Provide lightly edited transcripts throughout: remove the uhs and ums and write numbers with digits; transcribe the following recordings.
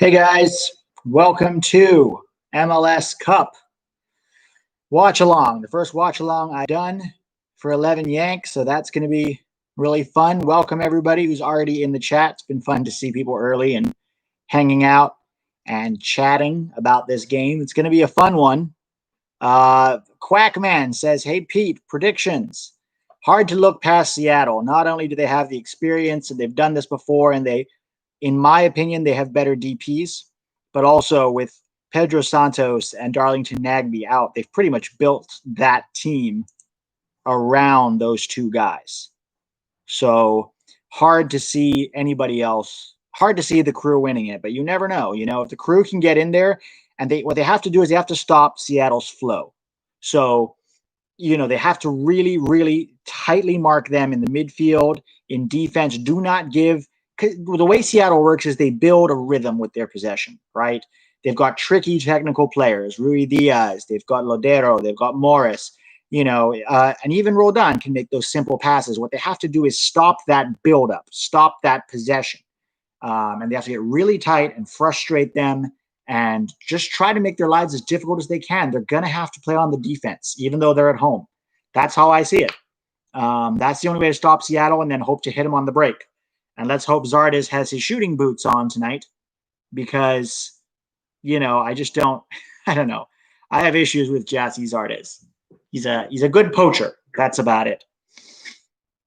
Hey guys, welcome to MLS Cup watch along. The first watch along I've done for 11 Yanks, so that's going to be really fun. Welcome everybody who's already in the chat. It's been fun to see people early and hanging out and chatting about this game. It's going to be a fun one. Quackman says, "Hey Pete, predictions. Hard to look past Seattle. Not only do they have the experience and they've done this before, and in my opinion, they have better DPs, but also with Pedro Santos and Darlington Nagbe out, they've pretty much built that team around those two guys. So hard to see anybody else, hard to see the Crew winning it, but you never know. You know, if the Crew can get in there, and what they have to do is they have to stop Seattle's flow. So, you know, they have to really, really tightly mark them in the midfield, in defense. Do not give. The way Seattle works is they build a rhythm with their possession, right? They've got tricky technical players, Ruidiaz, they've got Lodeiro, they've got Morris, and even Roldan can make those simple passes. What they have to do is stop that buildup, stop that possession. And they have to get really tight and frustrate them and just try to make their lives as difficult as they can. They're going to have to play on the defense, even though they're at home. That's how I see it. That's the only way to stop Seattle, and then hope to hit them on the break. And let's hope Zardes has his shooting boots on tonight, because, I just don't know. I have issues with Gyasi Zardes. He's a good poacher. That's about it.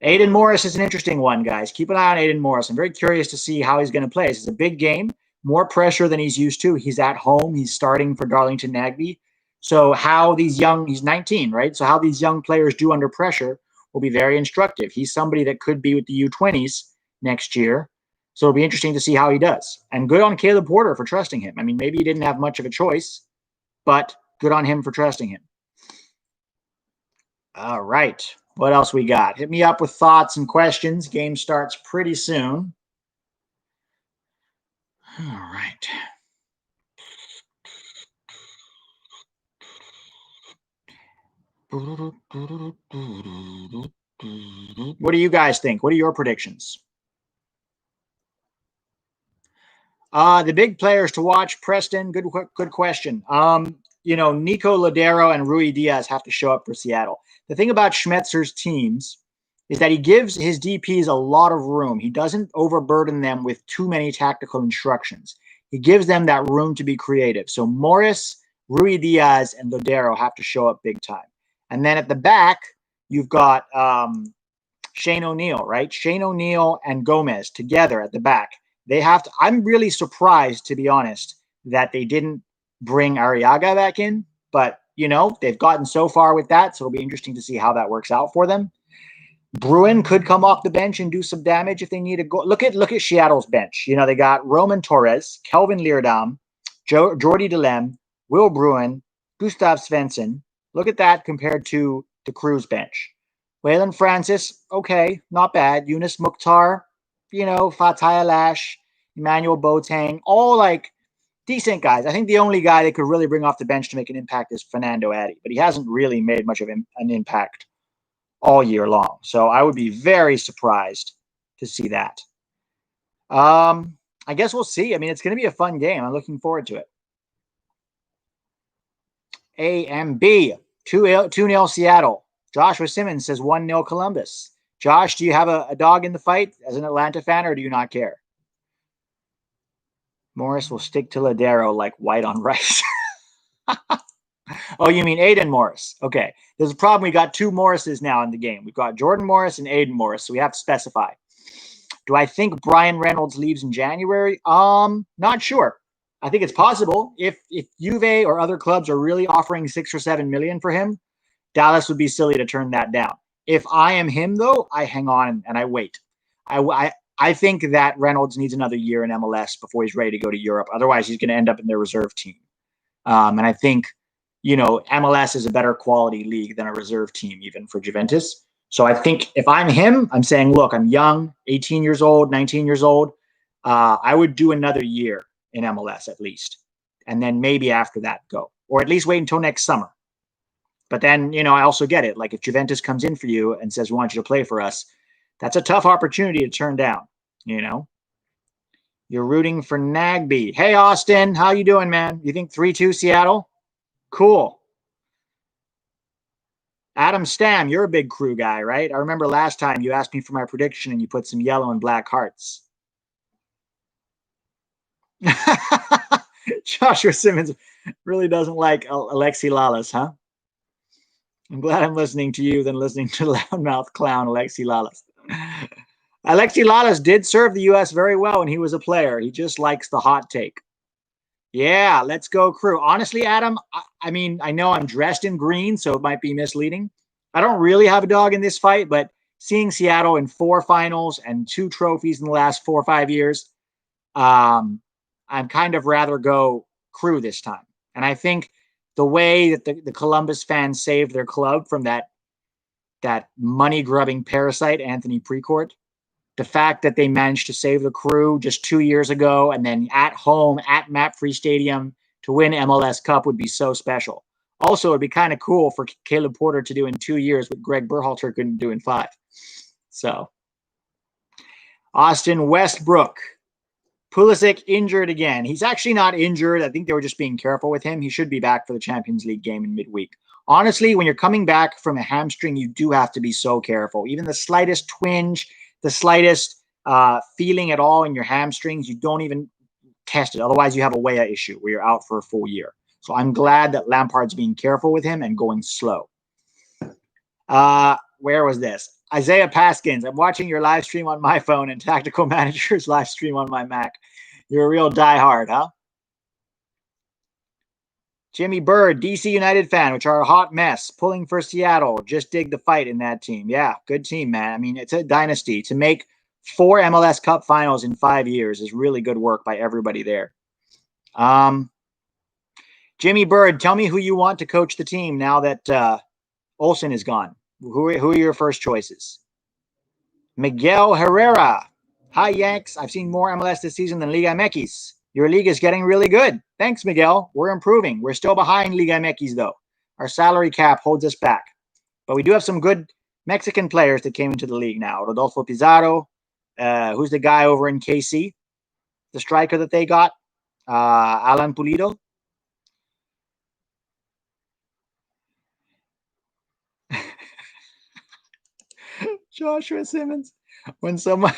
Aidan Morris is an interesting one, guys. Keep an eye on Aiden Morris. I'm very curious to see how he's going to play. This is a big game, more pressure than he's used to. He's at home. He's starting for Darlington Nagbe. So he's 19, right? So how these young players do under pressure will be very instructive. He's somebody that could be with the U20s next year. So it'll be interesting to see how he does. And good on Caleb Porter for trusting him. I mean, maybe he didn't have much of a choice, but good on him for trusting him. All right. What else we got? Hit me up with thoughts and questions. Game starts pretty soon. All right. What do you guys think? What are your predictions? The big players to watch, Preston, good question. Nico, Lodeiro, and Ruidiaz have to show up for Seattle. The thing about Schmetzer's teams is that he gives his DPs a lot of room. He doesn't overburden them with too many tactical instructions. He gives them that room to be creative. So Morris, Ruidiaz, and Lodeiro have to show up big time. And then at the back, you've got Shane O'Neill, right? Shane O'Neill and Gomez together at the back. They have to. I'm really surprised, to be honest, that they didn't bring Arriaga back in. But, they've gotten so far with that, so it'll be interesting to see how that works out for them. Bruin could come off the bench and do some damage if they need a goal. Look at Seattle's bench. They got Roman Torres, Kelvin Leerdam, Jordi Delem, Will Bruin, Gustav Svensson. Look at that compared to the Crew's bench. Waylon Francis, okay, not bad. Yunus Mukhtar, Fatih Lash, Emmanuel Boateng, all like decent guys. I think the only guy they could really bring off the bench to make an impact is Fernando Addy, but he hasn't really made much of an impact all year long. So I would be very surprised to see that. I guess we'll see. I mean, it's going to be a fun game. I'm looking forward to it. AMB, 2-0 Seattle. Joshua Simmons says 1-0 Columbus. Josh, do you have a dog in the fight as an Atlanta fan, or do you not care? Morris will stick to Lodeiro like white on rice. Oh, you mean Aiden Morris? Okay. There's a problem. We got two Morrises now in the game. We've got Jordan Morris and Aiden Morris, so we have to specify. Do I think Brian Reynolds leaves in January? Not sure. I think it's possible. If Juve or other clubs are really offering 6 or 7 million for him, Dallas would be silly to turn that down. If I am him, though, I hang on and I wait. I think that Reynolds needs another year in MLS before he's ready to go to Europe. Otherwise, he's going to end up in their reserve team. And I think, MLS is a better quality league than a reserve team, even for Juventus. So I think if I'm him, I'm saying, look, I'm young, 18 years old, 19 years old. I would do another year in MLS at least. And then maybe after that go. Or at least wait until next summer. But then, I also get it. Like if Juventus comes in for you and says, we want you to play for us, that's a tough opportunity to turn down, You're rooting for Nagbe. Hey, Austin, how you doing, man? You think 3-2 Seattle? Cool. Adam Stam, you're a big Crew guy, right? I remember last time you asked me for my prediction and you put some yellow and black hearts. Joshua Simmons really doesn't like Alexi Lalas, huh? I'm glad I'm listening to you than listening to loudmouth clown Alexi Lalas. Alexi Lalas did serve the U.S. very well when he was a player. He just likes the hot take. Yeah, let's go Crew. Honestly, Adam, I mean, I know I'm dressed in green, so it might be misleading. I don't really have a dog in this fight, but seeing Seattle in 4 finals and 2 trophies in the last 4 or 5 years, I'm kind of rather go Crew this time. And I think the way that the Columbus fans saved their club from that money-grubbing parasite, Anthony Precourt, the fact that they managed to save the Crew just 2 years ago and then at home at Map-Free Stadium to win MLS Cup would be so special. Also, it'd be kind of cool for Caleb Porter to do in 2 years what Greg Berhalter couldn't do in 5. So, Austin Westbrook. Pulisic injured again. He's actually not injured. I think they were just being careful with him. He should be back for the Champions League game in midweek. Honestly, when you're coming back from a hamstring, you do have to be so careful. Even the slightest twinge, the slightest feeling at all in your hamstrings, you don't even test it. Otherwise, you have a Weah issue where you're out for a full year. So I'm glad that Lampard's being careful with him and going slow. Where was this? Isaiah Paskins. I'm watching your live stream on my phone and Tactical Manager's live stream on my Mac. You're a real diehard, huh? Jimmy Bird, DC United fan, which are a hot mess, pulling for Seattle. Just dig the fight in that team. Yeah, good team, man. I mean, it's a dynasty. To make 4 MLS Cup finals in 5 years is really good work by everybody there. Jimmy Bird, tell me who you want to coach the team now that Olsen is gone. Who are your first choices? Miguel Herrera. Hi, Yanks. I've seen more MLS this season than Liga MX. Your league is getting really good. Thanks, Miguel. We're improving. We're still behind Liga MX, though. Our salary cap holds us back. But we do have some good Mexican players that came into the league now. Rodolfo Pizarro, who's the guy over in KC, the striker that they got, Alan Pulido. Joshua Simmons. When someone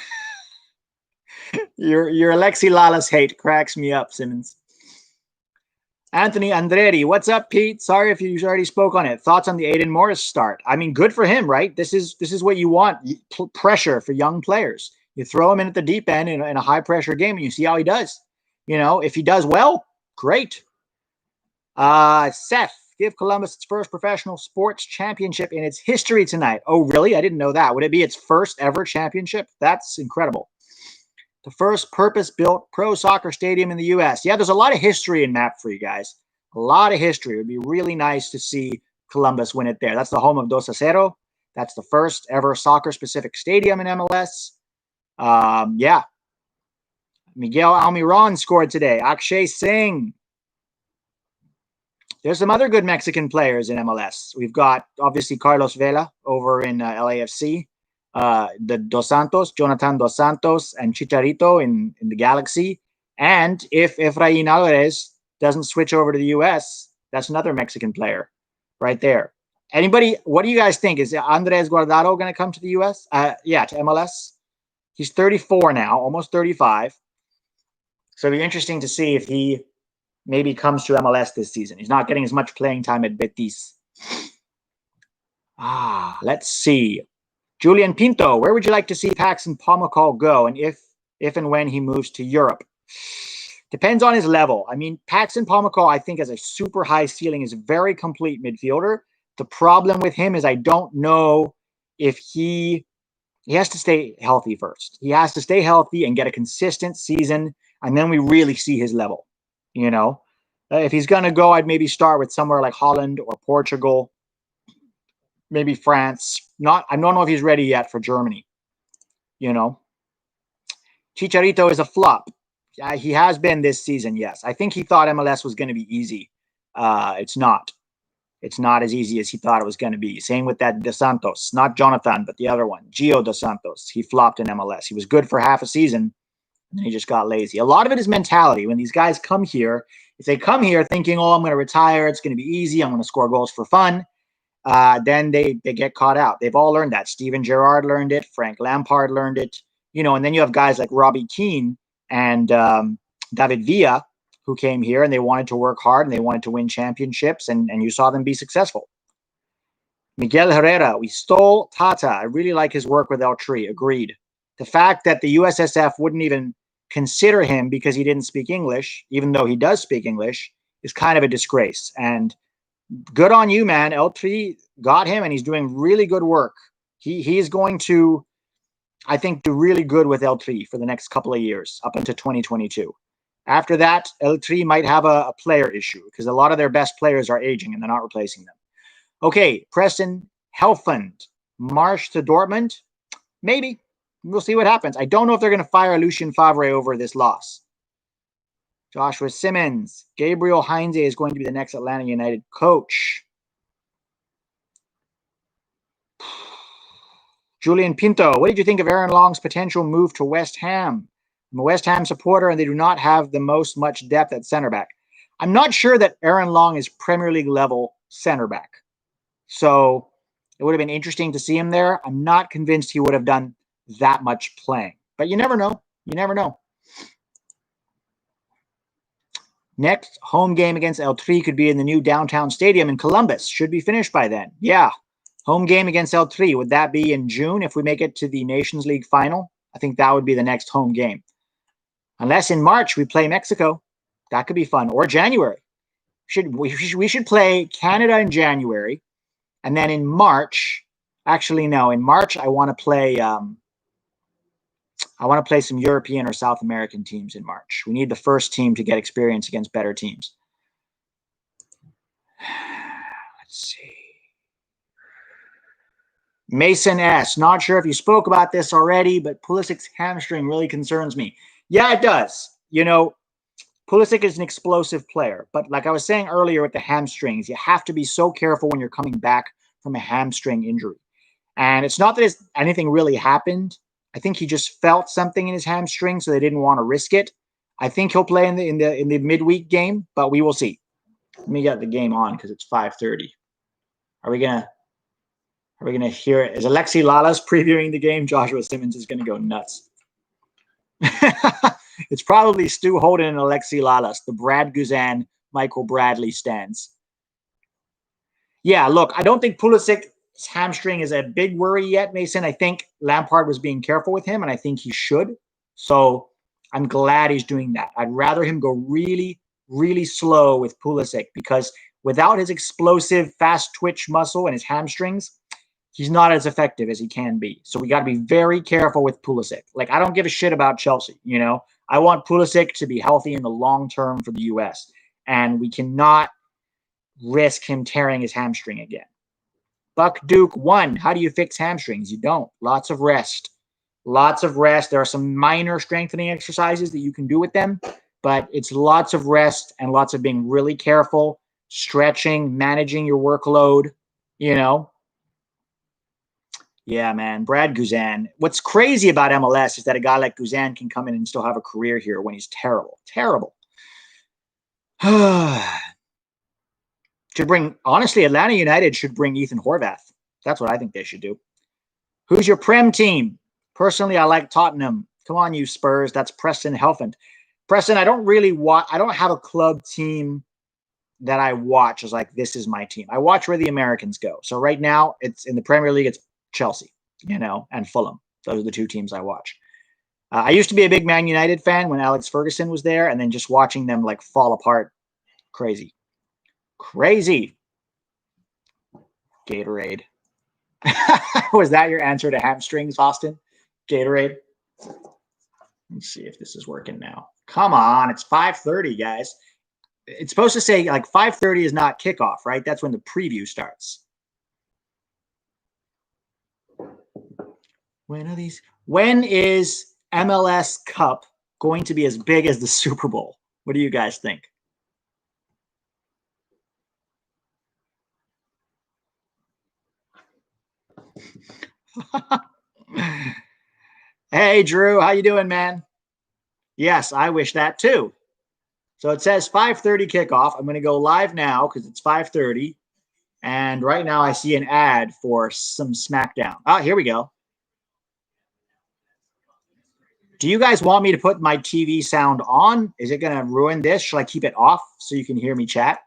your Alexi Lalas hate cracks me up, Simmons. Anthony Andretti, what's up, Pete? Sorry if you already spoke on it. Thoughts on the Aiden Morris start? I mean, good for him, right? This is what you want. Pressure for young players. You throw him in at the deep end in a high pressure game, and you see how he does. You know, if he does well, great. Seth, give Columbus its first professional sports championship in its history tonight. Oh, really? I didn't know that. Would it be its first ever championship? That's incredible. The first purpose-built pro soccer stadium in the U.S. Yeah, there's a lot of history in Map-Free, guys. A lot of history. It would be really nice to see Columbus win it there. That's the home of 2-0. That's the first ever soccer-specific stadium in MLS. Yeah. Miguel Almiron scored today. Akshay Singh. There's some other good Mexican players in MLS. We've got, obviously, Carlos Vela over in LAFC. The Dos Santos, Jonathan Dos Santos, and Chicharito in the Galaxy. And if Efrain Alvarez doesn't switch over to the U.S., that's another Mexican player right there. Anybody, what do you guys think? Is Andres Guardado going to come to the U.S.? Yeah, to MLS. He's 34 now, almost 35. So it'll be interesting to see if he maybe comes to MLS this season. He's not getting as much playing time at Betis. Let's see. Julian Pinto, where would you like to see Paxton Pomykal go, and if and when he moves to Europe? Depends on his level. I mean, Paxton Pomykal, I think, has a super high ceiling, is a very complete midfielder. The problem with him is I don't know if he has to stay healthy first. He has to stay healthy and get a consistent season, and then we really see his level. You know, if he's going to go, I'd maybe start with somewhere like Holland or Portugal. Maybe France. I don't know if he's ready yet for Germany. You know, Chicharito is a flop. He has been this season, yes. I think he thought MLS was going to be easy. It's not. It's not as easy as he thought it was going to be. Same with that Dos Santos. Not Jonathan, but the other one. Gio Dos Santos. He flopped in MLS. He was good for half a season, And he just got lazy. A lot of it is mentality. When these guys come here, if they come here thinking, oh, I'm going to retire, it's going to be easy, I'm going to score goals for fun, then they get caught out. They've all learned that. Steven Gerrard learned it. Frank Lampard learned it. And then you have guys like Robbie Keane and David Villa who came here and they wanted to work hard and they wanted to win championships, and you saw them be successful. Miguel Herrera, we stole Tata. I really like his work with El Tri. Agreed. The fact that the USSF wouldn't even consider him because he didn't speak English, even though he does speak English, is kind of a disgrace. And good on you, man. El Tri got him, and he's doing really good work. He is going to, I think, do really good with El Tri for the next couple of years, up into 2022. After that, El Tri might have a player issue because a lot of their best players are aging and they're not replacing them. Okay, Preston Helfand. Marsh to Dortmund? Maybe. We'll see what happens. I don't know if they're going to fire Lucien Favre over this loss. Joshua Simmons. Gabriel Heinze is going to be the next Atlanta United coach. Julian Pinto. What did you think of Aaron Long's potential move to West Ham? I'm a West Ham supporter, and they do not have the much depth at center back. I'm not sure that Aaron Long is Premier League level center back. So it would have been interesting to see him there. I'm not convinced he would have done that much playing. But you never know. You never know. Next home game against El Tri could be in the new downtown stadium in Columbus. Should be finished by then. Yeah. Home game against El Tri. Would that be in June if we make it to the Nations League final? I think that would be the next home game. Unless in March we play Mexico. That could be fun. Or January. We should play Canada in January. And then in March, actually, no, in March, I want to play some European or South American teams in March. We need the first team to get experience against better teams. Let's see. Mason S. Not sure if you spoke about this already, but Pulisic's hamstring really concerns me. Yeah, it does. Pulisic is an explosive player, but like I was saying earlier with the hamstrings, you have to be so careful when you're coming back from a hamstring injury. And it's not that anything really happened. I think he just felt something in his hamstring, so they didn't want to risk it. I think he'll play in the midweek game, but we will see. Let me get the game on because it's 5:30. Are we gonna hear it? Is Alexi Lalas previewing the game? Joshua Simmons is gonna go nuts. It's probably Stu Holden and Alexi Lalas, the Brad Guzan, Michael Bradley stands. Yeah, look, I don't think Pulisic's hamstring is a big worry yet, Mason. I think Lampard was being careful with him, and I think he should. So I'm glad he's doing that. I'd rather him go really, really slow with Pulisic because without his explosive, fast twitch muscle and his hamstrings, he's not as effective as he can be. So we got to be very careful with Pulisic. Like, I don't give a shit about Chelsea, I want Pulisic to be healthy in the long term for the U.S., and we cannot risk him tearing his hamstring again. Buck Duke 1. How do you fix hamstrings? You don't. Lots of rest. Lots of rest. There are some minor strengthening exercises that you can do with them, but it's lots of rest and lots of being really careful, stretching, managing your workload, Yeah, man. Brad Guzan. What's crazy about MLS is that a guy like Guzan can come in and still have a career here when he's terrible. Terrible. Honestly, Atlanta United should bring Ethan Horvath. That's what I think they should do. Who's your Prem team? Personally, I like Tottenham. Come on, you Spurs. That's Preston Helfand. Preston, I don't have a club team that I watch as like, this is my team. I watch where the Americans go. So right now, it's in the Premier League, it's Chelsea, and Fulham. Those are the two teams I watch. I used to be a big Man United fan when Alex Ferguson was there, and then just watching them like fall apart. Crazy. Gatorade. Was that your answer to hamstrings, Austin? Gatorade? Let's see if this is working now. Come on, it's 5:30, guys. It's supposed to say like 5:30 is not kickoff, right? That's when the preview starts. When is MLS Cup going to be as big as the Super Bowl? What do you guys think? Hey, Drew, how you doing, man? Yes, I wish that too. So it says 5:30 kickoff. I'm going to go live now because it's 5:30. And right now I see an ad for some SmackDown. Oh, here we go. Do you guys want me to put my TV sound on? Is it going to ruin this? Should I keep it off so you can hear me chat?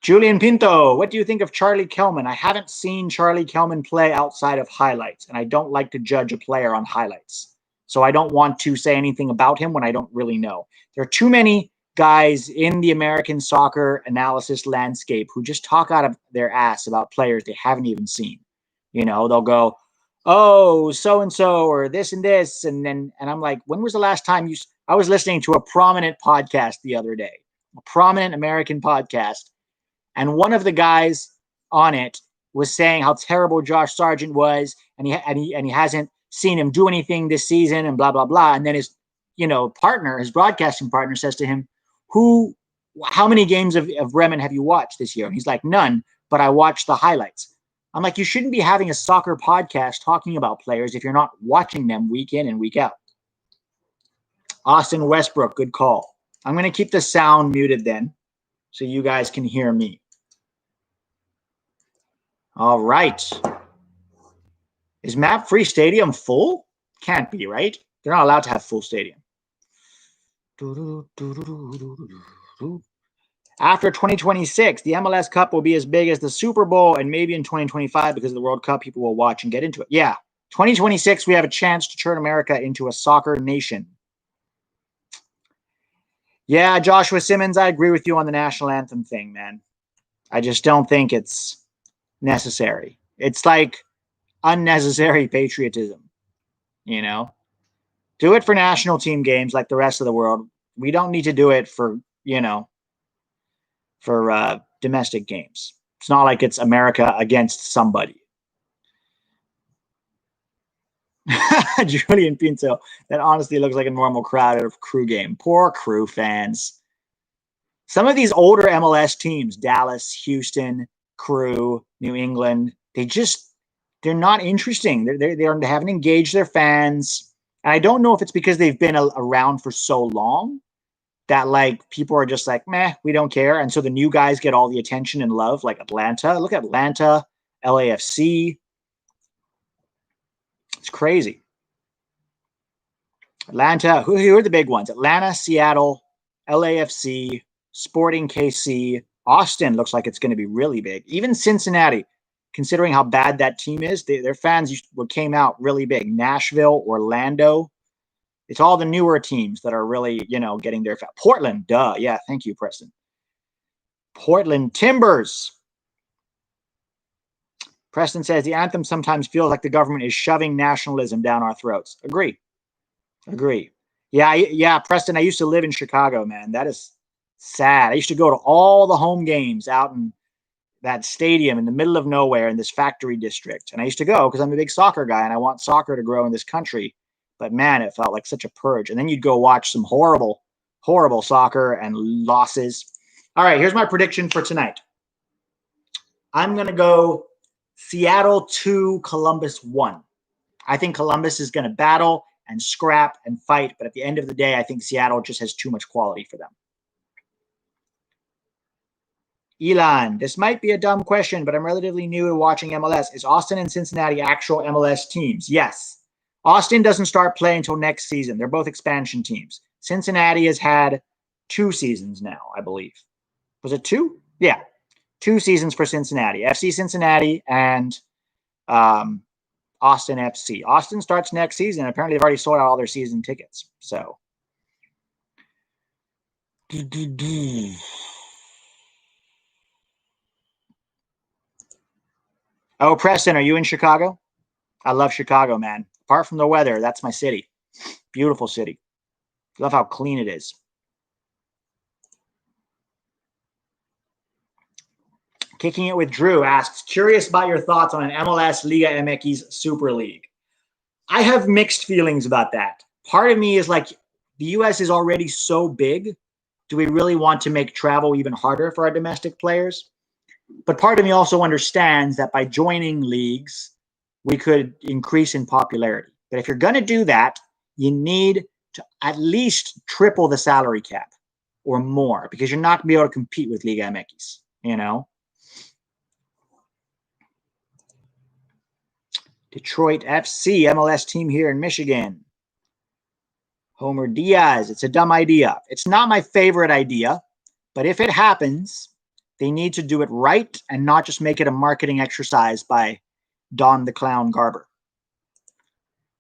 Julian Pinto, what do you think of Charlie Kelman? I haven't seen Charlie Kelman play outside of highlights, and I don't like to judge a player on highlights. So I don't want to say anything about him when I don't really know. There are too many guys in the American soccer analysis landscape who just talk out of their ass about players they haven't even seen. You know, they'll go, oh, so and so, or this and this, and I'm like, when was the last time you? I was listening to a prominent podcast the other day, a prominent American podcast, and one of the guys on it was saying how terrible Josh Sargent was, and he hasn't seen him do anything this season, and blah blah blah. And then his partner, his broadcasting partner, says to him, how many games of Bremen have you watched this year? And he's like, none, but I watched the highlights. I'm like, you shouldn't be having a soccer podcast talking about players if you're not watching them week in and week out. Austin Westbrook, good call. I'm going to keep the sound muted then so you guys can hear me. All right. Is Map Free Stadium full? Can't be, right? They're not allowed to have full stadium. After 2026, the MLS Cup will be as big as the Super Bowl, and maybe in 2025, because of the World Cup, people will watch and get into it. Yeah, 2026, we have a chance to turn America into a soccer nation. Yeah, Joshua Simmons, I agree with you on the national anthem thing, man. I just don't think it's necessary. It's like unnecessary patriotism, you know? Do it for national team games like the rest of the world. We don't need to do it for, for domestic games. It's not like it's America against somebody. Julian Pinto, that honestly looks like a normal crowd of Crew game. Poor Crew fans. Some of these older MLS teams, Dallas, Houston, Crew, New England, they're not interesting. They haven't engaged their fans. And I don't know if it's because they've been around for so long that like people are just like, meh, we don't care. And so the new guys get all the attention and love, like Atlanta. Look at Atlanta, LAFC. It's crazy. Atlanta, who are the big ones? Atlanta, Seattle, LAFC, Sporting KC. Austin looks like it's going to be really big. Even Cincinnati, considering how bad that team is, their fans came out really big. Nashville, Orlando. It's all the newer teams that are really, getting their – Portland, duh. Yeah, thank you, Preston. Portland Timbers. Preston says, the anthem sometimes feels like the government is shoving nationalism down our throats. Agree. Yeah, Preston, I used to live in Chicago, man. That is sad. I used to go to all the home games out in that stadium in the middle of nowhere in this factory district. And I used to go because I'm a big soccer guy and I want soccer to grow in this country. But man, it felt like such a purge. And then you'd go watch some horrible, horrible soccer and losses. All right, here's my prediction for tonight. I'm going to go Seattle 2, Columbus 1. I think Columbus is going to battle and scrap and fight. But at the end of the day, I think Seattle just has too much quality for them. Elon, this might be a dumb question, but I'm relatively new to watching MLS. Is Austin and Cincinnati actual MLS teams? Yes. Austin doesn't start playing until next season. They're both expansion teams. Cincinnati has had 2 seasons now, I believe. Was it 2? Yeah. 2 seasons for Cincinnati. FC Cincinnati and Austin FC. Austin starts next season. Apparently, they've already sold out all their season tickets. So. Oh, Preston, are you in Chicago? I love Chicago, man. Apart from the weather, that's my city. Beautiful city. Love how clean it is. Kicking It with Drew asks, curious about your thoughts on an MLS Liga MX Super League. I have mixed feelings about that. Part of me is like, the U.S. is already so big. Do we really want to make travel even harder for our domestic players? But part of me also understands that by joining leagues, we could increase in popularity. But if you're going to do that, you need to at least triple the salary cap or more, because you're not going to be able to compete with Liga MX, you know? Detroit FC, MLS team here in Michigan. Homer Diaz, it's a dumb idea. It's not my favorite idea, but if it happens, they need to do it right and not just make it a marketing exercise by Don the Clown Garber.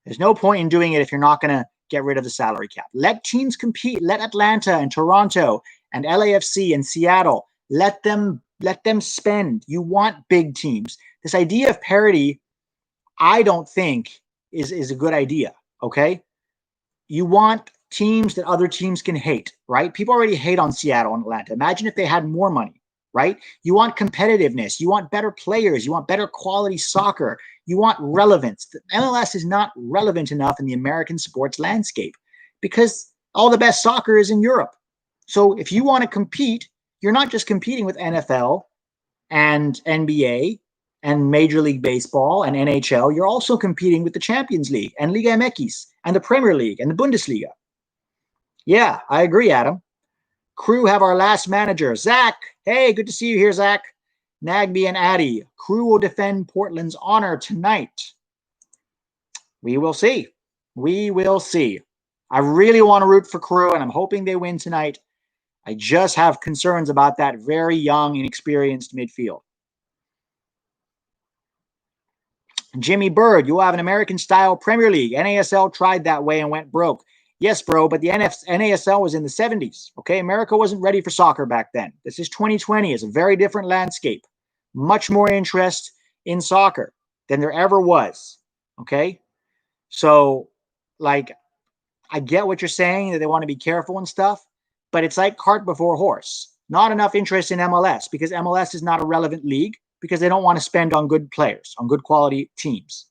There's no point in doing it if you're not going to get rid of the salary cap. Let teams compete. Let Atlanta and Toronto and LAFC and Seattle, let them spend. You want big teams. This idea of parity, I don't think is a good idea, okay? You want teams that other teams can hate, right? People already hate on Seattle and Atlanta. Imagine if they had more money, right? You want competitiveness. You want better players. You want better quality soccer. You want relevance. The MLS is not relevant enough in the American sports landscape because all the best soccer is in Europe. So if you want to compete, you're not just competing with NFL and NBA and Major League Baseball and NHL. You're also competing with the Champions League and Liga MX and the Premier League and the Bundesliga. Yeah, I agree, Adam. Crew have our last manager, Zach. Hey, good to see you here, Zach. Nagbe and Addy. Crew will defend Portland's honor tonight. We will see. We will see. I really want to root for Crew, and I'm hoping they win tonight. I just have concerns about that very young, inexperienced midfield. Jimmy Bird, you have an American-style Premier League. NASL tried that way and went broke. Yes, bro, but the NASL was in the 70s, okay? America wasn't ready for soccer back then. This is 2020. It's a very different landscape. Much more interest in soccer than there ever was, okay? So, like, I get what you're saying, that they want to be careful and stuff, but it's like cart before horse. Not enough interest in MLS because MLS is not a relevant league because they don't want to spend on good players, on good quality teams,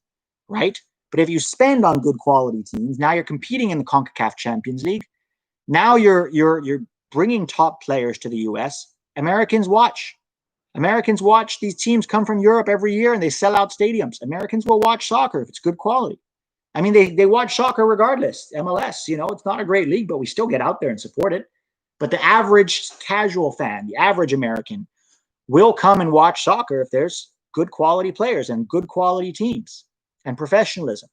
right? But if you spend on good quality teams, now you're competing in the CONCACAF Champions League. Now you're bringing top players to the US. Americans watch. Americans watch these teams come from Europe every year and they sell out stadiums. Americans will watch soccer if it's good quality. I mean, they watch soccer regardless. MLS, you know, it's not a great league, but we still get out there and support it. But the average casual fan, the average American, will come and watch soccer if there's good quality players and good quality teams and professionalism.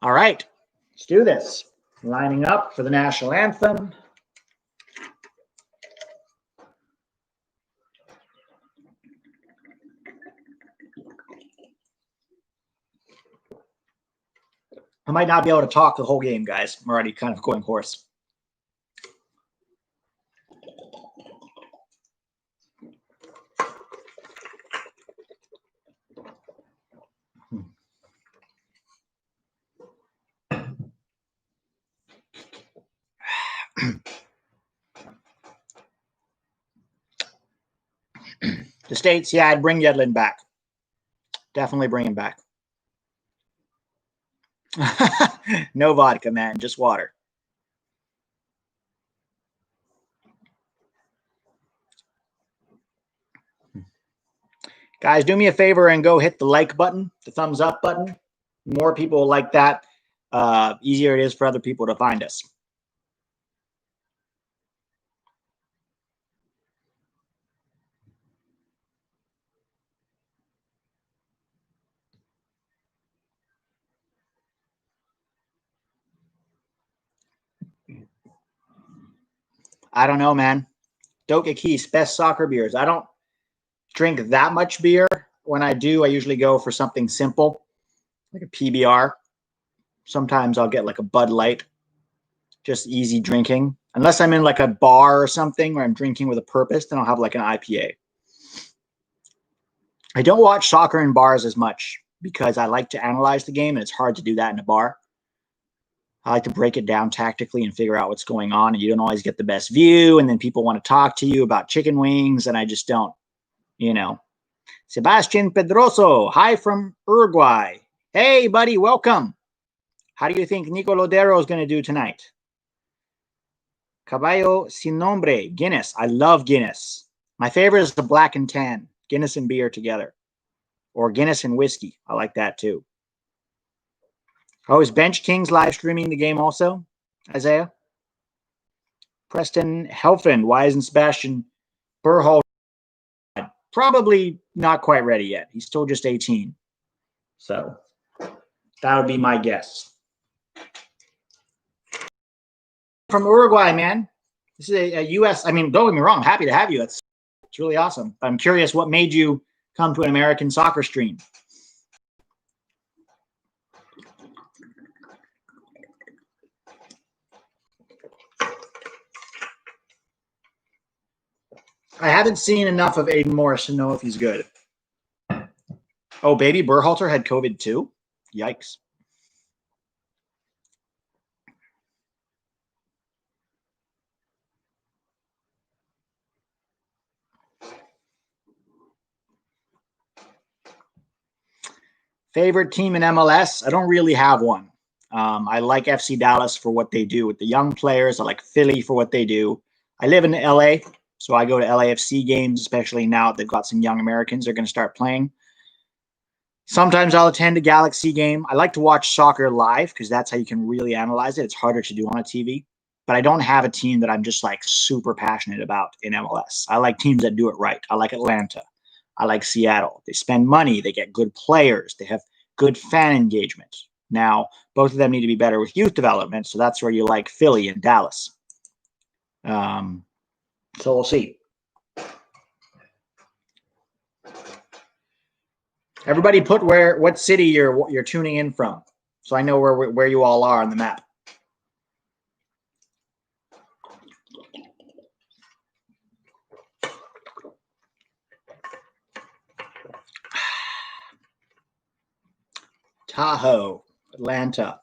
All right, let's do this. Lining up for the national anthem. I might not be able to talk the whole game, guys. I'm already kind of going hoarse. The States, yeah, I'd bring Yedlin back. Definitely bring him back. No vodka, man, just water. Guys, do me a favor and go hit the like button, the thumbs up button. More people like that, easier it is for other people to find us. I don't know, man. Doka Keys, best soccer beers. I don't drink that much beer. When I do, I usually go for something simple, like a PBR. Sometimes I'll get like a Bud Light, just easy drinking. Unless I'm in like a bar or something where I'm drinking with a purpose, then I'll have like an IPA. I don't watch soccer in bars as much because I like to analyze the game, and it's hard to do that in a bar. I like to break it down tactically and figure out what's going on, and you don't always get the best view, and then people want to talk to you about chicken wings, and I just don't, you know. Sebastian Pedroso, hi from Uruguay. Hey, buddy, welcome. How do you think Nico Lodeiro is going to do tonight? Caballo sin nombre, Guinness. I love Guinness. My favorite is the black and tan, Guinness and beer together. Or Guinness and whiskey. I like that too. Oh, is Bench Kings live streaming the game also, Isaiah? Preston Helfand. Why isn't Sebastian Berhalter? Probably not quite ready yet. He's still just 18. So that would be my guess. From Uruguay, man. This is a U.S. I mean, don't get me wrong. I'm happy to have you. It's really awesome. I'm curious what made you come to an American soccer stream. I haven't seen enough of Aiden Morris to know if he's good. Oh, baby Berhalter had COVID too? Yikes. Favorite team in MLS? I don't really have one. I like FC Dallas for what they do with the young players. I like Philly for what they do. I live in LA, so I go to LAFC games, especially now they've got some young Americans they're going to start playing. Sometimes I'll attend a Galaxy game. I like to watch soccer live because that's how you can really analyze it. It's harder to do on a TV. But I don't have a team that I'm just like super passionate about in MLS. I like teams that do it right. I like Atlanta. I like Seattle. They spend money. They get good players. They have good fan engagement. Now, both of them need to be better with youth development. So that's where you like Philly and Dallas. So we'll see. Everybody put what city you're tuning in from, so I know where you all are on the map. Tahoe, Atlanta,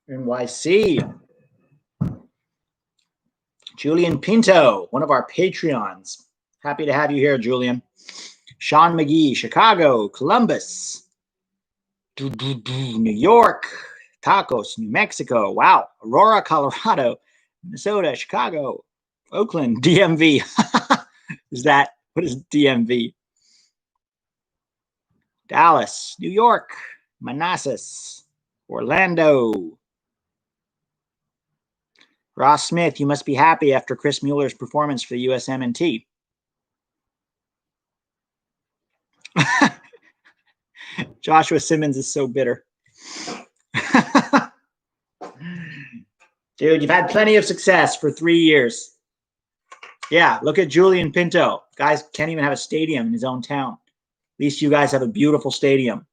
NYC. Julian Pinto, one of our Patreons. Happy to have you here, Julian. Sean McGee, Chicago, Columbus, New York, Tacos, New Mexico. Wow. Aurora, Colorado, Minnesota, Chicago, Oakland, DMV. What is DMV? Dallas, New York, Manassas, Orlando. Ross Smith, you must be happy after Chris Mueller's performance for the USMNT. Joshua Simmons is so bitter. Dude, you've had plenty of success for 3 years. Yeah, look at Julian Pinto. Guys can't even have a stadium in his own town. At least you guys have a beautiful stadium.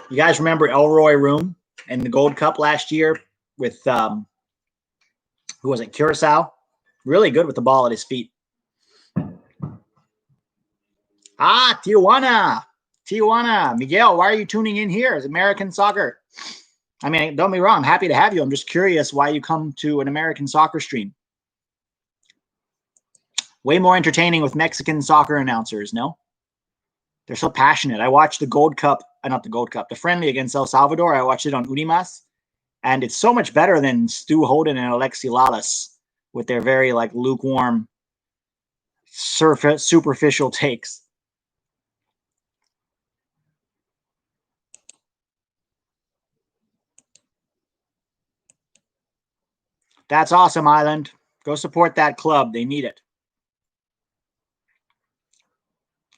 You guys remember Elroy Room and the Gold Cup last year with, who was it, Curacao? Really good with the ball at his feet. Tijuana. Miguel, why are you tuning in here? It's American soccer. I mean, don't be wrong. I'm happy to have you. I'm just curious why you come to an American soccer stream. Way more entertaining with Mexican soccer announcers, no? They're so passionate. I watched the Gold Cup, not the Gold Cup, the friendly against El Salvador. I watched it on Unimas, and it's so much better than Stu Holden and Alexi Lalas with their very like lukewarm, superficial takes. That's awesome, Island. Go support that club. They need it.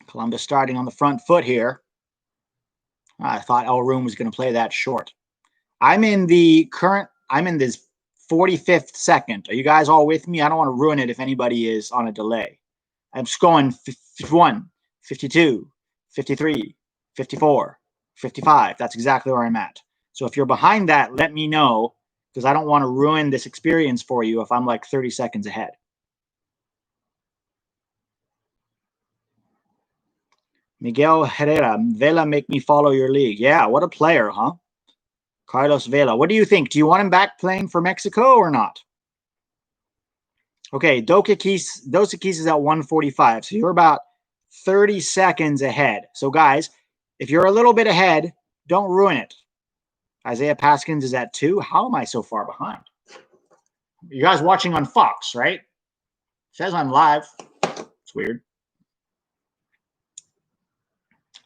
Columbus starting on the front foot here. I thought El Room was going to play that short. I'm in this 45th second. Are you guys all with me? I don't want to ruin it if anybody is on a delay. I'm just going 51, 52, 53, 54, 55. That's exactly where I'm at. So if you're behind that, let me know, because I don't want to ruin this experience for you if I'm like 30 seconds ahead. Miguel Herrera, Vela make me follow your league. Yeah, what a player, huh? Carlos Vela. What do you think? Do you want him back playing for Mexico or not? Okay, Dos Equis is at 145. So you're about 30 seconds ahead. So guys, if you're a little bit ahead, don't ruin it. Isaiah Paskins is at 2. How am I so far behind? You guys watching on Fox, right? It says I'm live. It's weird.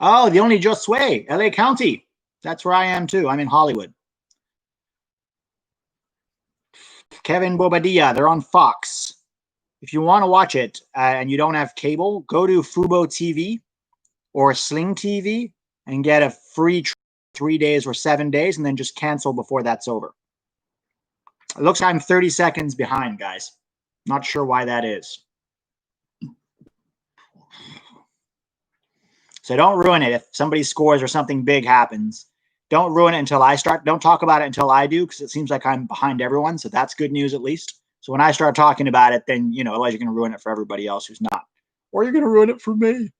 Oh, the only Josue, LA County. That's where I am too. I'm in Hollywood. Kevin Bobadilla, they're on Fox. If you want to watch it and you don't have cable, go to Fubo TV or Sling TV and get a free 3 days or 7 days, and then just cancel before that's over. It looks like I'm 30 seconds behind, guys. Not sure why that is. So don't ruin it. If somebody scores or something big happens, don't ruin it until I start. Don't talk about it until I do, because it seems like I'm behind everyone. So that's good news, at least. So when I start talking about it, then, you know, otherwise you're going to ruin it for everybody else who's not. Or you're going to ruin it for me.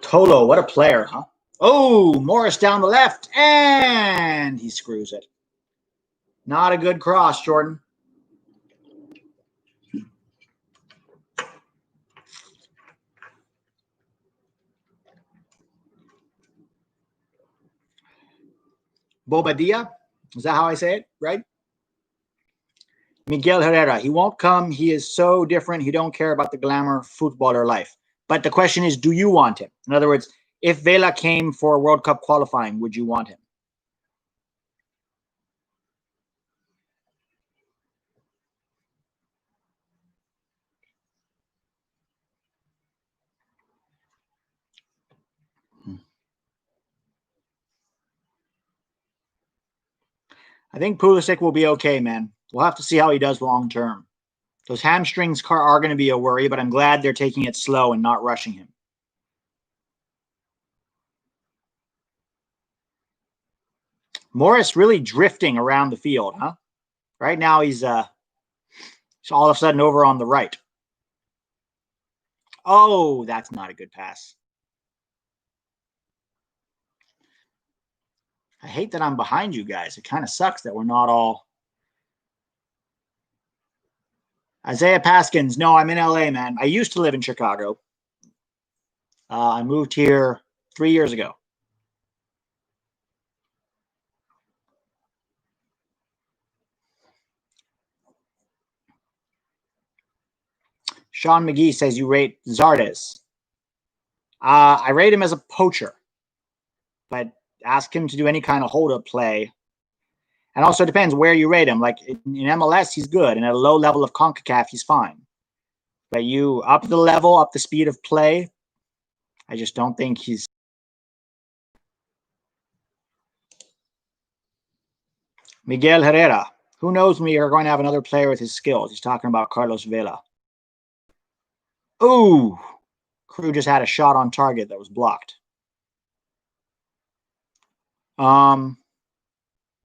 Tolo, what a player, huh? Oh, Morris down the left, and he screws it. Not a good cross, Jordan. Bobadilla, is that how I say it, right? Miguel Herrera, he won't come. He is so different. He don't care about the glamour footballer life. But the question is, do you want him? In other words, if Vela came for World Cup qualifying, would you want him? I think Pulisic will be okay, man. We'll have to see how he does long term. Those hamstrings are going to be a worry, but I'm glad they're taking it slow and not rushing him. Morris really drifting around the field, huh? Right now he's all of a sudden over on the right. Oh, that's not a good pass. I hate that I'm behind you guys. It kind of sucks that we're not all. Isaiah Paskins. No, I'm in LA, man. I used to live in Chicago. I moved here 3 years ago. Sean McGee says you rate Zardes. I rate him as a poacher, but ask him to do any kind of hold-up play. And also depends where you rate him. Like in MLS, he's good. And at a low level of CONCACAF, he's fine. But you up the level, up the speed of play, I just don't think he's. Miguel Herrera. Who knows when you're going to have another player with his skills? He's talking about Carlos Vela. Ooh. Crew just had a shot on target that was blocked. What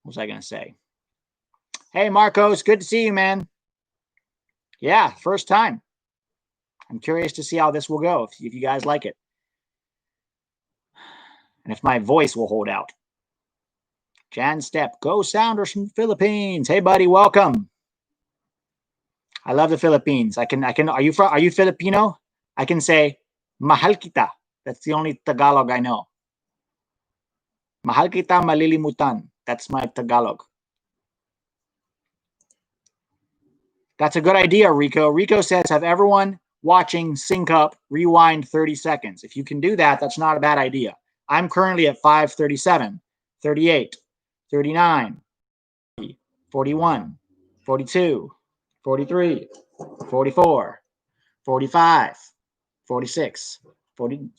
was I going to say? Hey, Marcos, good to see you, man. Yeah, first time. I'm curious to see how this will go, if you guys like it. And if my voice will hold out. Jan Stepp, go Sounders from the Philippines. Hey, buddy, welcome. I love the Philippines. Are you Filipino? I can say, mahal kita. That's the only Tagalog I know. Mahal kita malilimutan. That's my Tagalog. That's a good idea, Rico. Rico says, have everyone watching sync up, rewind 30 seconds. If you can do that, that's not a bad idea. I'm currently at 5:37, 38, 39, 41, 42, 43, 44, 45, 46, 40,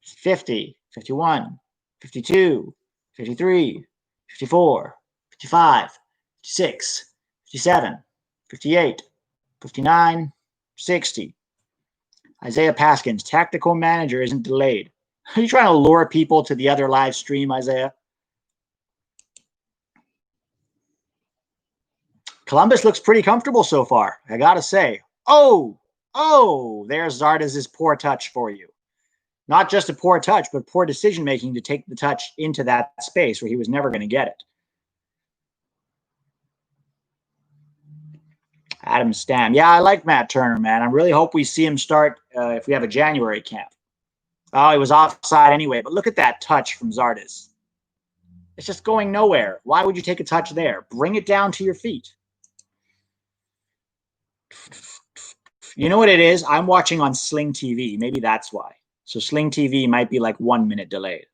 50, 51, 52, 53, 54, 55, 56, 57, 58, 59, 60. Isaiah Paskins, tactical manager isn't delayed. Are you trying to lure people to the other live stream, Isaiah? Columbus looks pretty comfortable so far, I got to say. Oh, there's Zardes' poor touch for you. Not just a poor touch, but poor decision-making to take the touch into that space where he was never going to get it. Adam Stam. Yeah, I like Matt Turner, man. I really hope we see him start if we have a January camp. Oh, he was offside anyway, but look at that touch from Zardes. It's just going nowhere. Why would you take a touch there? Bring it down to your feet. You know what it is? I'm watching on Sling TV. Maybe that's why. So Sling TV might be like 1 minute delayed.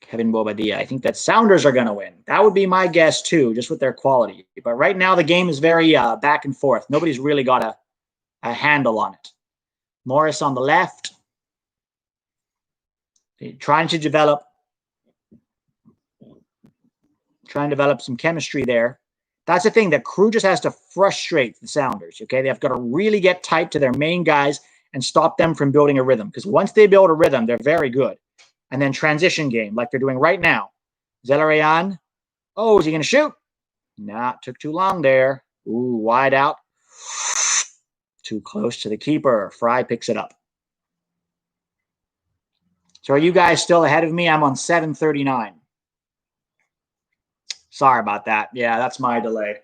Kevin Bobadilla. I think that Sounders are going to win. That would be my guess too, just with their quality. But right now the game is very back and forth. Nobody's really got a handle on it. Morris on the left. Trying to develop some chemistry there. That's the thing. The crew just has to frustrate the Sounders, okay? They've got to really get tight to their main guys and stop them from building a rhythm. Because once they build a rhythm, they're very good. And then transition game, like they're doing right now. Zelarayan. Oh, is he going to shoot? Nah, took too long there. Ooh, wide out. Too close to the keeper. Fry picks it up. So are you guys still ahead of me? I'm on 7:39. Sorry about that. Yeah, that's my delay.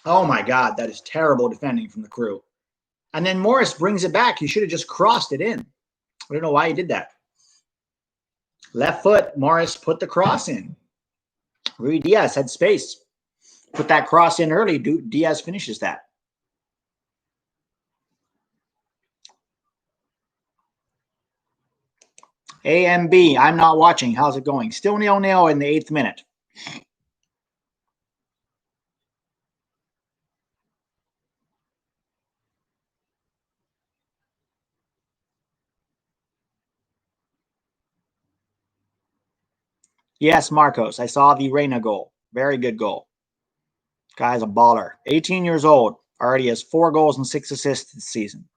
Oh my God, that is terrible defending from the crew. And then Morris brings it back. He should have just crossed it in. I don't know why he did that. Left foot, Morris put the cross in. Ruidiaz had space. Put that cross in early. Diaz finishes that. AMB, I'm not watching. How's it going? Still 0-0 in the 8th minute. Yes, Marcos. I saw the Reina goal. Very good goal. Guy's a baller. 18 years old. Already has 4 goals and 6 assists this season.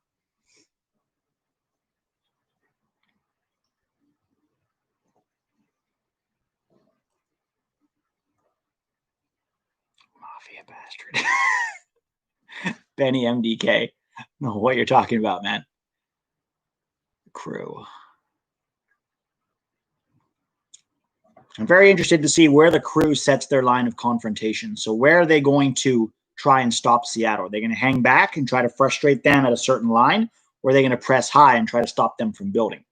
Mafia bastard. Benny MDK. I don't know what you're talking about, man. Crew. I'm very interested to see where the crew sets their line of confrontation. So where are they going to try and stop Seattle? Are they going to hang back and try to frustrate them at a certain line? Or are they going to press high and try to stop them from building?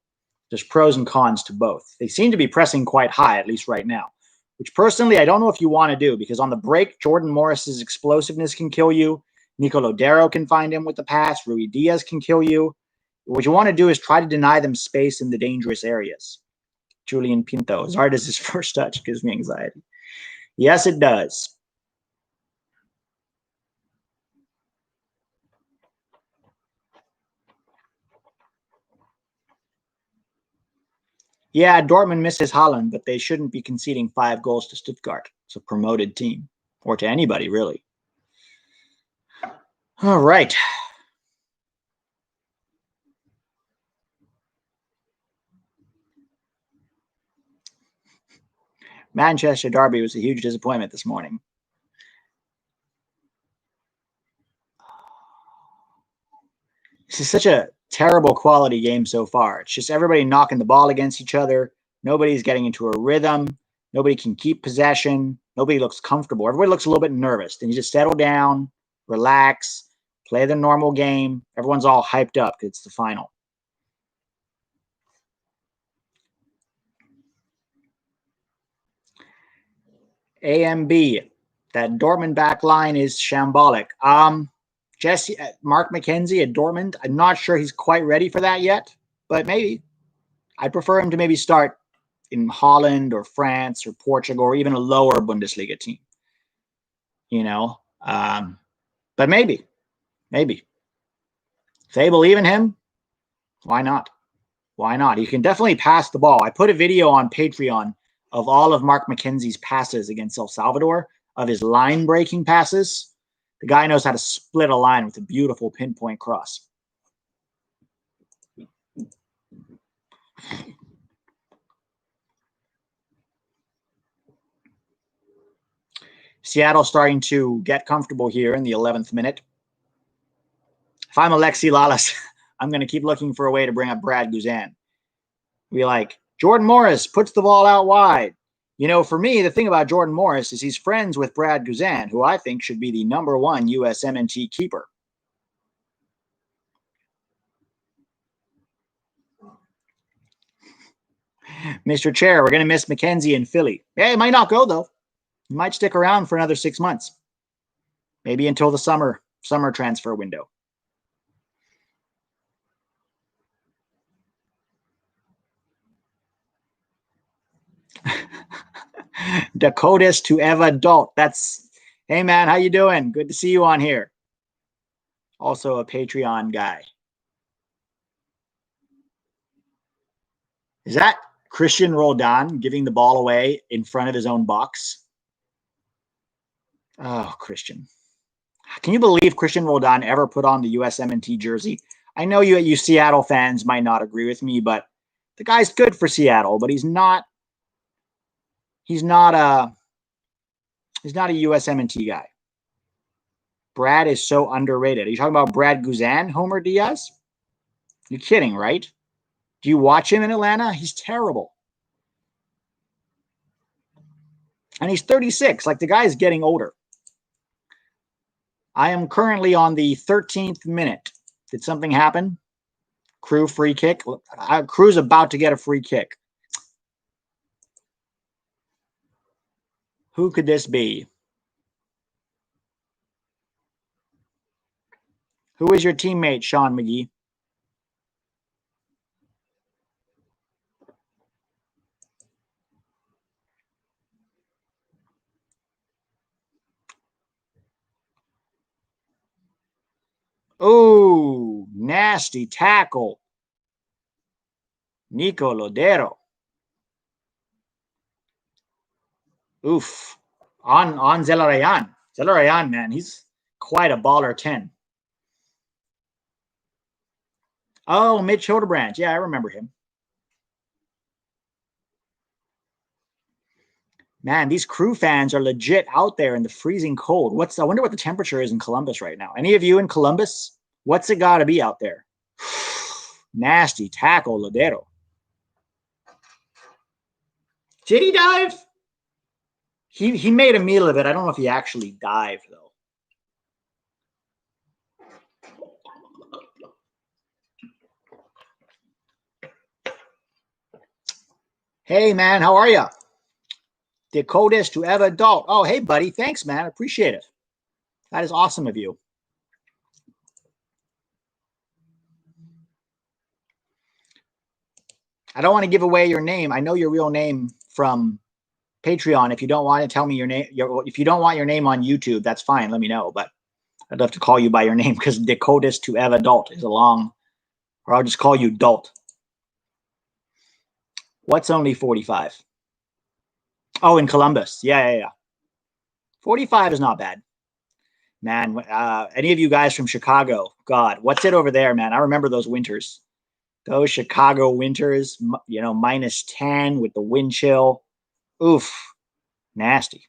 There's pros and cons to both. They seem to be pressing quite high, at least right now, which personally I don't know if you want to do, because on the break, Jordan Morris's explosiveness can kill you. Nico Lodeiro can find him with the pass. Ruidiaz can kill you. What you want to do is try to deny them space in the dangerous areas. Julian Pinto. Zardes' first touch gives me anxiety. Yes, it does. Yeah, Dortmund misses Holland, but they shouldn't be conceding 5 goals to Stuttgart. It's a promoted team, or to anybody, really. All right. Manchester Derby was a huge disappointment this morning. This is such a terrible quality game so far. It's just everybody knocking the ball against each other. Nobody's getting into a rhythm. Nobody can keep possession. Nobody looks comfortable. Everybody looks a little bit nervous. Then you just settle down, relax, play the normal game. Everyone's all hyped up because it's the final. AMB, that Dortmund back line is shambolic. Jesse, Mark McKenzie at Dortmund, I'm not sure he's quite ready for that yet, but maybe. I'd prefer him to maybe start in Holland or France or Portugal or even a lower Bundesliga team. You know, but maybe. If they believe in him, why not? Why not? He can definitely pass the ball. I put a video on Patreon of all of Mark McKenzie's passes against El Salvador, of his line-breaking passes. The guy knows how to split a line with a beautiful pinpoint cross. Seattle starting to get comfortable here in the 11th minute. If I'm Alexi Lalas, I'm going to keep looking for a way to bring up Brad Guzan. Be like, Jordan Morris puts the ball out wide. You know, for me, the thing about Jordan Morris is he's friends with Brad Guzan, who I think should be the #1 USMNT keeper. Mr. Chair, we're going to miss McKenzie in Philly. Yeah, he might not go, though. He might stick around for another 6 months. Maybe until the summer transfer window. Dakotas to Eva Dalt. That's, hey, man, how you doing? Good to see you on here. Also a Patreon guy. Is that Christian Roldan giving the ball away in front of his own box? Oh, Christian. Can you believe Christian Roldan ever put on the USMNT jersey? I know you Seattle fans might not agree with me, but the guy's good for Seattle, but he's not a USMNT guy. Brad is so underrated. Are you talking about Brad Guzan, Homer Diaz? You're kidding, right? Do you watch him in Atlanta? He's terrible. And he's 36. Like, the guy is getting older. I am currently on the 13th minute. Did something happen? Crew free kick. Crew's about to get a free kick. Who could this be? Who is your teammate, Sean McGee? Oh, nasty tackle. Nico Lodeiro. Oof. On Zelarayan. Zelarayan, man, he's quite a baller 10. Oh, Mitch Hildebrandt. Yeah, I remember him. Man, these Crew fans are legit out there in the freezing cold. I wonder what the temperature is in Columbus right now. Any of you in Columbus? What's it got to be out there? Nasty tackle, Lodeiro. Did he dive? He made a meal of it. I don't know if he actually dived, though. Hey, man, how are you? Dakotas to Eva Dalt. Oh, hey, buddy. Thanks, man. I appreciate it. That is awesome of you. I don't want to give away your name. I know your real name from Patreon. If you don't want to tell me your name, if you don't want your name on YouTube, that's fine. Let me know. But I'd love to call you by your name because Dakotas to Eva Dalt is a long, or I'll just call you Dalt. What's only 45? Oh, in Columbus. Yeah. 45 is not bad. Man, any of you guys from Chicago, God, what's it over there, man? I remember those winters. Those Chicago winters, you know, -10 with the wind chill. Oof, nasty.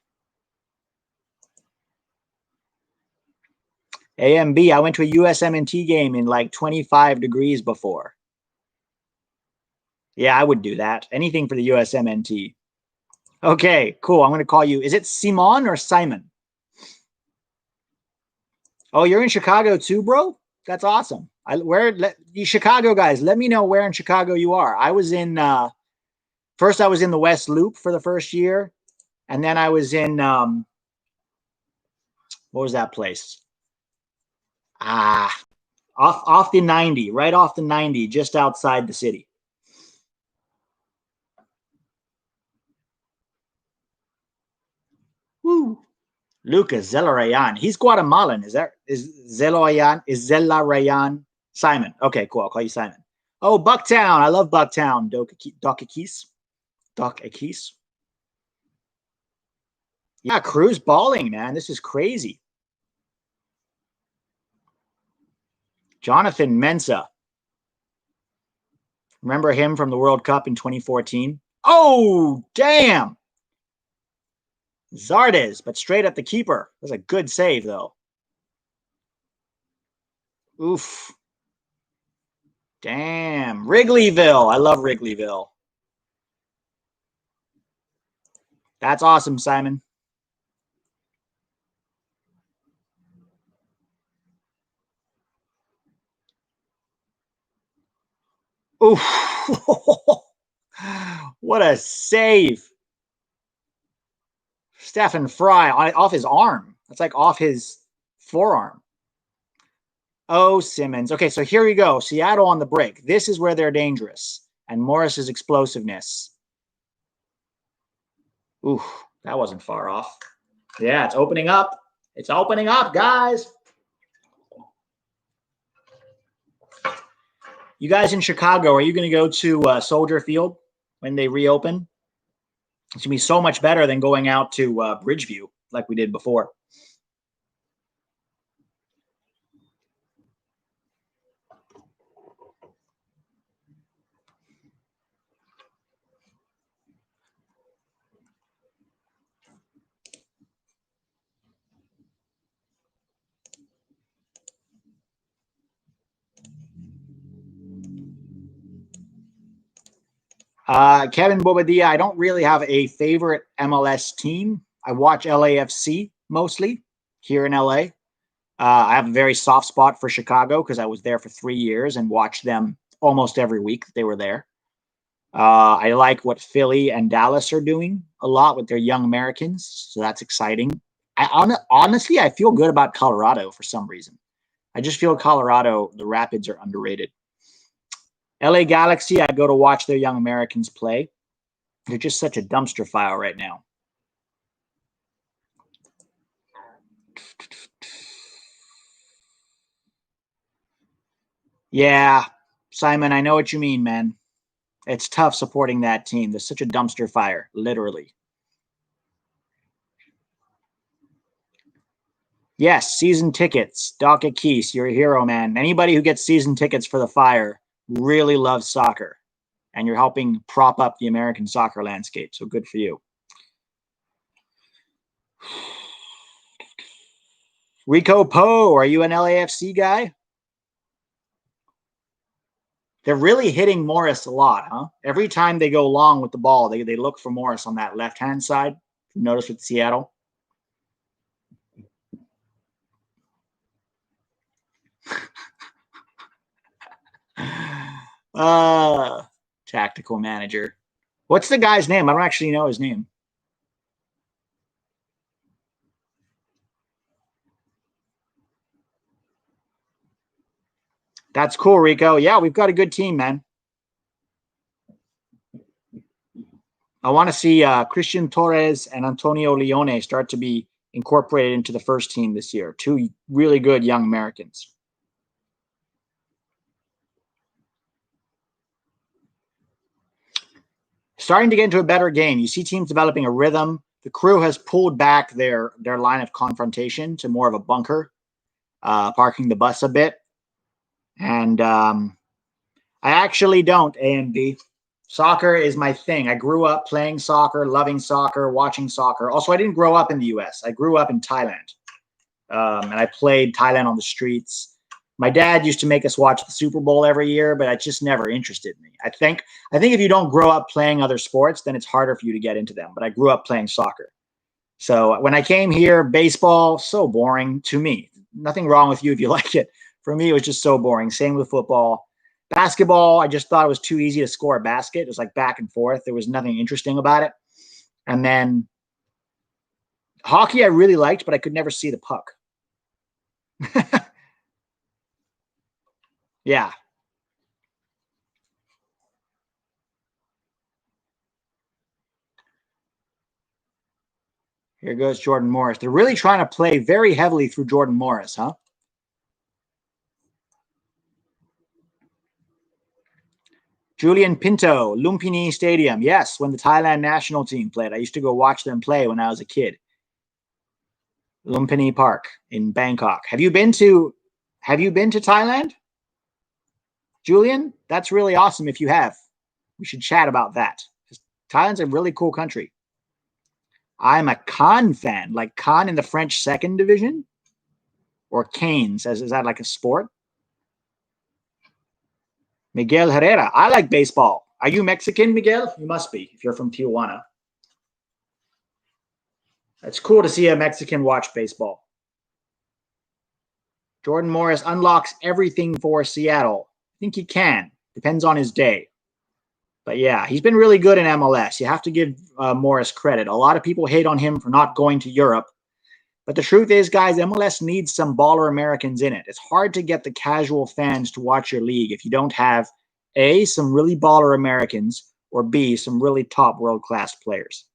AMB, I went to a USMNT game in like 25 degrees before. Yeah, I would do that. Anything for the USMNT. Okay, cool. I'm going to call you. Is it Simon or Simon? Oh, you're in Chicago too, bro? That's awesome. You Chicago guys, let me know where in Chicago you are. I was in first I was in the West Loop for the first year, and then I was in what was that place? Off the 90, right off the 90, just outside the city. Woo. Lucas Zelarayan. He's Guatemalan. Is Zelarayan Simon? Okay, cool. I'll call you Simon. Oh, Bucktown. I love Bucktown. Doc Akis. Yeah, Crew's balling, man. This is crazy. Jonathan Mensah. Remember him from the World Cup in 2014? Oh, damn. Zardes, but straight at the keeper. That's a good save, though. Oof. Damn. Wrigleyville. I love Wrigleyville. That's awesome, Simon. Oof. What a save. Stephen Fry off his arm. That's like off his forearm. Oh, Simmons. Okay, so here we go. Seattle on the break. This is where they're dangerous. And Morris's explosiveness. Ooh, that wasn't far off. Yeah, it's opening up. It's opening up, guys. You guys in Chicago, are you going to go to Soldier Field when they reopen? It's going to be so much better than going out to Bridgeview like we did before. Kevin Bobadilla, I don't really have a favorite MLS team. I watch LAFC mostly here in LA. I have a very soft spot for Chicago because I was there for 3 years and watched them almost every week they were there. I like what Philly and Dallas are doing a lot with their young Americans, so that's exciting. Honestly, I feel good about Colorado for some reason. I just feel Colorado, the Rapids are underrated. LA Galaxy, I go to watch their young Americans play. They're just such a dumpster fire right now. Yeah, Simon, I know what you mean, man. It's tough supporting that team. There's such a dumpster fire, literally. Yes, season tickets. Docket Keese, you're a hero, man. Anybody who gets season tickets for the Fire really loves soccer. And you're helping prop up the American soccer landscape. So good for you. Rico Poe, are you an LAFC guy? They're really hitting Morris a lot, huh? Every time they go long with the ball, they look for Morris on that left-hand side. Notice with Seattle. Tactical manager. What's the guy's name? I don't actually know his name. That's cool, Rico. Yeah, we've got a good team, man. I want to see Christian Torres and Antonio Leone start to be incorporated into the first team this year. Two really good young Americans. Starting to get into a better game. You see teams developing a rhythm. The Crew has pulled back their line of confrontation to more of a bunker, parking the bus a bit. And I actually don't, A and B. Soccer is my thing. I grew up playing soccer, loving soccer, watching soccer. Also, I didn't grow up in the U.S. I grew up in Thailand, and I played Thailand on the streets. My dad used to make us watch the Super Bowl every year, but it just never interested me. I think if you don't grow up playing other sports, then it's harder for you to get into them. But I grew up playing soccer. So when I came here, baseball, so boring to me. Nothing wrong with you if you like it. For me, it was just so boring. Same with football. Basketball, I just thought it was too easy to score a basket. It was like back and forth. There was nothing interesting about it. And then hockey I really liked, but I could never see the puck. Yeah. Here goes Jordan Morris. They're really trying to play very heavily through Jordan Morris, huh? Julian Pinto, Lumpini Stadium. Yes, when the Thailand national team played. I used to go watch them play when I was a kid. Lumpini Park in Bangkok. Have you been to Thailand? Julian? That's really awesome if you have. We should chat about that. Thailand's a really cool country. I'm a Cannes fan, like Cannes in the French second division, or Canes. Is that like a sport? Miguel Herrera. I like baseball. Are you Mexican, Miguel? You must be if you're from Tijuana. It's cool to see a Mexican watch baseball. Jordan Morris unlocks everything for Seattle. I think he can. Depends on his day. But yeah, he's been really good in MLS. You have to give Morris credit. A lot of people hate on him for not going to Europe. But the truth is, guys, MLS needs some baller Americans in it. It's hard to get the casual fans to watch your league if you don't have, A, some really baller Americans, or B, some really top world-class players.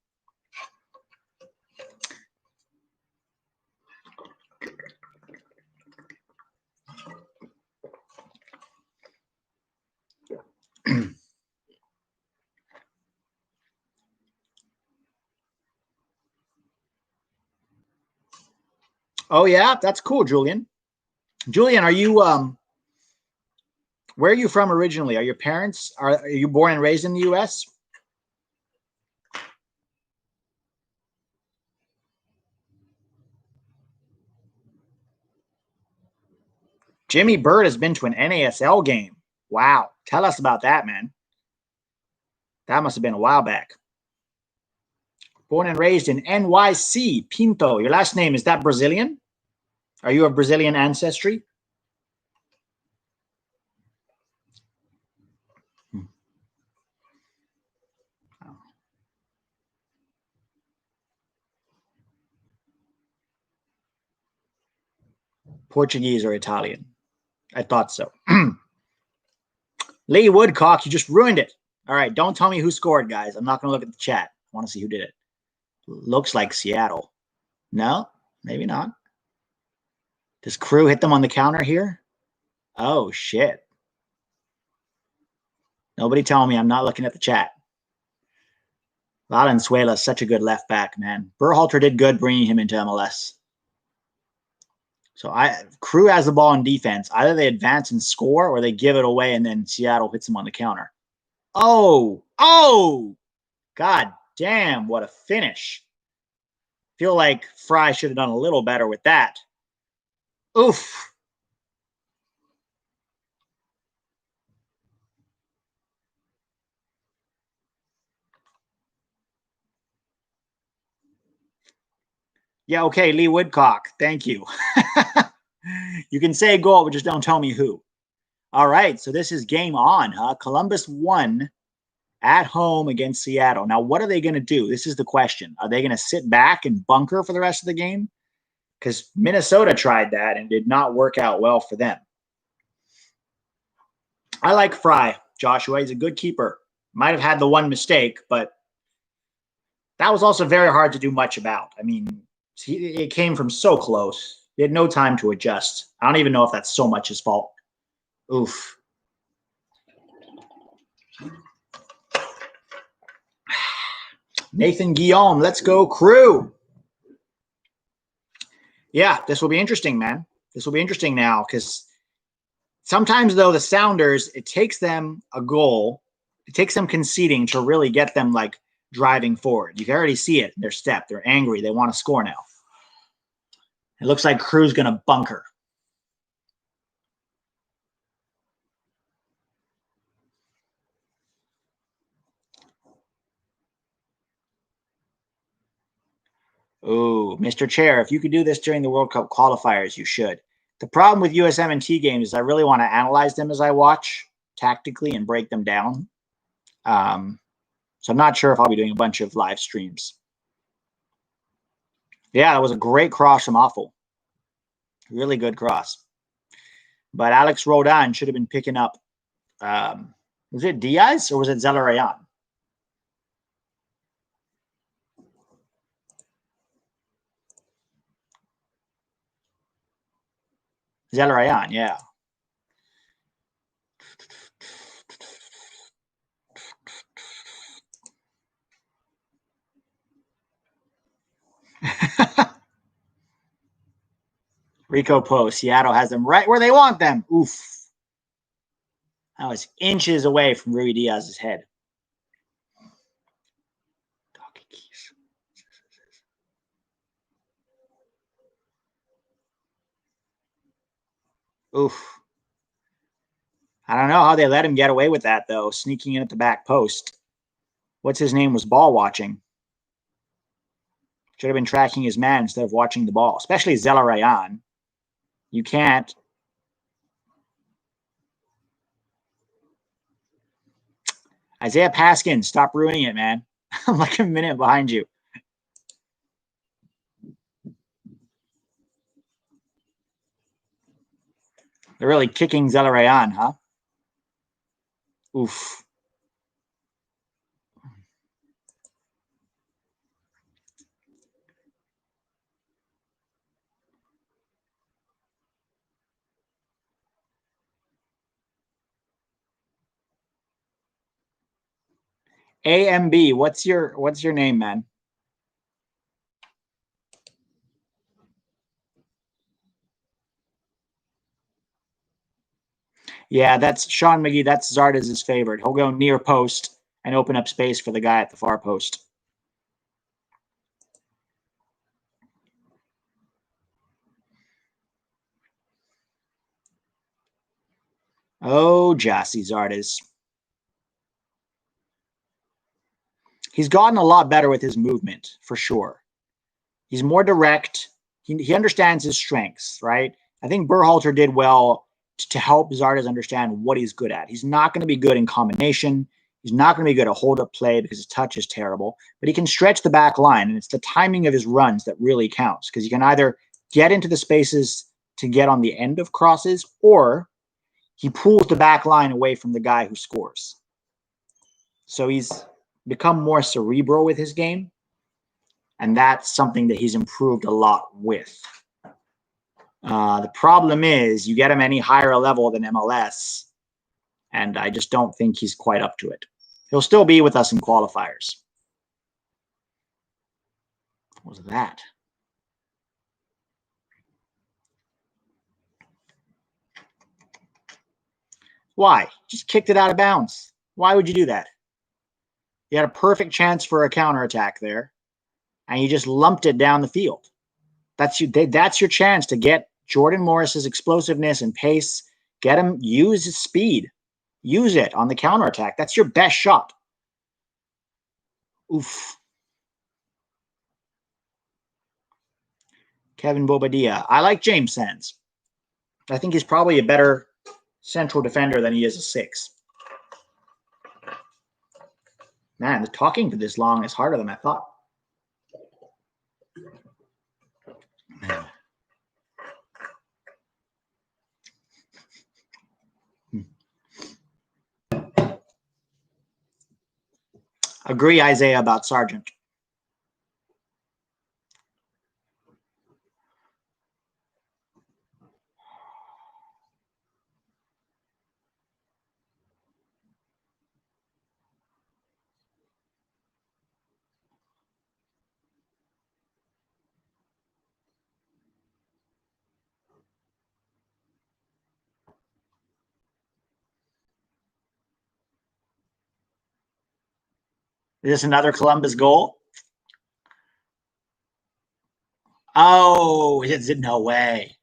Oh, yeah? That's cool, Julian. Julian, are you where are you from originally? Are your parents are you born and raised in the US? Jimmy Bird has been to an NASL game. Wow. Tell us about that, man. That must have been a while back. Born and raised in NYC, Pinto. Your last name, is that Brazilian? Are you of Brazilian ancestry? Portuguese or Italian? I thought so. Lee Woodcock, you just ruined it. All right, don't tell me who scored, guys. I'm not going to look at the chat. I want to see who did it. Looks like Seattle. No, maybe not. Does Crew hit them on the counter here? Oh, shit. Nobody tell me I'm not looking at the chat. Valenzuela is such a good left back, man. Berhalter did good bringing him into MLS. So Crew has the ball in defense. Either they advance and score or they give it away and then Seattle hits them on the counter. Oh, God damn, what a finish. Feel like Fry should have done a little better with that. Oof. Yeah, okay, Lee Woodcock. Thank you. You can say goal, but just don't tell me who. All right, so this is game on, huh? Columbus won at home against Seattle. Now, what are they going to do? This is the question. Are they going to sit back and bunker for the rest of the game? Because Minnesota tried that and did not work out well for them. I like Fry, Joshua. He's a good keeper. Might have had the one mistake, but that was also very hard to do much about. I mean, it came from so close. He had no time to adjust. I don't even know if that's so much his fault. Oof. Nathan Guillaume, let's go Crew. Yeah, this will be interesting, man. This will be interesting now because sometimes, though, the Sounders, it takes them a goal. It takes them conceding to really get them, like, driving forward. You can already see it in their step. They're angry. They want to score now. It looks like Crew's going to bunker. Oh, Mr. Chair, if you could do this during the World Cup qualifiers, you should. The problem with USMNT games is I really want to analyze them as I watch tactically and break them down. So I'm not sure if I'll be doing a bunch of live streams. Yeah, that was a great cross from Awful. Really good cross. But Alex Roldan should have been picking up, was it Diaz or was it Zelarayan? Zelarayan, yeah. Rico Post, Seattle has them right where they want them. Oof. That was inches away from Ruidiaz's head. Oof. I don't know how they let him get away with that, though, sneaking in at the back post. What's his name was ball watching. Should have been tracking his man instead of watching the ball, especially Zelarayan. You can't. Isaiah Paskin, stop ruining it, man. I'm like a minute behind you. They're really kicking Zelarayan, huh? Oof. AMB, what's your name, man? Yeah, that's Sean McGee. That's Zardes' favorite. He'll go near post and open up space for the guy at the far post. Oh, Gyasi Zardes. He's gotten a lot better with his movement, for sure. He's more direct. He understands his strengths, right? I think Berhalter did well to help Zardes understand what he's good at. He's not going to be good in combination. He's not going to be good at hold-up play because his touch is terrible. But he can stretch the back line, and it's the timing of his runs that really counts because he can either get into the spaces to get on the end of crosses, or he pulls the back line away from the guy who scores. So he's become more cerebral with his game, and that's something that he's improved a lot with. The problem is you get him any higher level than MLS, and I just don't think he's quite up to it. He'll still be with us in qualifiers. What was that? Why? Just kicked it out of bounds. Why would you do that? You had a perfect chance for a counterattack there, and you just lumped it down the field. That's your chance to get Jordan Morris's explosiveness and pace. Get him, use his speed. Use it on the counterattack. That's your best shot. Oof. Kevin Bobadilla. I like James Sands. I think he's probably a better central defender than he is a 6. Man, the talking for this long is harder than I thought. Man. Agree, Isaiah, about Sargent. Is this another Columbus goal? Oh, it's no way.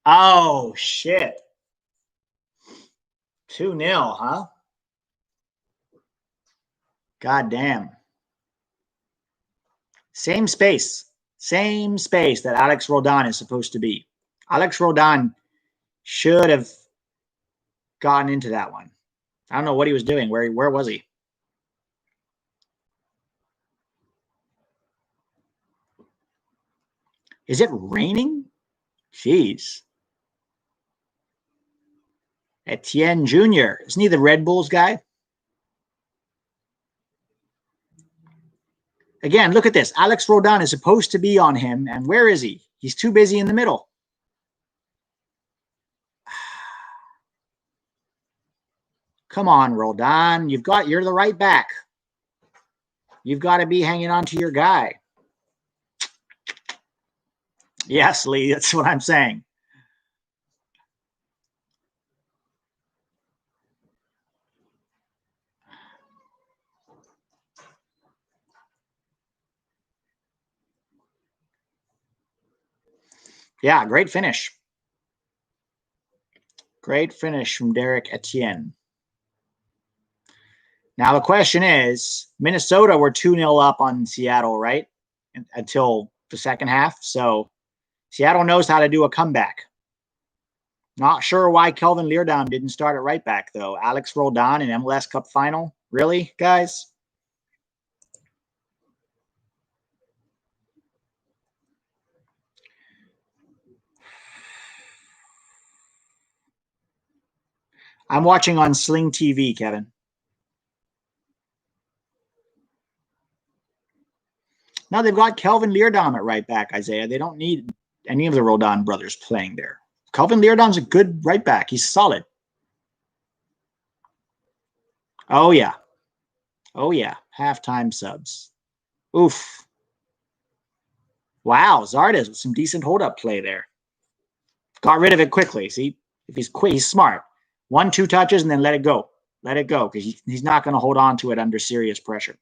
Oh, shit. 2-0, huh? God damn. Same space that Alex Roldan is supposed to be. Alex Roldan should have gotten into that one. I don't know what he was doing. Where was he? Is it raining? Jeez. Etienne Jr. Isn't he the Red Bulls guy? Again, look at this. Alex Roldan is supposed to be on him, and where is he? He's too busy in the middle. Come on, Roldan. You're the right back. You've got to be hanging on to your guy. Yes, Lee, that's what I'm saying. Yeah, great finish. Great finish from Derek Etienne. Now the question is, Minnesota were 2-0 up on Seattle, right? Until the second half. So Seattle knows how to do a comeback. Not sure why Kelvin Leerdam didn't start at right back, though. Alex Roldan in MLS Cup final? Really, guys? I'm watching on Sling TV, Kevin. Now they've got Kelvin Leerdam at right back, Isaiah. They don't need any of the Roldan brothers playing there. Kelvin Leerdam's a good right back. He's solid. Oh, yeah. Oh, yeah. Halftime subs. Oof. Wow, Zardes with some decent hold-up play there. Got rid of it quickly. See, if he's quick, he's smart. 1-2 touches and then let it go. Let it go because he's not going to hold on to it under serious pressure.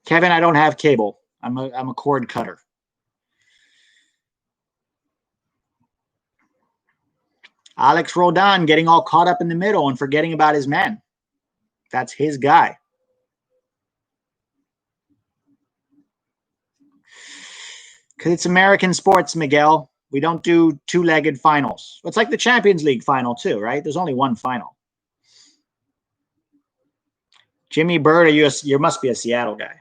Kevin, I don't have cable. I'm a cord cutter. Alex Roldan getting all caught up in the middle and forgetting about his men. That's his guy. Because it's American sports, Miguel. We don't do two-legged finals. It's like the Champions League final, too, right? There's only one final. Jimmy Bird, you must be a Seattle guy.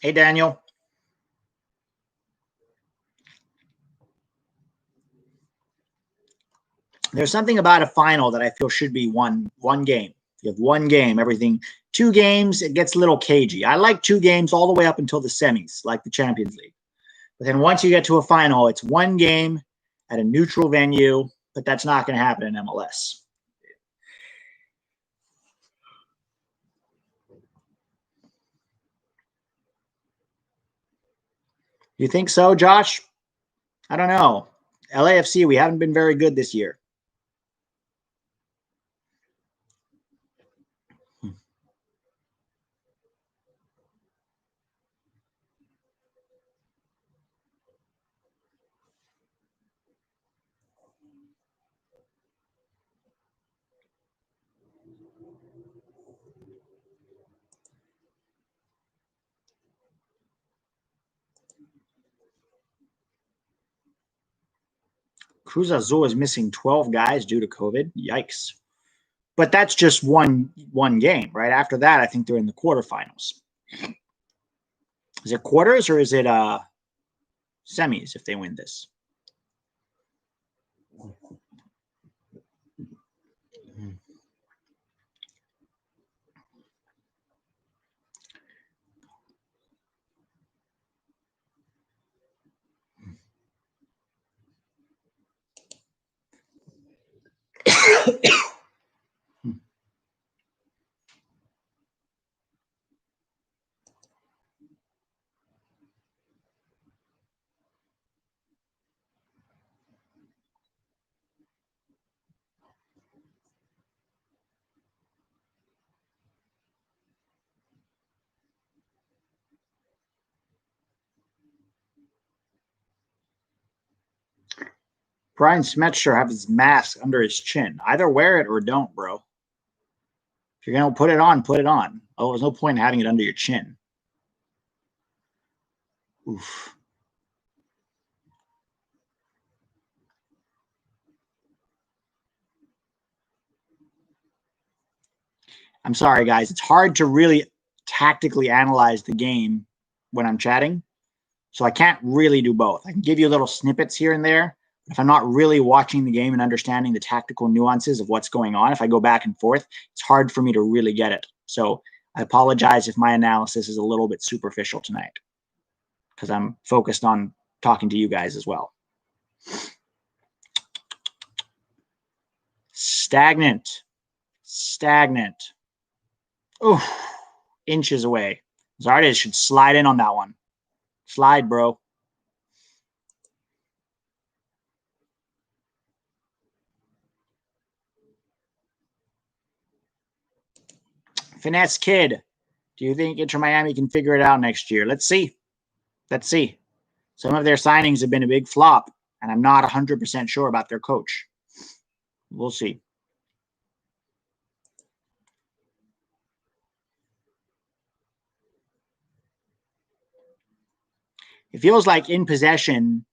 Hey, Daniel. There's something about a final that I feel should be one game. You have one game, everything. 2 games, it gets a little cagey. I like 2 games all the way up until the semis, like the Champions League. But then once you get to a final, it's 1 game at a neutral venue, but that's not going to happen in MLS. You think so, Josh? I don't know. LAFC, we haven't been very good this year. Cruz Azul is missing 12 guys due to COVID. Yikes. But that's just one game, right? After that, I think they're in the quarterfinals. Is it quarters or is it semis if they win this? Brian Schmetzer have his mask under his chin. Either wear it or don't, bro. If you're going to put it on, put it on. Oh, there's no point in having it under your chin. Oof. I'm sorry, guys. It's hard to really tactically analyze the game when I'm chatting. So I can't really do both. I can give you little snippets here and there. If I'm not really watching the game and understanding the tactical nuances of what's going on, if I go back and forth, it's hard for me to really get it. So I apologize if my analysis is a little bit superficial tonight because I'm focused on talking to you guys as well. Stagnant. Oh, inches away. Zardes should slide in on that one. Slide, bro. Finesse Kid. Do you think Inter Miami can figure it out next year? Let's see. Let's see. Some of their signings have been a big flop, and I'm not 100% sure about their coach. We'll see. It feels like in possession,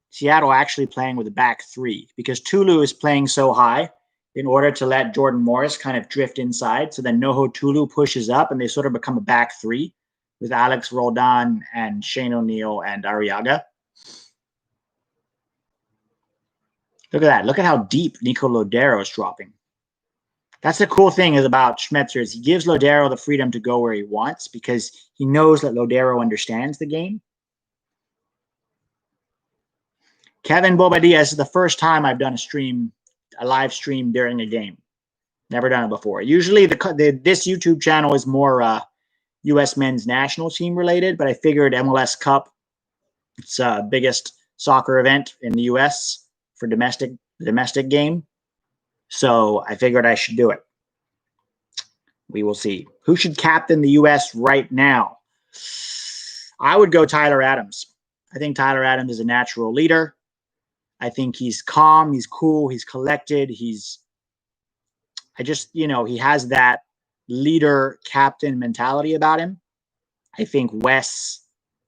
Seattle actually playing with a back three because Tulu is playing so high in order to let Jordan Morris kind of drift inside. So then Noho Tulu pushes up and they sort of become a back three with Alex Roldan and Shane O'Neill and Arriaga. Look at that. Look at how deep Nico Lodeiro is dropping. That's the cool thing is about Schmetzer is he gives Lodeiro the freedom to go where he wants because he knows that Lodeiro understands the game. Kevin Bobadilla, this is the first time I've done a live stream during a game. Never done it before. Usually this YouTube channel is more U.S. men's national team related, but I figured MLS Cup, it's the biggest soccer event in the U.S. for domestic game. So I figured I should do it. We will see. Who should captain the U.S. right now? I would go Tyler Adams. I think Tyler Adams is a natural leader. I think he's calm, he's cool, he's collected. He has that leader captain mentality about him. I think Wes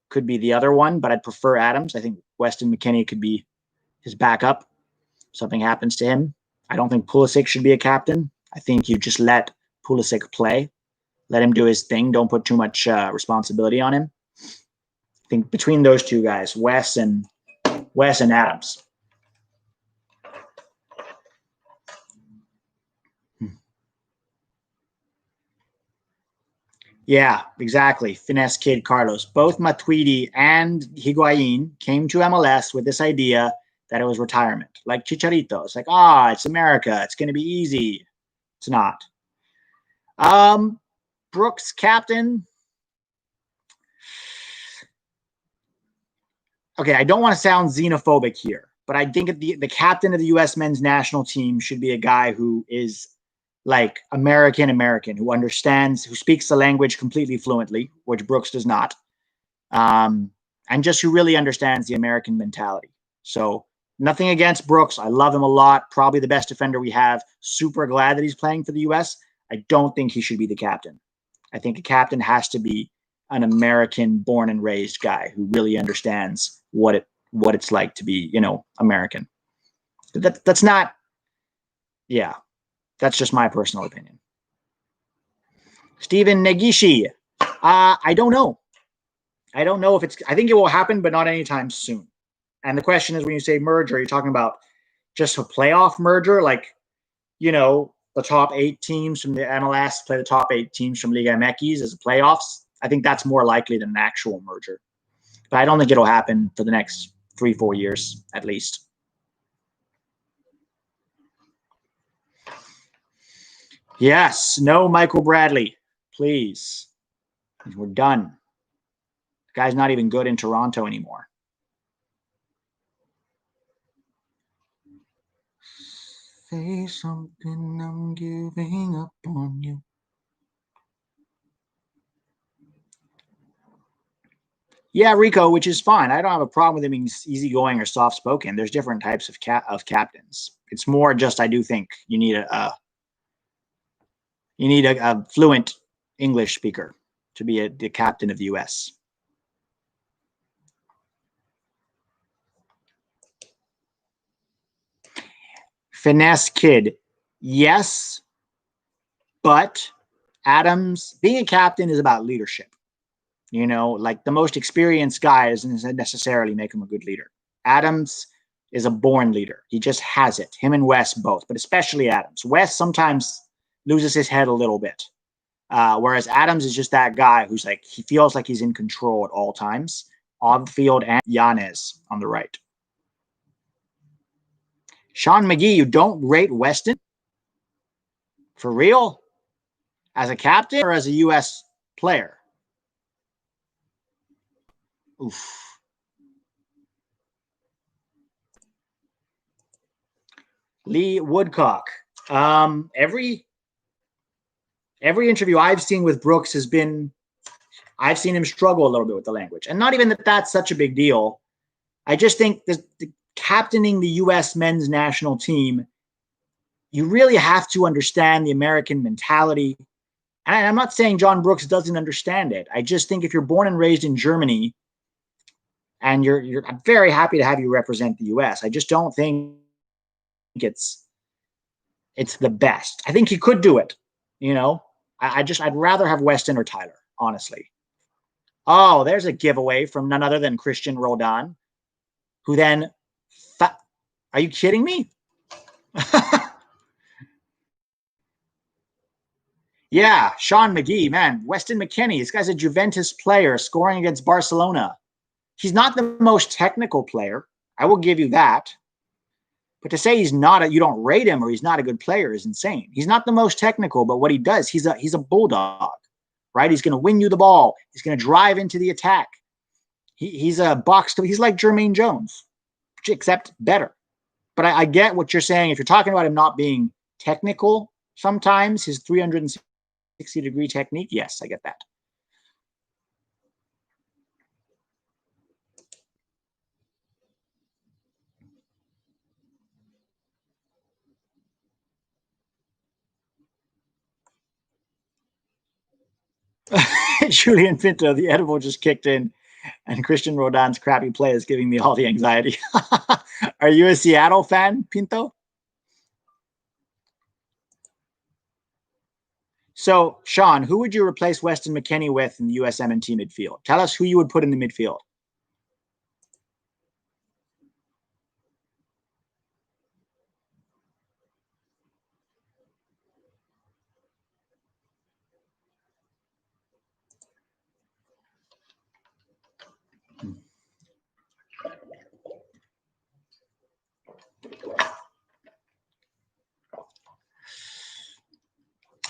could be the other one, but I'd prefer Adams. I think Weston McKennie could be his backup. If something happens to him. I don't think Pulisic should be a captain. I think you just let Pulisic play. Let him do his thing. Don't put too much responsibility on him. I think between those two guys, Wes and Adams. Yeah, exactly. Finesse Kid Carlos. Both Matuidi and Higuain came to MLS with this idea that it was retirement. Like Chicharito. It's like, it's America. It's going to be easy. It's not. Brooks, captain. Okay, I don't want to sound xenophobic here, but I think the captain of the U.S. men's national team should be a guy who is like American, who understands, who speaks the language completely fluently, which Brooks does not, and just who really understands the American mentality. So nothing against Brooks. I love him a lot. Probably the best defender we have. Super glad that he's playing for the U.S. I don't think he should be the captain. I think a captain has to be an American born and raised guy who really understands what it's like to be, American. That's not, yeah. That's just my personal opinion. Steven Negishi. I don't know. I don't know if I think it will happen, but not anytime soon. And the question is, when you say merger, you're talking about just a playoff merger, like, the top 8 teams from the MLS play the top 8 teams from Liga MX as playoffs. I think that's more likely than an actual merger. But I don't think it'll happen for the next 3-4 years, at least. Yes. No Michael Bradley. Please. We're done. The guy's not even good in Toronto anymore. Say something, I'm giving up on you. Yeah, Rico, which is fine. I don't have a problem with him being easygoing or soft-spoken. There's different types of captains. It's more just I do think you need a fluent English speaker to be the captain of the U.S. Finesse Kid, yes, but Adams being a captain is about leadership. Like the most experienced guy doesn't necessarily make him a good leader. Adams is a born leader. He just has it. Him and Wes both, but especially Adams. Wes sometimes loses his head a little bit. Whereas Adams is just that guy who's like, he feels like he's in control at all times, on the field and Yanez on the right. Sean McGee, you don't rate Weston? For real? As a captain or as a U.S. player? Oof. Lee Woodcock. Every interview I've seen with Brooks has been, I've seen him struggle a little bit with the language. And not even that that's such a big deal. I just think the captaining the U.S. men's national team, you really have to understand the American mentality. And I'm not saying John Brooks doesn't understand it. I just think if you're born and raised in Germany, and I'm very happy to have you represent the U.S. I just don't think it's the best. I think he could do it. You know, I'd rather have Weston or Tyler, honestly. Oh, there's a giveaway from none other than Christian Roldan, who then, are you kidding me? Yeah, Sean McGee, man, Weston McKennie. This guy's a Juventus player scoring against Barcelona. He's not the most technical player. I will give you that. But to say he's not you don't rate him or he's not a good player is insane. He's not the most technical, but what he does, he's a bulldog, right? He's going to win you the ball. He's going to drive into the attack. He's a box. He's like Jermaine Jones, except better. But I get what you're saying. If you're talking about him not being technical, sometimes his 360-degree technique, yes, I get that. Julian Pinto, the edible just kicked in, and Christian Roldan's crappy play is giving me all the anxiety. Are you a Seattle fan, Pinto? So, Sean, who would you replace Weston McKennie with in the USMNT midfield? Tell us who you would put in the midfield.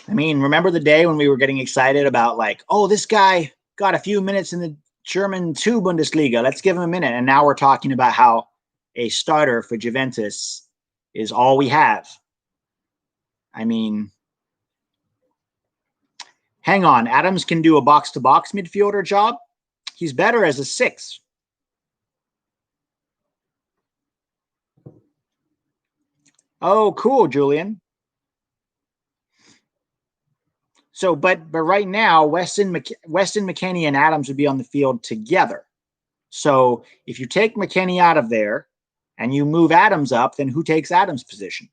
I mean, remember the day when we were getting excited about like, oh, this guy got a few minutes in the German 2 Bundesliga. Let's give him a minute. And now we're talking about how a starter for Juventus is all we have. I mean, hang on. Adams can do a box-to-box midfielder job. He's better as a 6. Oh, cool, Julian. So, but right now, Weston McKennie and Adams would be on the field together. So if you take McKennie out of there and you move Adams up, then who takes Adams' position?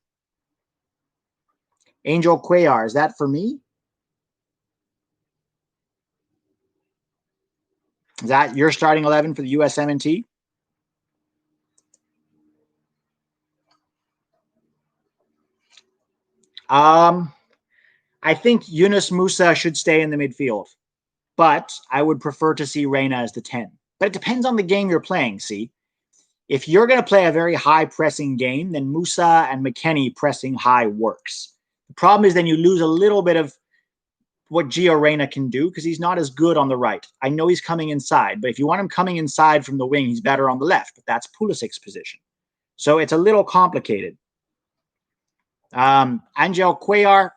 Angel Cuellar, is that for me? Is that your starting 11 for the USMNT? I think Yunus Musa should stay in the midfield, but I would prefer to see Reyna as the 10. But it depends on the game you're playing, see? If you're going to play a very high-pressing game, then Musa and McKennie pressing high works. The problem is then you lose a little bit of what Gio Reyna can do because he's not as good on the right. I know he's coming inside, but if you want him coming inside from the wing, he's better on the left, but that's Pulisic's position. So it's a little complicated. Angel Cuellar,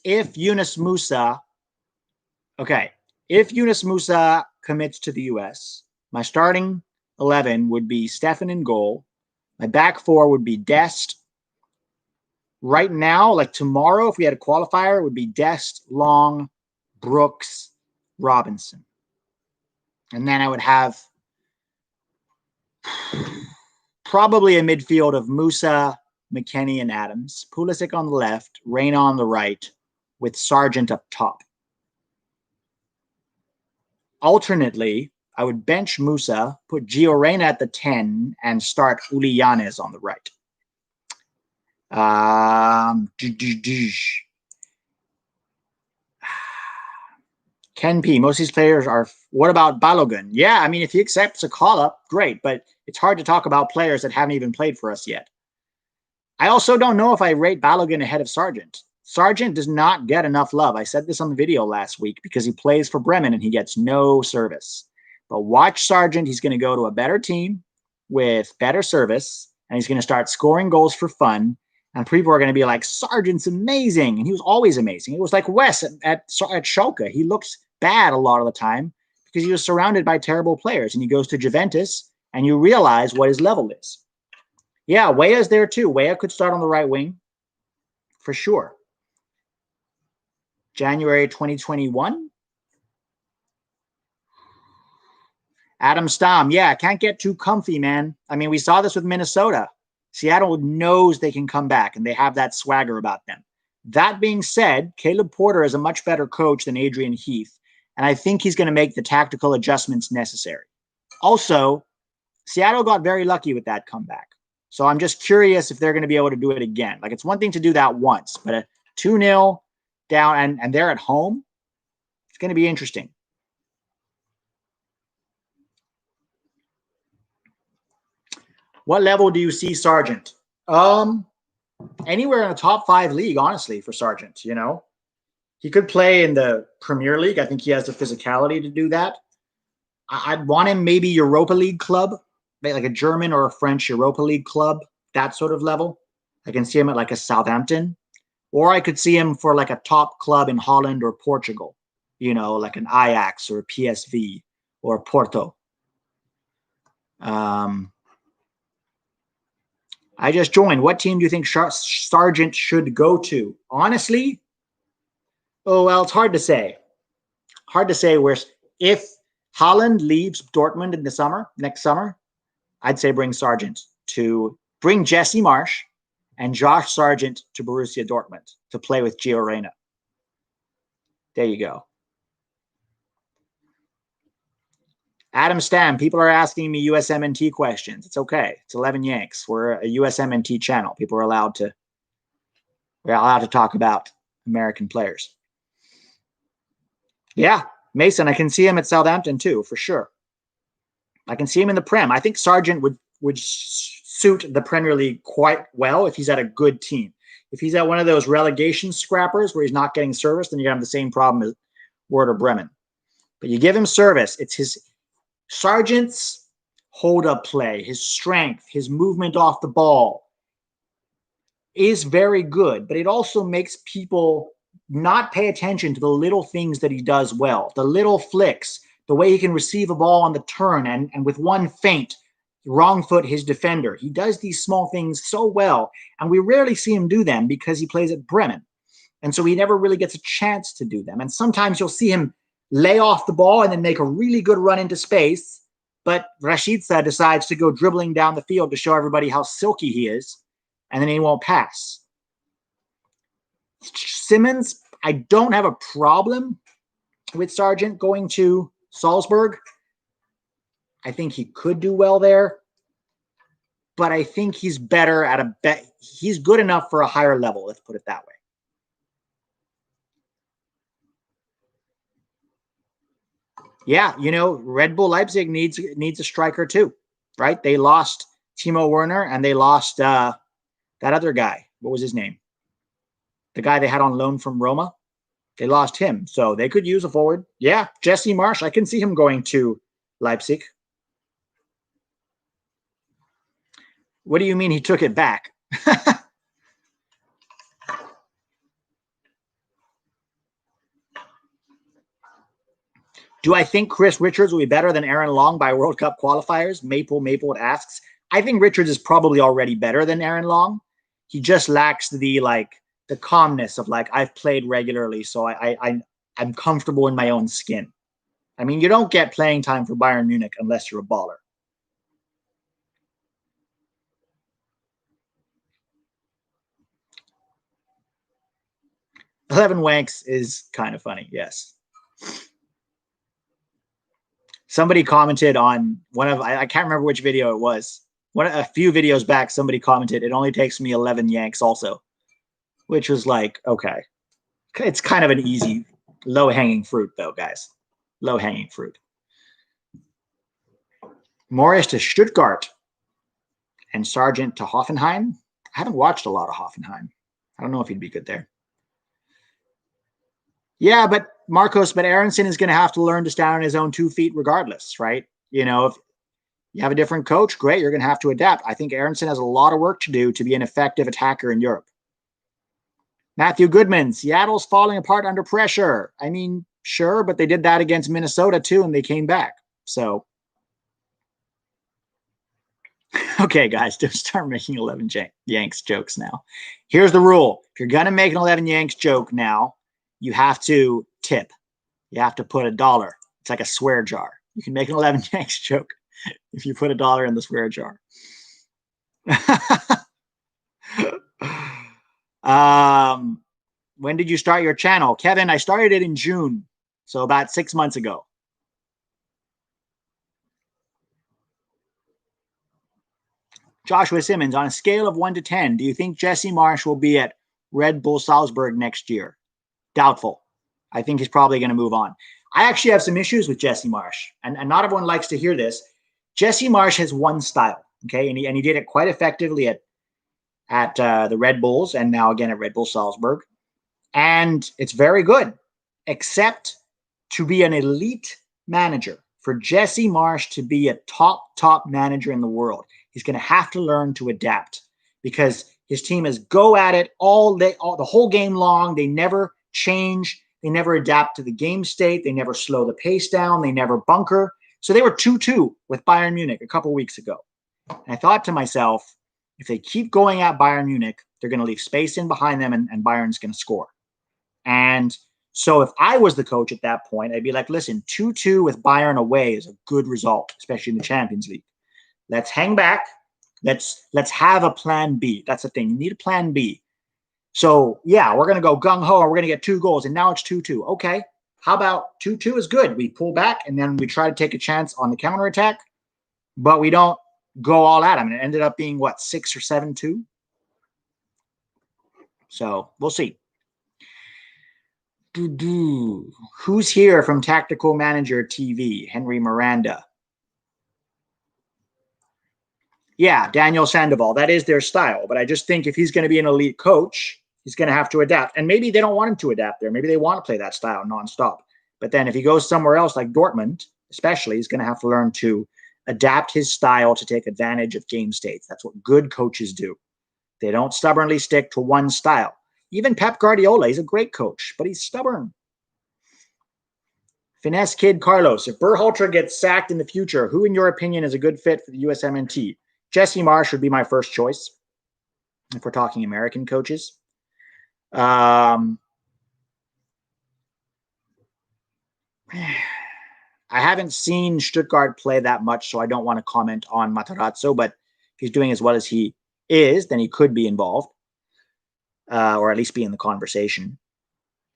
if Yunus Musa commits to the U.S., my starting 11 would be Stefan in goal. My back 4 would be Dest. Right now, like tomorrow, if we had a qualifier, it would be Dest, Long, Brooks, Robinson. And then I would have probably a midfield of Musa, McKennie, and Adams. Pulisic on the left, Reyna on the right, with Sargent up top. Alternately, I would bench Musa, put Gio Reyna at the 10, and start Uli Yanez on the right. Ken P. Most of these players are. What about Balogun? Yeah, I mean, if he accepts a call-up, great, but it's hard to talk about players that haven't even played for us yet. I also don't know if I rate Balogun ahead of Sargent. Sargent does not get enough love. I said this on the video last week because he plays for Bremen and he gets no service. But watch Sargent. He's going to go to a better team with better service, and he's going to start scoring goals for fun. And people are going to be like, Sargent's amazing. And he was always amazing. It was like Wes at Schalke. He looks bad a lot of the time because he was surrounded by terrible players. And he goes to Juventus, and you realize what his level is. Yeah, Weah's there too. Weah could start on the right wing for sure. January 2021. Adam Stam, yeah, can't get too comfy, man. I mean, we saw this with Minnesota. Seattle knows they can come back, and they have that swagger about them. That being said, Caleb Porter is a much better coach than Adrian Heath, and I think he's going to make the tactical adjustments necessary. Also, Seattle got very lucky with that comeback. So I'm just curious if they're going to be able to do it again. Like, it's one thing to do that once, but a 2-0 down, and they're at home, it's going to be interesting. What level do you see Sargent? Anywhere in a top 5 league, honestly, for Sargent, you know. He could play in the Premier League. I think he has the physicality to do that. I'd want him maybe Europa League club, like a German or a French Europa League club, that sort of level. I can see him at like a Southampton. Or I could see him for like a top club in Holland or Portugal, you know, like an Ajax or a PSV or Porto. I just joined. What team do you think Sargent should go to? Honestly, oh, well, it's hard to say. Hard to say where. If Haaland leaves Dortmund in the summer, next summer, I'd say bring Sargent to bring Jesse Marsch and Josh Sargent to Borussia Dortmund to play with Gio Reyna. There you go. Adam Stam, people are asking me USMNT questions. It's okay. It's 11 Yanks. We're a USMNT channel. People are allowed to, we're allowed to talk about American players. Yeah, Mason, I can see him at Southampton too, for sure. I can see him in the Prem. I think Sargent would suit the Premier League quite well if he's at a good team. If he's at one of those relegation scrappers where he's not getting service, then you're going to have the same problem as Werder Bremen. But you give him service. It's his Sargent's hold-up play, his strength, his movement off the ball is very good, but it also makes people not pay attention to the little things that he does well, the little flicks, the way he can receive a ball on the turn and with one feint, wrong foot his defender. He does these small things so well, and we rarely see him do them because he plays at Bremen. And so he never really gets a chance to do them. And sometimes you'll see him lay off the ball and then make a really good run into space, but Rashica decides to go dribbling down the field to show everybody how silky he is, and then he won't pass. Simmons, I don't have a problem with Sargent going to Salzburg. I think he could do well there, but I think he's better at he's good enough for a higher level, let's put it that way. Yeah, you know, Red Bull Leipzig needs a striker too, right? They lost Timo Werner and they lost that other guy. What was his name? The guy they had on loan from Roma. They lost him, so they could use a forward. Yeah, Jesse Marsch. I can see him going to Leipzig. What do you mean he took it back? Do I think Chris Richards will be better than Aaron Long by World Cup qualifiers? Maple asks. I think Richards is probably already better than Aaron Long. He just lacks the calmness of I've played regularly, so I'm comfortable in my own skin. I mean, you don't get playing time for Bayern Munich unless you're a baller. "11 Wanks" is kind of funny, yes. Somebody commented on one of, I can't remember which video it was. A few videos back, somebody commented, "It only takes me 11 Yanks also," which was like, okay. It's kind of an easy, low-hanging fruit, though, guys. Low-hanging fruit. Morris to Stuttgart and Sargent to Hoffenheim. I haven't watched a lot of Hoffenheim. I don't know if he'd be good there. Yeah, but Marcos, but Aronson is going to have to learn to stand on his own 2 feet regardless, right? If you have a different coach, great, you're going to have to adapt. I think Aronson has a lot of work to do to be an effective attacker in Europe. Matthew Goodman, Seattle's falling apart under pressure. I mean, sure, but they did that against Minnesota too, and they came back. So, okay, guys, don't start making 11 Yanks jokes now. Here's the rule. If you're going to make an 11 Yanks joke now, you have to tip. You have to put $1. It's like a swear jar. You can make an 11 Yanks joke if you put $1 in the swear jar. When did you start your channel? Kevin, I started it in June, so about 6 months ago. Joshua Simmons, on a scale of 1 to 10, do you think Gyasi Marsh will be at Red Bull Salzburg next year? Doubtful. I think he's probably going to move on. I actually have some issues with Gyasi Marsh, and not everyone likes to hear this. Gyasi Marsh has one style, okay, and he did it quite effectively at the Red Bulls and now again at Red Bull Salzburg, and it's very good, except to be an elite manager. For Gyasi Marsh to be a top manager in the world, he's going to have to learn to adapt because his team is go at it the whole game long. They never change. They never adapt to the game state. They never slow the pace down. They never bunker. So they were 2-2 with Bayern Munich a couple weeks ago. And I thought to myself, if they keep going at Bayern Munich, they're going to leave space in behind them and Bayern's going to score. And so if I was the coach at that point, I'd be like, listen, 2-2 with Bayern away is a good result, especially in the Champions League. Let's hang back. Let's have a plan B. That's the thing. You need a plan B. So, yeah, we're going to go gung-ho and we're going to get 2 goals, and now it's 2-2. Okay, how about 2-2 is good. We pull back, and then we try to take a chance on the counterattack, but we don't go all at them. And it ended up being, 6 or 7-2? So, we'll see. Who's here from Tactical Manager TV? Henry Miranda. Yeah, Daniel Sandoval. That is their style. But I just think if he's going to be an elite coach, he's going to have to adapt. And maybe they don't want him to adapt there. Maybe they want to play that style nonstop. But then if he goes somewhere else like Dortmund, especially, he's going to have to learn to adapt his style to take advantage of game states. That's what good coaches do. They don't stubbornly stick to one style. Even Pep Guardiola, he's a great coach, but he's stubborn. Finesse Kid Carlos, if Berhalter gets sacked in the future, who in your opinion is a good fit for the USMNT? Gyasi Marsh would be my first choice if we're talking American coaches. I haven't seen Stuttgart play that much, so I don't want to comment on Matarazzo, but if he's doing as well as he is, then he could be involved, or at least be in the conversation.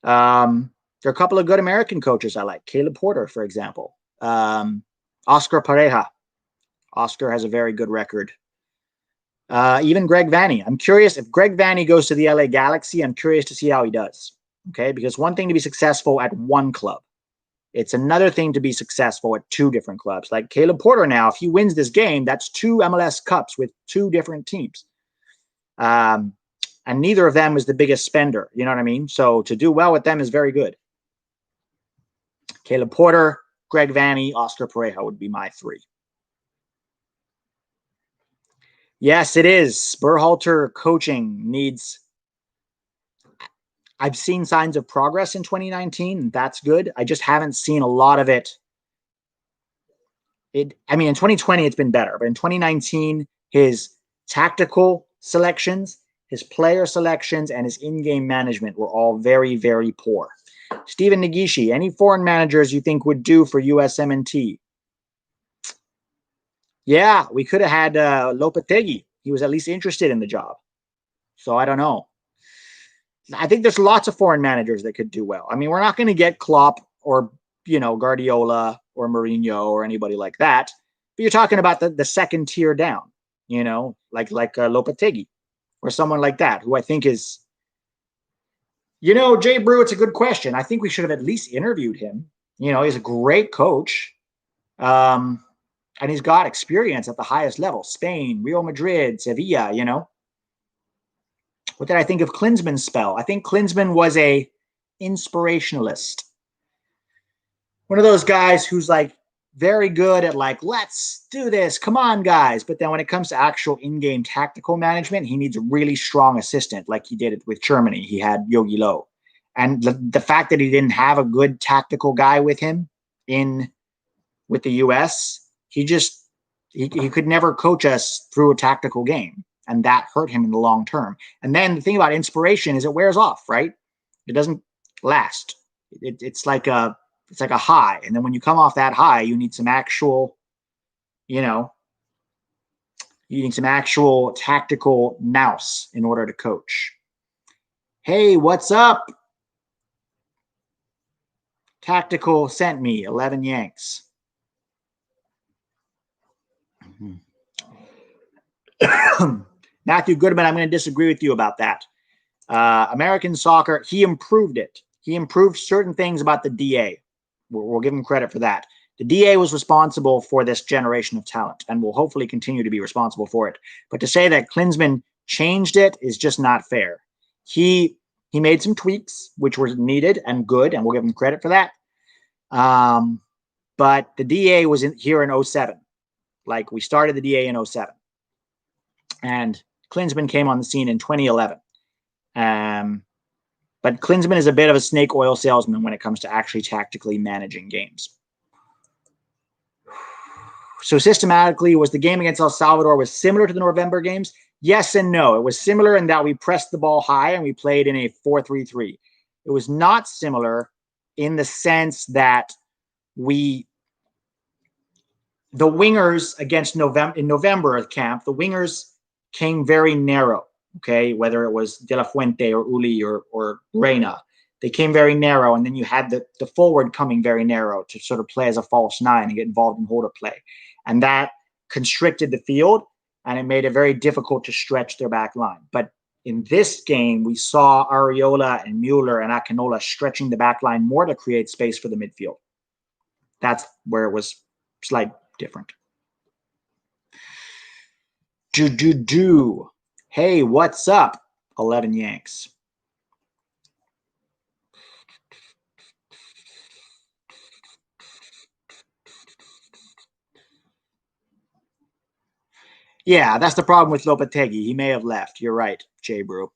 There are a couple of good American coaches I like. Caleb Porter, for example. Oscar Pareja. Oscar has a very good record. Even Greg Vanney. I'm curious if Greg Vanney goes to the LA Galaxy. I'm curious to see how he does. Okay, because one thing to be successful at one club, it's another thing to be successful at 2 different clubs. Like Caleb Porter now, if he wins this game, that's 2 MLS Cups with 2 different teams. And neither of them is the biggest spender. You know what I mean? So to do well with them is very good. Caleb Porter, Greg Vanney, Oscar Pareja would be my 3. Yes, it is. Berhalter coaching needs... I've seen signs of progress in 2019, and that's good. I just haven't seen a lot of it. In 2020, it's been better. But in 2019, his tactical selections, his player selections, and his in-game management were all very, very poor. Steven Nagishi, any foreign managers you think would do for USMNT? Yeah, we could have had Lopetegui. He was at least interested in the job. So I don't know. I think there's lots of foreign managers that could do well. I mean, we're not going to get Klopp or, Guardiola or Mourinho or anybody like that. But you're talking about the second tier down, like Lopetegui or someone like that, who I think is, Jay Brew, it's a good question. I think we should have at least interviewed him. He's a great coach. And he's got experience at the highest level. Spain, Real Madrid, Sevilla, What did I think of Klinsmann's spell? I think Klinsmann was a inspirationalist. one of those guys who's like very good at like, let's do this, come on, guys. But then when it comes to actual in-game tactical management, he needs a really strong assistant, like he did it with Germany. He had Yogi Low, and the fact that he didn't have a good tactical guy with him in with the U.S., he could never coach us through a tactical game, and that hurt him in the long term. And then the thing about inspiration is it wears off, right? It doesn't last. It's like a high, and then when you come off that high, you need some actual, you need some actual tactical nous in order to coach. Hey, what's up? Tactical sent me 11 Yanks. Matthew Goodman, I'm going to disagree with you about that. American soccer, he improved it. He improved certain things about the DA. We'll give him credit for that. The DA was responsible for this generation of talent and will hopefully continue to be responsible for it. But to say that Klinsmann changed it is just not fair. He made some tweaks, which were needed and good, and we'll give him credit for that. But the DA was here in 07. Like, we started the DA in 07. And Klinsmann came on the scene in 2011. But Klinsmann is a bit of a snake oil salesman when it comes to actually tactically managing games. So systematically, was the game against El Salvador was similar to the November games? Yes and no. It was similar in that we pressed the ball high and we played in a 4-3-3. It was not similar in the sense that the wingers against November at camp, the wingers came very narrow. Okay, whether it was De La Fuente or Uli or Reina, they came very narrow, and then you had the forward coming very narrow to sort of play as a false nine and get involved in holder play, and that constricted the field, and it made it very difficult to stretch their back line. But in this game, we saw Arriola and Mueller and Akinola stretching the back line more to create space for the midfield. That's where it was slightly different. Hey, what's up? 11 Yanks. Yeah, that's the problem with Lopetegui. He may have left. You're right, Jay Brew.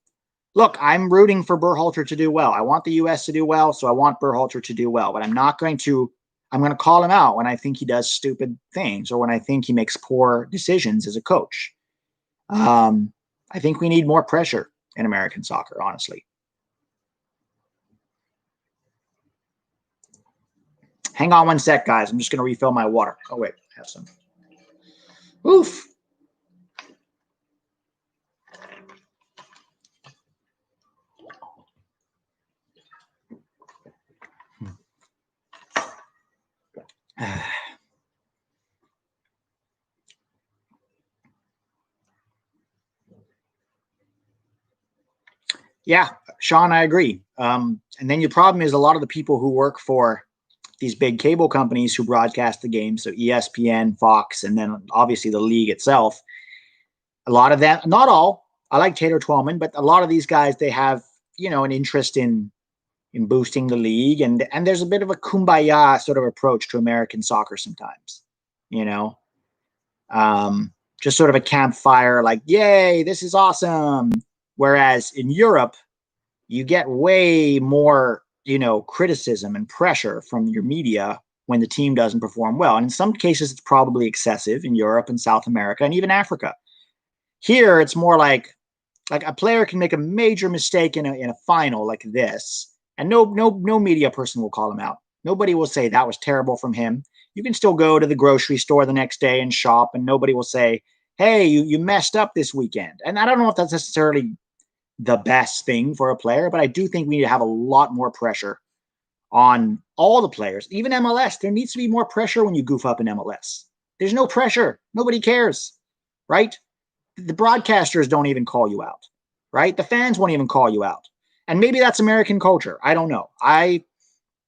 Look, I'm rooting for Berhalter to do well. I want the U.S. to do well, so I want Berhalter to do well. But I'm going to call him out when I think he does stupid things or when I think he makes poor decisions as a coach. I think we need more pressure in American soccer, honestly. Hang on one sec, guys. I'm just going to refill my water. Oh, wait. I have some. Oof. Yeah, Sean, I agree. And then your problem is a lot of the people who work for these big cable companies who broadcast the game, so ESPN, Fox, and then obviously the league itself. A lot of them, not all. I like Taylor Twellman, but a lot of these guys, they have an interest in boosting the league, and there's a bit of a kumbaya sort of approach to American soccer sometimes. Just sort of a campfire, like, yay, this is awesome. Whereas in Europe, you get way more, criticism and pressure from your media when the team doesn't perform well. And in some cases, it's probably excessive in Europe and South America and even Africa. Here, it's more like a player can make a major mistake in a final like this, and no media person will call him out. Nobody will say that was terrible from him. You can still go to the grocery store the next day and shop, and nobody will say, hey, you messed up this weekend. And I don't know if that's necessarily the best thing for a player, but I do think we need to have a lot more pressure on all the players. Even MLS, there needs to be more pressure when you goof up in MLS. There's no pressure. Nobody cares, right? The broadcasters don't even call you out, right? The fans won't even call you out. And maybe that's American culture. I don't know. I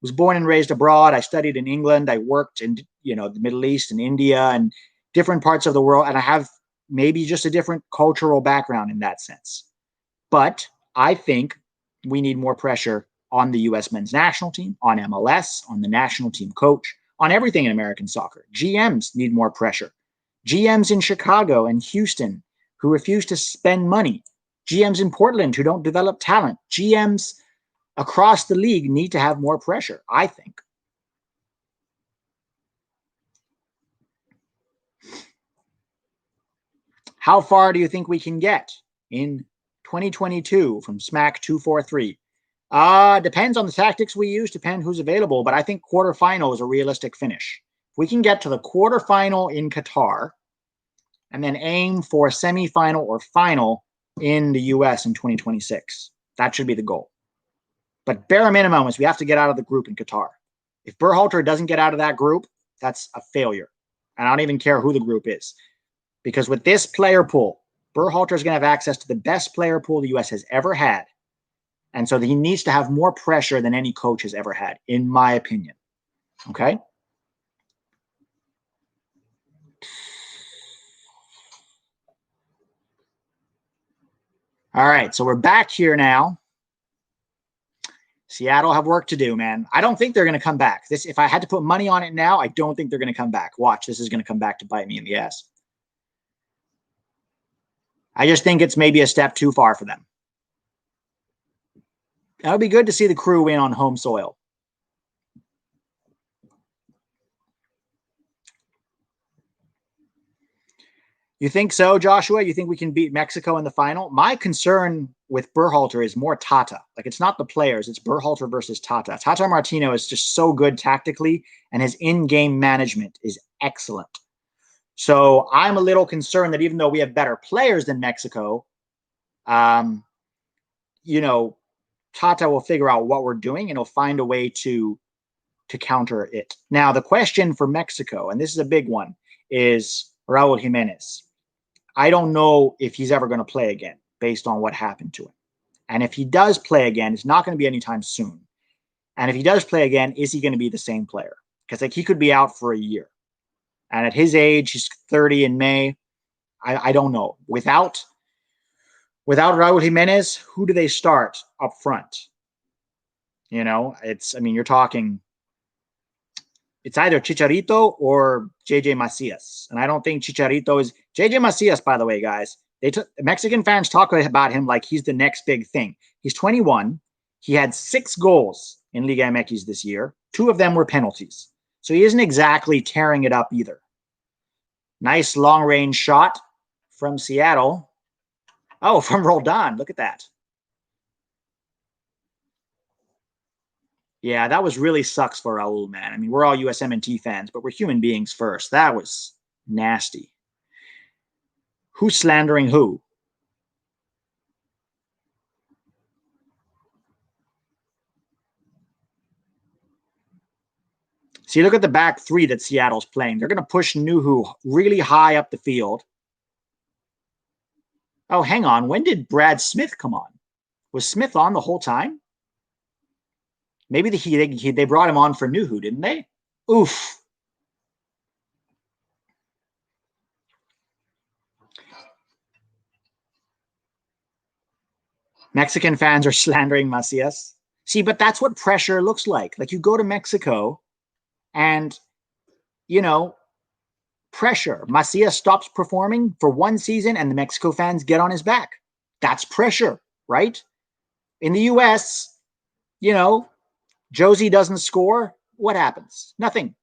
was born and raised abroad. I studied in England. I worked in, the Middle East and India and different parts of the world. And I have maybe just a different cultural background in that sense. But I think we need more pressure on the U.S. men's national team, on MLS, on the national team coach, on everything in American soccer. GMs need more pressure. GMs in Chicago and Houston who refuse to spend money. GMs in Portland who don't develop talent. GMs across the league need to have more pressure, I think. How far do you think we can get in 2022 from Smack 243? Depends on the tactics we use, depends who's available, but I think quarterfinal is a realistic finish. If we can get to the quarterfinal in Qatar and then aim for semifinal or final in the US in 2026, that should be the goal. But bare minimum is we have to get out of the group in Qatar. If Berhalter doesn't get out of that group, that's a failure. And I don't even care who the group is. Because with this player pool, Berhalter is going to have access to the best player pool the U.S. has ever had. And so he needs to have more pressure than any coach has ever had, in my opinion. Okay? All right, so we're back here now. Seattle have work to do, man. I don't think they're going to come back. If I had to put money on it now, I don't think they're going to come back. Watch, this is going to come back to bite me in the ass. I just think it's maybe a step too far for them. It would be good to see the Crew win on home soil. You think so, Joshua? You think we can beat Mexico in the final? My concern with Berhalter is more Tata. Like, it's not the players, it's Berhalter versus Tata. Tata Martino is just so good tactically, and his in-game management is excellent. So I'm a little concerned that even though we have better players than Mexico, you know, Tata will figure out what we're doing and he'll find a way to counter it. Now, the question for Mexico, and this is a big one, is Raul Jimenez. I don't know if he's ever going to play again based on what happened to him. And if he does play again, it's not going to be anytime soon. And if he does play again, is he going to be the same player? Because like he could be out for a year. And at his age, he's 30 in May. I don't know. Without Raul Jimenez, who do they start up front? You know, you're talking, it's either Chicharito or JJ Macias. And I don't think Chicharito is, JJ Macias, by the way, guys, Mexican fans talk about him like he's the next big thing. He's 21. He had 6 goals in Liga MX this year. 2 of them were penalties. So he isn't exactly tearing it up either. Nice long-range shot from Seattle. Oh, from Roldan. Look at that. Yeah, that was really sucks for Raul, man. I mean, we're all USMNT fans, but we're human beings first. That was nasty. Who's slandering who? See, look at the back 3 that Seattle's playing. They're going to push Nuhu really high up the field. Oh, hang on. When did Brad Smith come on? Was Smith on the whole time? Maybe they brought him on for Nuhu, didn't they? Oof. Mexican fans are slandering Macias. See, but that's what pressure looks like. Like, you go to Mexico and, you know, pressure. Macias stops performing for 1 season and the Mexico fans get on his back. That's pressure, right? In the U.S., you know, Josie doesn't score. What happens? Nothing.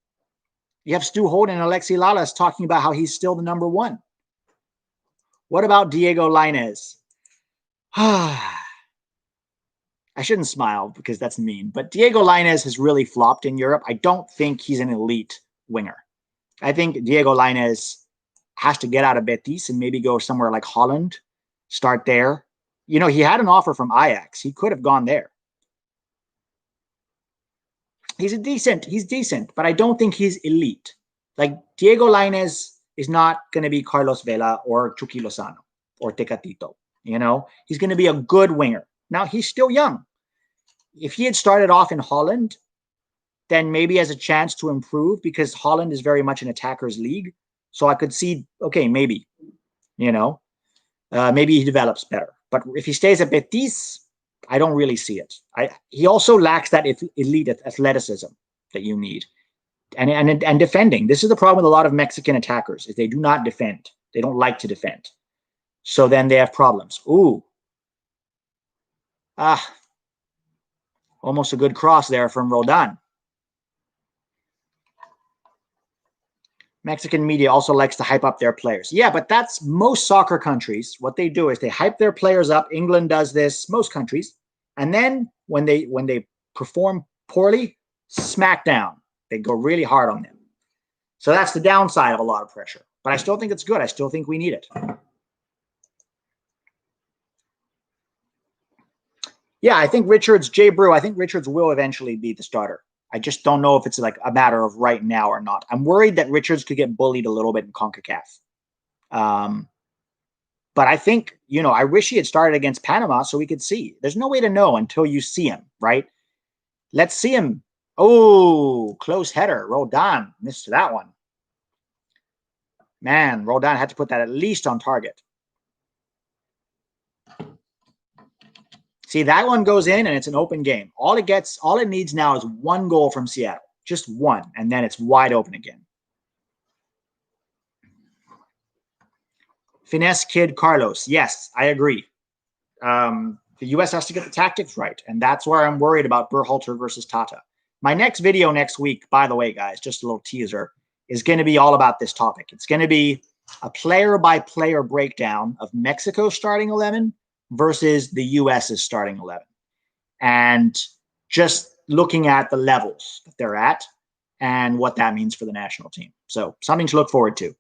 You have Stu Holden and Alexi Lalas talking about how he's still the number 1. What about Diego Lainez? I shouldn't smile because that's mean, but Diego Lainez has really flopped in Europe. I don't think he's an elite winger. I think Diego Lainez has to get out of Betis and maybe go somewhere like Holland, start there. You know, he had an offer from Ajax. He could have gone there. He's decent, but I don't think he's elite. Like, Diego Lainez is not going to be Carlos Vela or Chucky Lozano or Tecatito. You know, he's going to be a good winger. Now, he's still young. If he had started off in Holland, then maybe he has a chance to improve because Holland is very much an attacker's league. So I could see, okay, maybe, you know, maybe he develops better. But if he stays at Betis, I don't really see it. He also lacks that elite athleticism that you need. And defending. This is the problem with a lot of Mexican attackers, is they do not defend. They don't like to defend. So then they have problems. Ooh. Almost a good cross there from Roldan. Mexican media also likes to hype up their players. Yeah, but that's most soccer countries. What they do is they hype their players up. England does this, most countries. And then when they perform poorly, smack down. They go really hard on them. So that's the downside of a lot of pressure. But I still think it's good. I still think we need it. Yeah, I think Richards, Jay Brew, I think Richards will eventually be the starter. I just don't know if it's like a matter of right now or not. I'm worried that Richards could get bullied a little bit in CONCACAF. But I think, I wish he had started against Panama so we could see. There's no way to know until you see him, right? Let's see him. Oh, close header. Roldan missed that one. Man, Roldan had to put that at least on target. See, that one goes in and it's an open game. All it needs now is one goal from Seattle. Just one. And then it's wide open again. Finesse kid Carlos. Yes, I agree. The U.S. has to get the tactics right. And that's where I'm worried about Berhalter versus Tata. My next video next week, by the way, guys, just a little teaser, is going to be all about this topic. It's going to be a player-by-player breakdown of Mexico's starting 11 versus the U.S.'s starting 11. And just looking at the levels that they're at and what that means for the national team. So something to look forward to.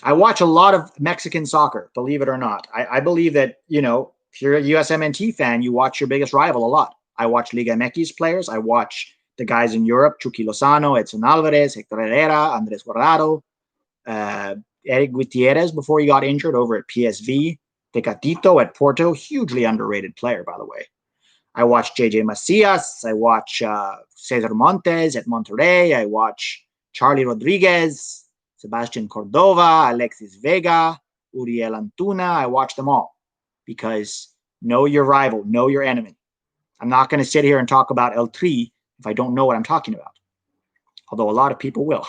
I watch a lot of Mexican soccer, believe it or not. I believe that, if you're a USMNT fan, you watch your biggest rival a lot. I watch Liga MX players. I watch the guys in Europe, Chucky Lozano, Edson Alvarez, Hector Herrera, Andres Guardado, Eric Gutierrez before he got injured over at PSV, Tecatito at Porto, hugely underrated player, by the way. I watch JJ Macias. I watch Cesar Montes at Monterrey. I watch Charlie Rodriguez, Sebastian Cordova, Alexis Vega, Uriel Antuna. I watch them all because know your rival, know your enemy. I'm not going to sit here and talk about El Tri if I don't know what I'm talking about, although a lot of people will.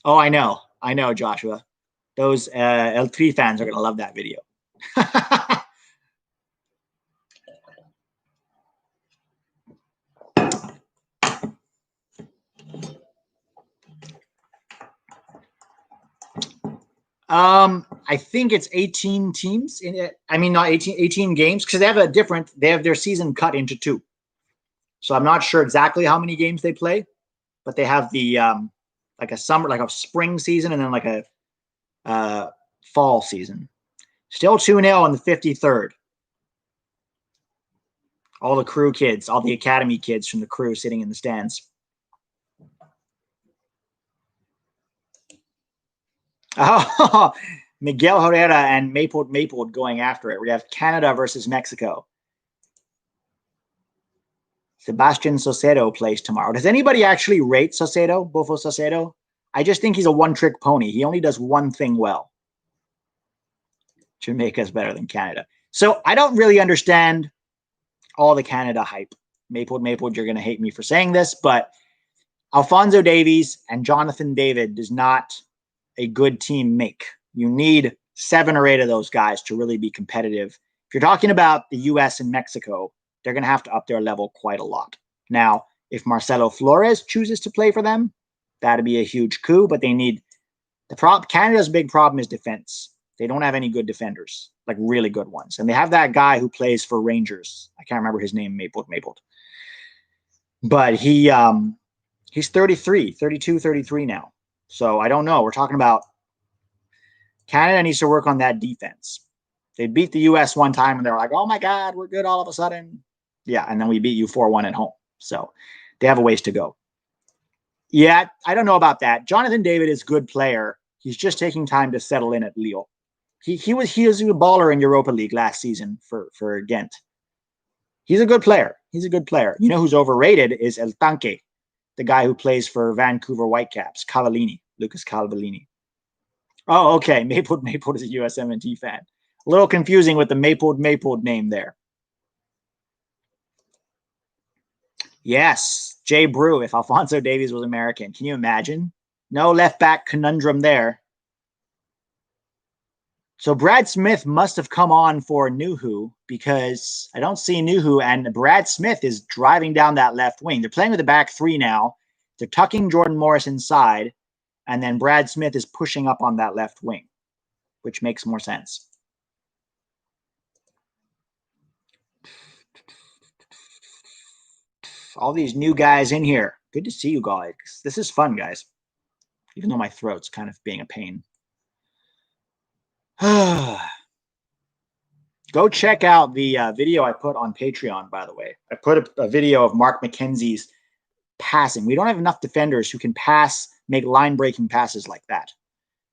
Oh, I know, Joshua. Those El Tri fans are going to love that video. I think it's 18 teams in it. I mean, not 18 games, because they have their season cut into two. So I'm not sure exactly how many games they play, but they have the like a spring season and then like a fall season. Still 2-0 in the 53rd. All the crew kids, all the academy kids from the crew sitting in the stands. Oh, Miguel Herrera and Maple going after it. We have Canada versus Mexico. Sebastian Saucedo plays tomorrow. Does anybody actually rate Saucedo, Bofo Saucedo? I just think he's a one-trick pony. He only does one thing well. Jamaica's better than Canada. So I don't really understand all the Canada hype. Maple, you're going to hate me for saying this, but Alphonso Davies and Jonathan David does not a good team make. You need 7 or 8 of those guys to really be competitive. If you're talking about the U.S. and Mexico, they're going to have to up their level quite a lot. Now, if Marcelo Flores chooses to play for them, that'd be a huge coup, but they need Canada's big problem is defense. They don't have any good defenders, like really good ones. And they have that guy who plays for Rangers. I can't remember his name, Maple. But he's 32, 33 now. So I don't know. We're talking about Canada needs to work on that defense. They beat the U.S. one time and they're like, oh my God, we're good all of a sudden. Yeah, and then we beat you 4-1 at home. So they have a ways to go. Yeah, I don't know about that. Jonathan David is a good player. He's just taking time to settle in at Lille. He was a baller in Europa League last season for Ghent. He's a good player. You know who's overrated is El Tanque, the guy who plays for Vancouver Whitecaps, Lucas Cavallini. Oh, okay. Maple is a USMNT fan. A little confusing with the mapled name there. Yes, Jay Brew, if Alphonso Davies was American. Can you imagine? No left back conundrum there. So Brad Smith must have come on for Nuhu because I don't see Nuhu, and Brad Smith is driving down that left wing. They're playing with the back three now. They're tucking Jordan Morris inside, and then Brad Smith is pushing up on that left wing, which makes more sense. All these new guys in here. Good to see you guys. This is fun, guys. Even though my throat's kind of being a pain. Go check out the video I put on Patreon, by the way. I put a video of Mark McKenzie's passing. We don't have enough defenders who can pass, make line-breaking passes like that.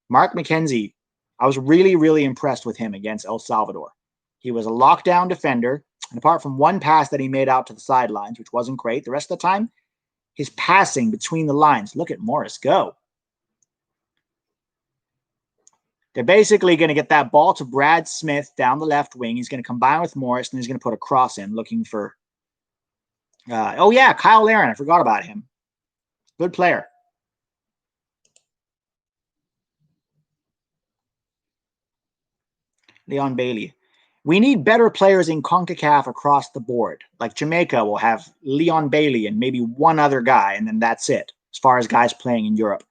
Mark McKenzie, I was really, really impressed with him against El Salvador. He was a lockdown defender, and apart from one pass that he made out to the sidelines, which wasn't great, the rest of the time, his passing between the lines. Look at Morris go. They're basically going to get that ball to Brad Smith down the left wing. He's going to combine with Morris, and he's going to put a cross in, looking for... oh, yeah, Kyle Larin. I forgot about him. Good player. Leon Bailey. We need better players in CONCACAF across the board. Like Jamaica will have Leon Bailey and maybe one other guy, and then that's it, as far as guys playing in Europe.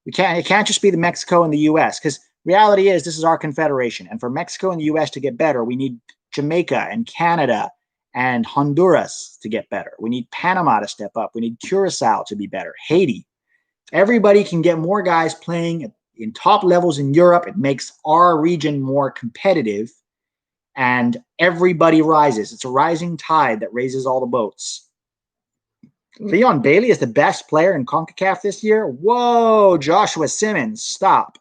It can't just be the Mexico and the U.S., because reality is this is our confederation. And for Mexico and the U.S. to get better, we need Jamaica and Canada and Honduras to get better. We need Panama to step up. We need Curacao to be better. Haiti. Everybody can get more guys playing in top levels in Europe. It makes our region more competitive, and everybody rises. It's a rising tide that raises all the boats. Leon Bailey is the best player in CONCACAF this year? Whoa, Joshua Simmons, stop.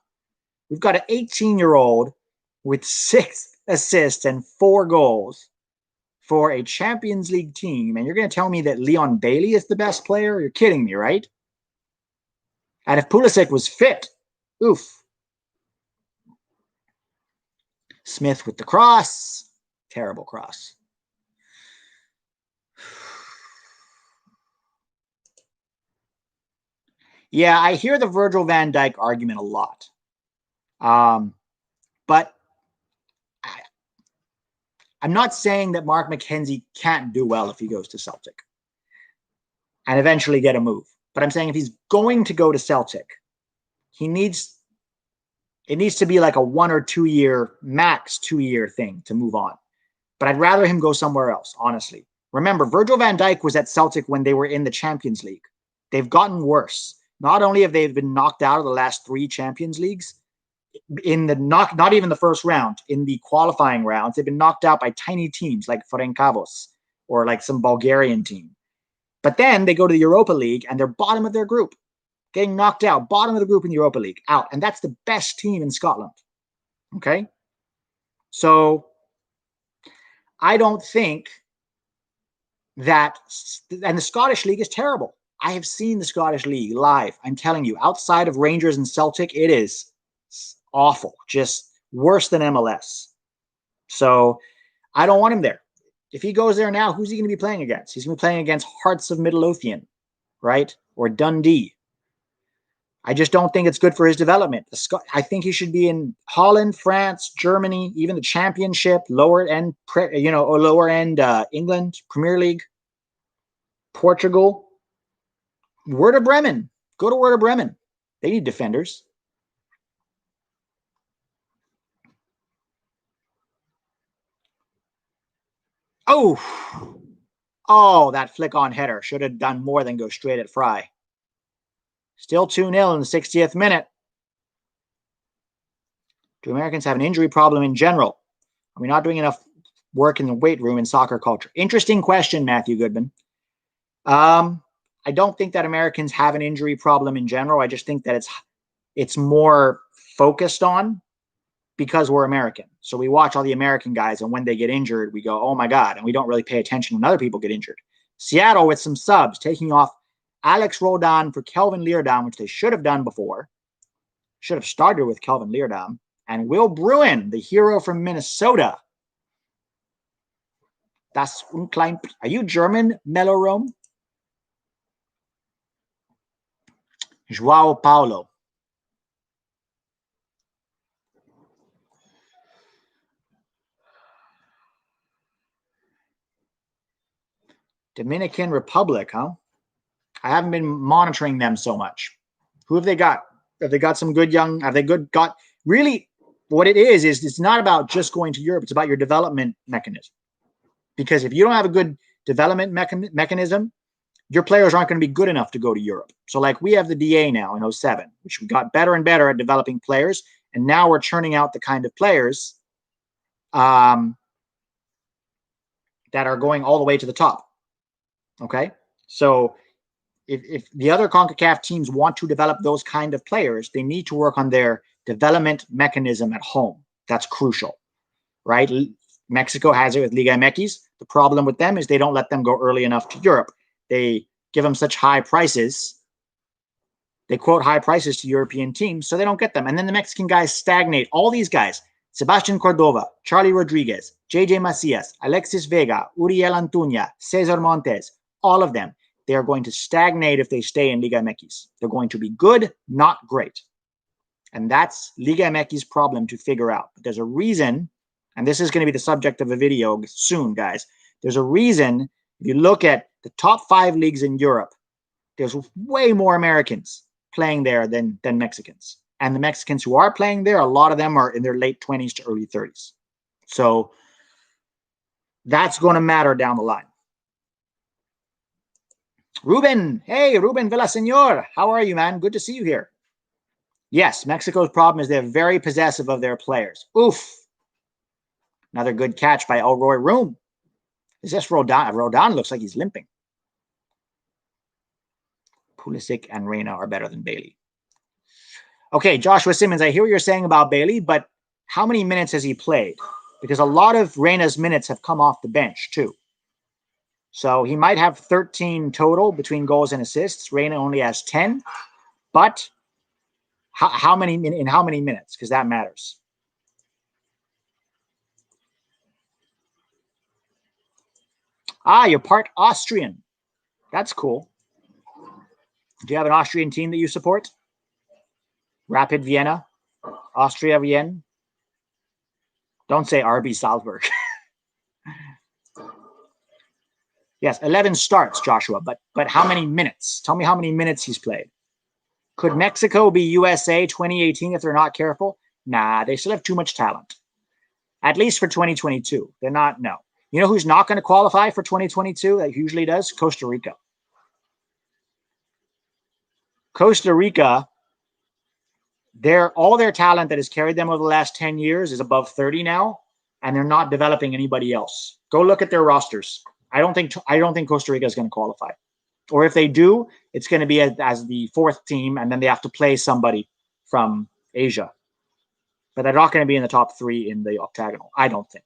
We've got an 18-year-old with 6 assists and 4 goals for a Champions League team, and you're going to tell me that Leon Bailey is the best player? You're kidding me, right? And if Pulisic was fit, oof. Smith with the cross. Terrible cross. Yeah, I hear the Virgil van Dijk argument a lot. But I'm not saying that Mark McKenzie can't do well if he goes to Celtic and eventually get a move. But I'm saying if he's going to go to Celtic, it needs to be like a 1 or 2 year, max 2 year thing to move on. But I'd rather him go somewhere else, honestly. Remember, Virgil van Dijk was at Celtic when they were in the Champions League. They've gotten worse. Not only have they been knocked out of the last 3 Champions Leagues, in the not even the first round, in the qualifying rounds, they've been knocked out by tiny teams like Ferencváros or like some Bulgarian team. But then they go to the Europa League and they're bottom of their group, getting knocked out, bottom of the group in the Europa League, out. And that's the best team in Scotland. Okay? So I don't think that, and the Scottish League is terrible. I have seen the Scottish League live. I'm telling you, outside of Rangers and Celtic, it is awful, just worse than MLS. So I don't want him there. If he goes there now, who's he going to be playing against? He's going to be playing against Hearts of Midlothian, right? Or Dundee. I just don't think it's good for his development. I think he should be in Holland, France, Germany, even the Championship, lower end England, Premier League, Portugal. Werder Bremen. Go to Werder Bremen. They need defenders. Oh, that flick on header. Should have done more than go straight at Fry. Still 2-0 in the 60th minute. Do Americans have an injury problem in general? Are we not doing enough work in the weight room in soccer culture? Interesting question, Matthew Goodman. I don't think that Americans have an injury problem in general. I just think that it's more focused on because we're American. So we watch all the American guys, and when they get injured, we go, oh my God, and we don't really pay attention when other people get injured. Seattle with some subs, taking off Alex Roldan for Kelvin Leerdam, which they should have done before. Should have started with Kelvin Leerdam. And Will Bruin, the hero from Minnesota. Das Unklein. Are you German, Melorome? Joao Paulo. Dominican Republic, huh? I haven't been monitoring them so much. Who have they got? Have they got some good young? Have they got really? What it is it's not about just going to Europe. It's about your development mechanism. Because if you don't have a good development mechanism, your players aren't going to be good enough to go to Europe. So like we have the DA now in 07, which we got better and better at developing players. And now we're churning out the kind of players that are going all the way to the top. Okay. So if the other CONCACAF teams want to develop those kind of players, they need to work on their development mechanism at home. That's crucial, right? Mexico has it with Liga MX. The problem with them is they don't let them go early enough to Europe. They give them such high prices. They quote high prices to European teams, so they don't get them. And then the Mexican guys stagnate. All these guys, Sebastian Cordova, Charlie Rodriguez, JJ Macias, Alexis Vega, Uriel Antuña, Cesar Montes, all of them, they are going to stagnate if they stay in Liga MX. They're going to be good, not great. And that's Liga MX's problem to figure out. But there's a reason, and this is going to be the subject of a video soon, guys. There's a reason, if you look at the top 5 leagues in Europe, there's way more Americans playing there than Mexicans. And the Mexicans who are playing there, a lot of them are in their late 20s to early 30s. So that's going to matter down the line. Ruben, hey, Ruben Villaseñor, how are you, man? Good to see you here. Yes, Mexico's problem is they're very possessive of their players. Oof. Another good catch by Elroy Room. Is this Rodan? Rodan looks like he's limping. Pulisic and Reyna are better than Bailey. Okay, Joshua Simmons, I hear what you're saying about Bailey, but how many minutes has he played? Because a lot of Reyna's minutes have come off the bench, too. So he might have 13 total between goals and assists. Reyna only has 10. But how many minutes? Because that matters. Ah, you're part Austrian. That's cool. Do you have an Austrian team that you support? Rapid Vienna? Austria Vienna? Don't say RB Salzburg. Yes, 11 starts, Joshua, but how many minutes? Tell me how many minutes he's played. Could Mexico be USA 2018 if they're not careful? Nah, they still have too much talent. At least for 2022. They're not, no. You know who's not going to qualify for 2022? That usually does? Costa Rica. Costa Rica, all their talent that has carried them over the last 10 years is above 30 now, and they're not developing anybody else. Go look at their rosters. I don't think Costa Rica is going to qualify. Or if they do, it's going to be as the 4th team, and then they have to play somebody from Asia. But they're not going to be in the top 3 in the octagonal, I don't think.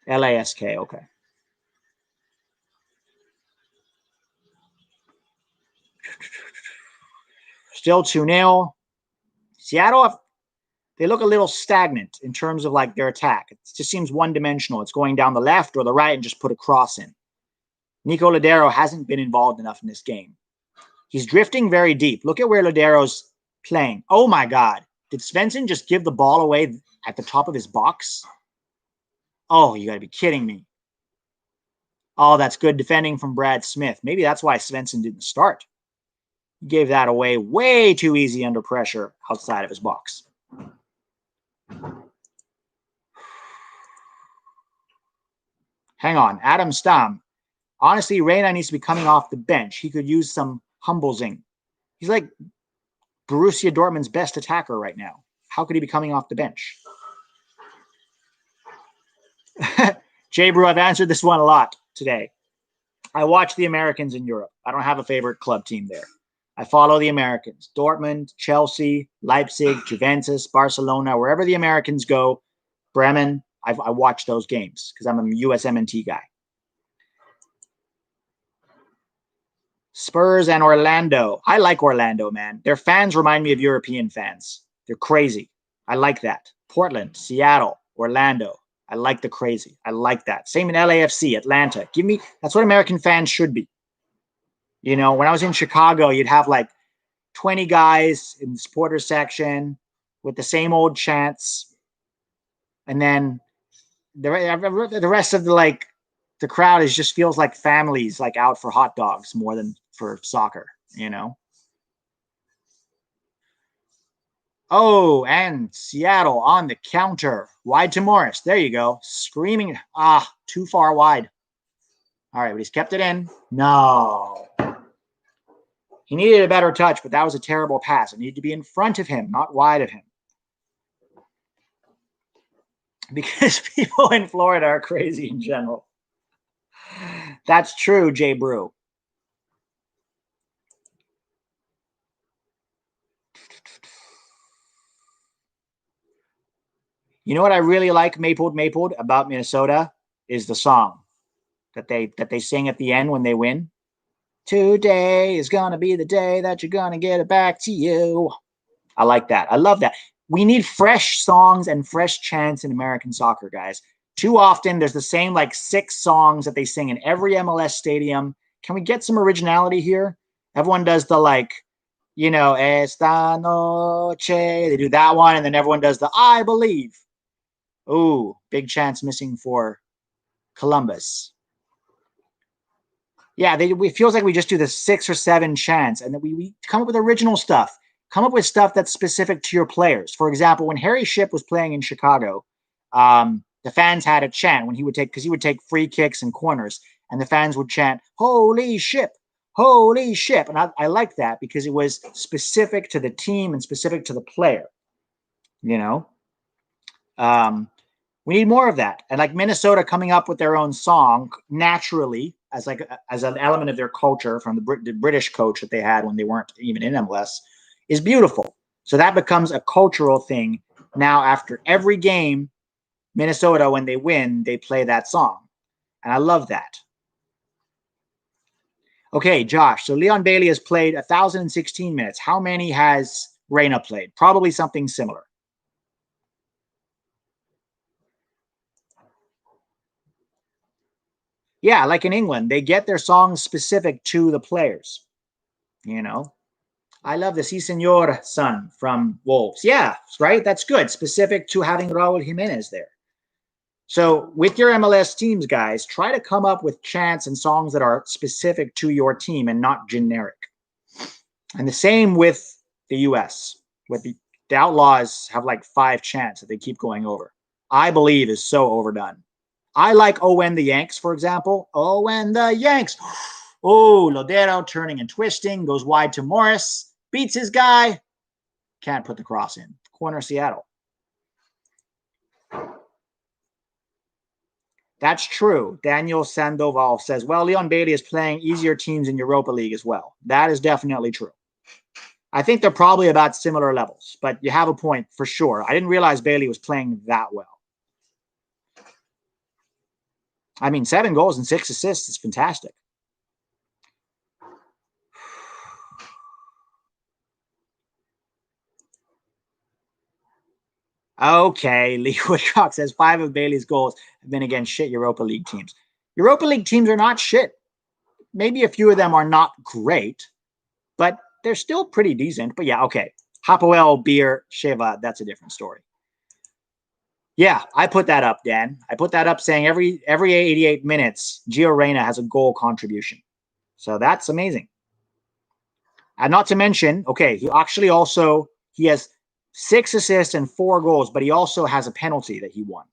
LASK, okay. Still 2-0. Seattle, they look a little stagnant in terms of like their attack. It just seems one-dimensional. It's going down the left or the right and just put a cross in. Nico Lodeiro hasn't been involved enough in this game. He's drifting very deep. Look at where Lodeiro's playing. Oh, my God. Did Svensson just give the ball away at the top of his box? Oh, you got to be kidding me. Oh, that's good defending from Brad Smith. Maybe that's why Svensson didn't start. He gave that away way too easy under pressure outside of his box. Hang on. Adam Stam. Honestly, Reyna needs to be coming off the bench. He could use some humble-zing. He's like Borussia Dortmund's best attacker right now. How could he be coming off the bench? Jay Brew, I've answered this one a lot today. I watch the Americans in Europe. I don't have a favorite club team there. I follow the Americans. Dortmund, Chelsea, Leipzig, Juventus, Barcelona, wherever the Americans go, Bremen, I watch those games because I'm a USMNT guy. Spurs and Orlando. I like Orlando, man. Their fans remind me of European fans. They're crazy. I like that. Portland, Seattle, Orlando. I like the crazy. I like that. Same in LAFC, Atlanta. That's what American fans should be. You know, when I was in Chicago, you'd have like 20 guys in the supporter section with the same old chants. And then the rest of the crowd just feels like families like out for hot dogs more than for soccer, you know? Oh, and Seattle on the counter. Wide to Morris. There you go. Screaming. Too far wide. All right, but he's kept it in. No. He needed a better touch, but that was a terrible pass. It needed to be in front of him, not wide of him. Because people in Florida are crazy in general. That's true, Jay Brew. You know what I really like, Mapled, about Minnesota is the song that they sing at the end when they win. Today is going to be the day that you're going to get it back to you. I like that. I love that. We need fresh songs and fresh chants in American soccer, guys. Too often, there's the same like 6 songs that they sing in every MLS stadium. Can we get some originality here? Everyone does the esta noche. They do that one, and then everyone does the I believe. Ooh, big chance missing for Columbus. Yeah, it feels like we just do the 6 or 7 chants, and then we come up with original stuff. Come up with stuff that's specific to your players. For example, when Harry Shipp was playing in Chicago, the fans had a chant when he would take free kicks and corners, and the fans would chant, "Holy Shipp, holy Shipp." And I like that because it was specific to the team and specific to the player, you know? We need more of that. And like Minnesota coming up with their own song naturally as an element of their culture from the British coach that they had when they weren't even in MLS is beautiful. So that becomes a cultural thing. Now, after every game, Minnesota, when they win, they play that song. And I love that. Okay, Josh. So Leon Bailey has played 1,016 minutes. How many has Reyna played? Probably something similar. Yeah, like in England, they get their songs specific to the players. You know, I love the Si Senor son from Wolves. Yeah, right. That's good. Specific to having Raul Jimenez there. So with your MLS teams, guys, try to come up with chants and songs that are specific to your team and not generic. And the same with the US. With the Outlaws have like 5 chants that they keep going over. I believe is so overdone. I like "Oh When the Yanks," for example. "Oh When the Yanks." Oh, Lodeiro turning and twisting, goes wide to Morris, beats his guy, can't put the cross in. Corner Seattle. That's true. Daniel Sandoval says, well, Leon Bailey is playing easier teams in Europa League as well. That is definitely true. I think they're probably about similar levels, but you have a point for sure. I didn't realize Bailey was playing that well. I mean, 7 goals and 6 assists is fantastic. Okay, Lee Woodcock says 5 of Bailey's goals have been against shit Europa League teams. Europa League teams are not shit. Maybe a few of them are not great, but they're still pretty decent. But yeah, okay. Hapoel, Beer, Sheva, that's a different story. Yeah, I put that up, Dan. I put that up saying every 88 minutes, Gio Reyna has a goal contribution. So that's amazing. And not to mention, okay, he has 6 assists and 4 goals, but he also has a penalty that he won.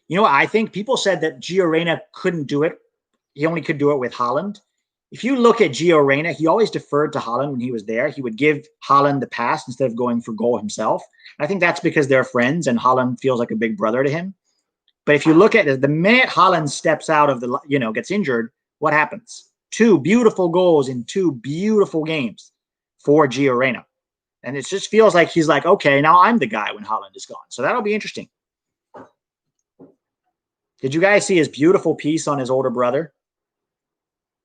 You know what? I think people said that Gio Reyna couldn't do it. He only could do it with Haaland. If you look at Gio Reyna, he always deferred to Haaland when he was there. He would give Haaland the pass instead of going for goal himself. I think that's because they're friends and Haaland feels like a big brother to him. But if you look at it, the minute Haaland steps out of gets injured, what happens? 2 beautiful goals in 2 beautiful games for Gio Reyna. And it just feels like he's like, okay, now I'm the guy when Haaland is gone. So that'll be interesting. Did you guys see his beautiful piece on his older brother?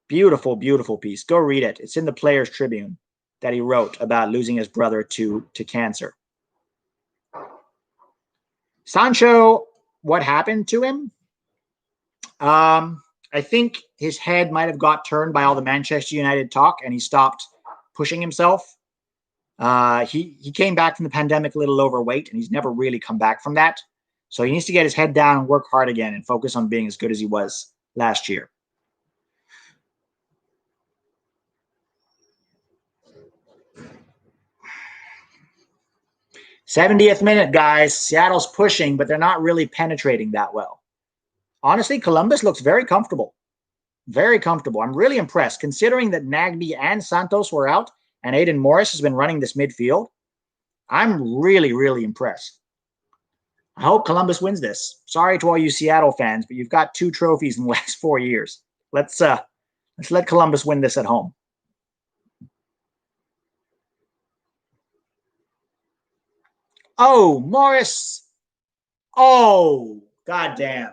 Beautiful, beautiful piece. Go read it. It's in the Players Tribune that he wrote about losing his brother to cancer. Sancho, what happened to him? I think his head might have got turned by all the Manchester United talk, and he stopped pushing himself. He came back from the pandemic a little overweight, and he's never really come back from that. So he needs to get his head down and work hard again and focus on being as good as he was last year. '70th minute, guys. Seattle's pushing, but they're not really penetrating that well. Honestly, Columbus looks very comfortable. Very comfortable. I'm really impressed, considering that Nagbe and Santos were out and Aiden Morris has been running this midfield. I'm really, really impressed. I hope Columbus wins this. Sorry to all you Seattle fans, but you've got 2 trophies in the last 4 years. Let's let Columbus win this at home. Oh, Morris. Oh, goddamn.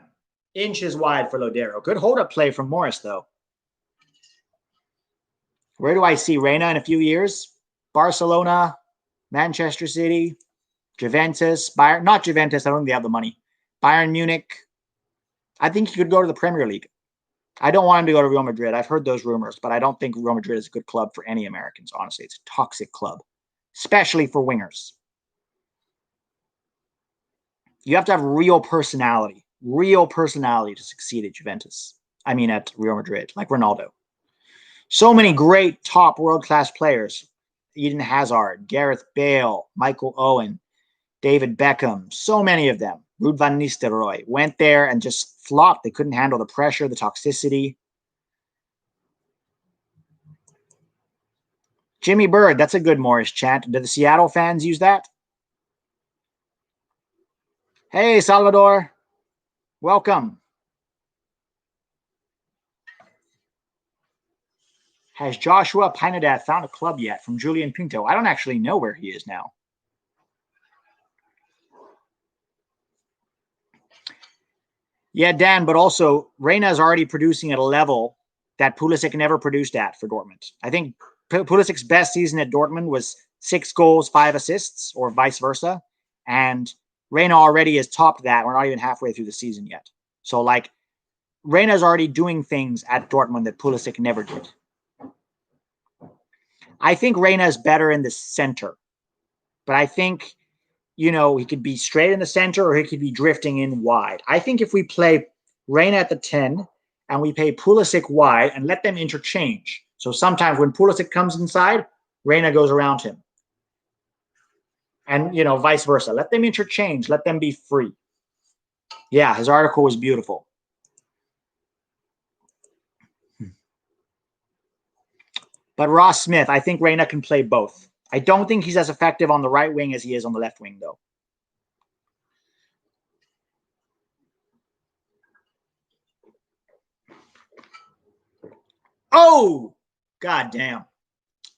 Inches wide for Lodeiro. Good hold-up play from Morris, though. Where do I see Reina in a few years? Barcelona, Manchester City, Juventus, Bayern. Not Juventus. I don't think they have the money. Bayern Munich. I think he could go to the Premier League. I don't want him to go to Real Madrid. I've heard those rumors, but I don't think Real Madrid is a good club for any Americans, honestly. It's a toxic club, especially for wingers. You have to have real personality to succeed at Juventus. I mean, at Real Madrid, like Ronaldo. So many great top world-class players. Eden Hazard, Gareth Bale, Michael Owen, David Beckham, so many of them. Ruud van Nistelrooy went there and just flopped. They couldn't handle the pressure, the toxicity. Jimmy Bird, that's a good Morris chant. Do the Seattle fans use that? Hey, Salvador. Welcome. Has Joshua Pinedad found a club yet from Julian Pinto? I don't actually know where he is now. Yeah, Dan, but also Reina is already producing at a level that Pulisic never produced at for Dortmund. I think Pulisic's best season at Dortmund was 6 goals, 5 assists, or vice versa. And Reina already has topped that. We're not even halfway through the season yet. So, like, Reina's already doing things at Dortmund that Pulisic never did. I think Reina is better in the center. But I think, you know, he could be straight in the center or he could be drifting in wide. I think if we play Reina at the 10 and we play Pulisic wide and let them interchange. So sometimes when Pulisic comes inside, Reina goes around him. And, you know, vice versa. Let them interchange. Let them be free. Yeah, his article was beautiful. But Ross Smith, I think Reina can play both. I don't think he's as effective on the right wing as he is on the left wing, though. Oh, goddamn.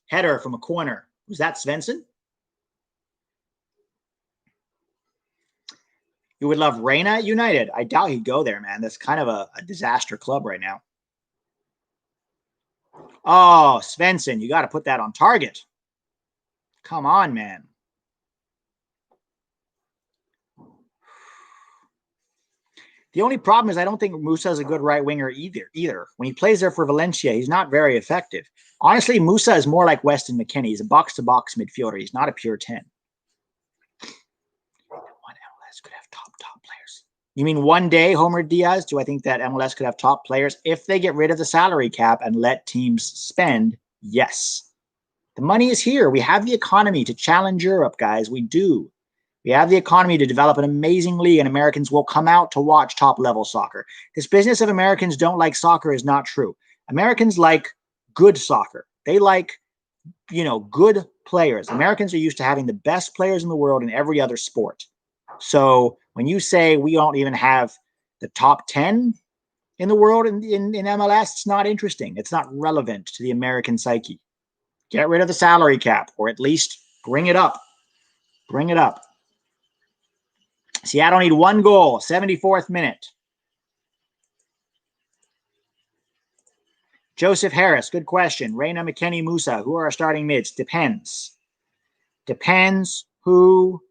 Header from a corner. Was that Svensson? You would love Reina at United. I doubt he'd go there, man. That's kind of a disaster club right now. Oh, Svensson, you got to put that on target. Come on, man. The only problem is I don't think Musa is a good right winger either. When he plays there for Valencia, he's not very effective. Honestly, Musa is more like Weston McKennie. He's a box-to-box midfielder. He's not a pure 10. One MLS could have top players. You mean one day, Homer Diaz? Do I think that MLS could have top players? If they get rid of the salary cap and let teams spend, yes. The money is here. We have the economy to challenge Europe, guys. We do. We have the economy to develop an amazing league, and Americans will come out to watch top-level soccer. This business of Americans don't like soccer is not true. Americans like good soccer. They like, you know, good players. Americans are used to having the best players in the world in every other sport. So when you say we don't even have the top 10 in the world in MLS, it's not interesting. It's not relevant to the American psyche. Get rid of the salary cap, or at least bring it up. Bring it up. Seattle need 1 goal, 74th minute. Joseph Harris, good question. Reyna, McKennie, Musa, who are our starting mids? Depends. Depends who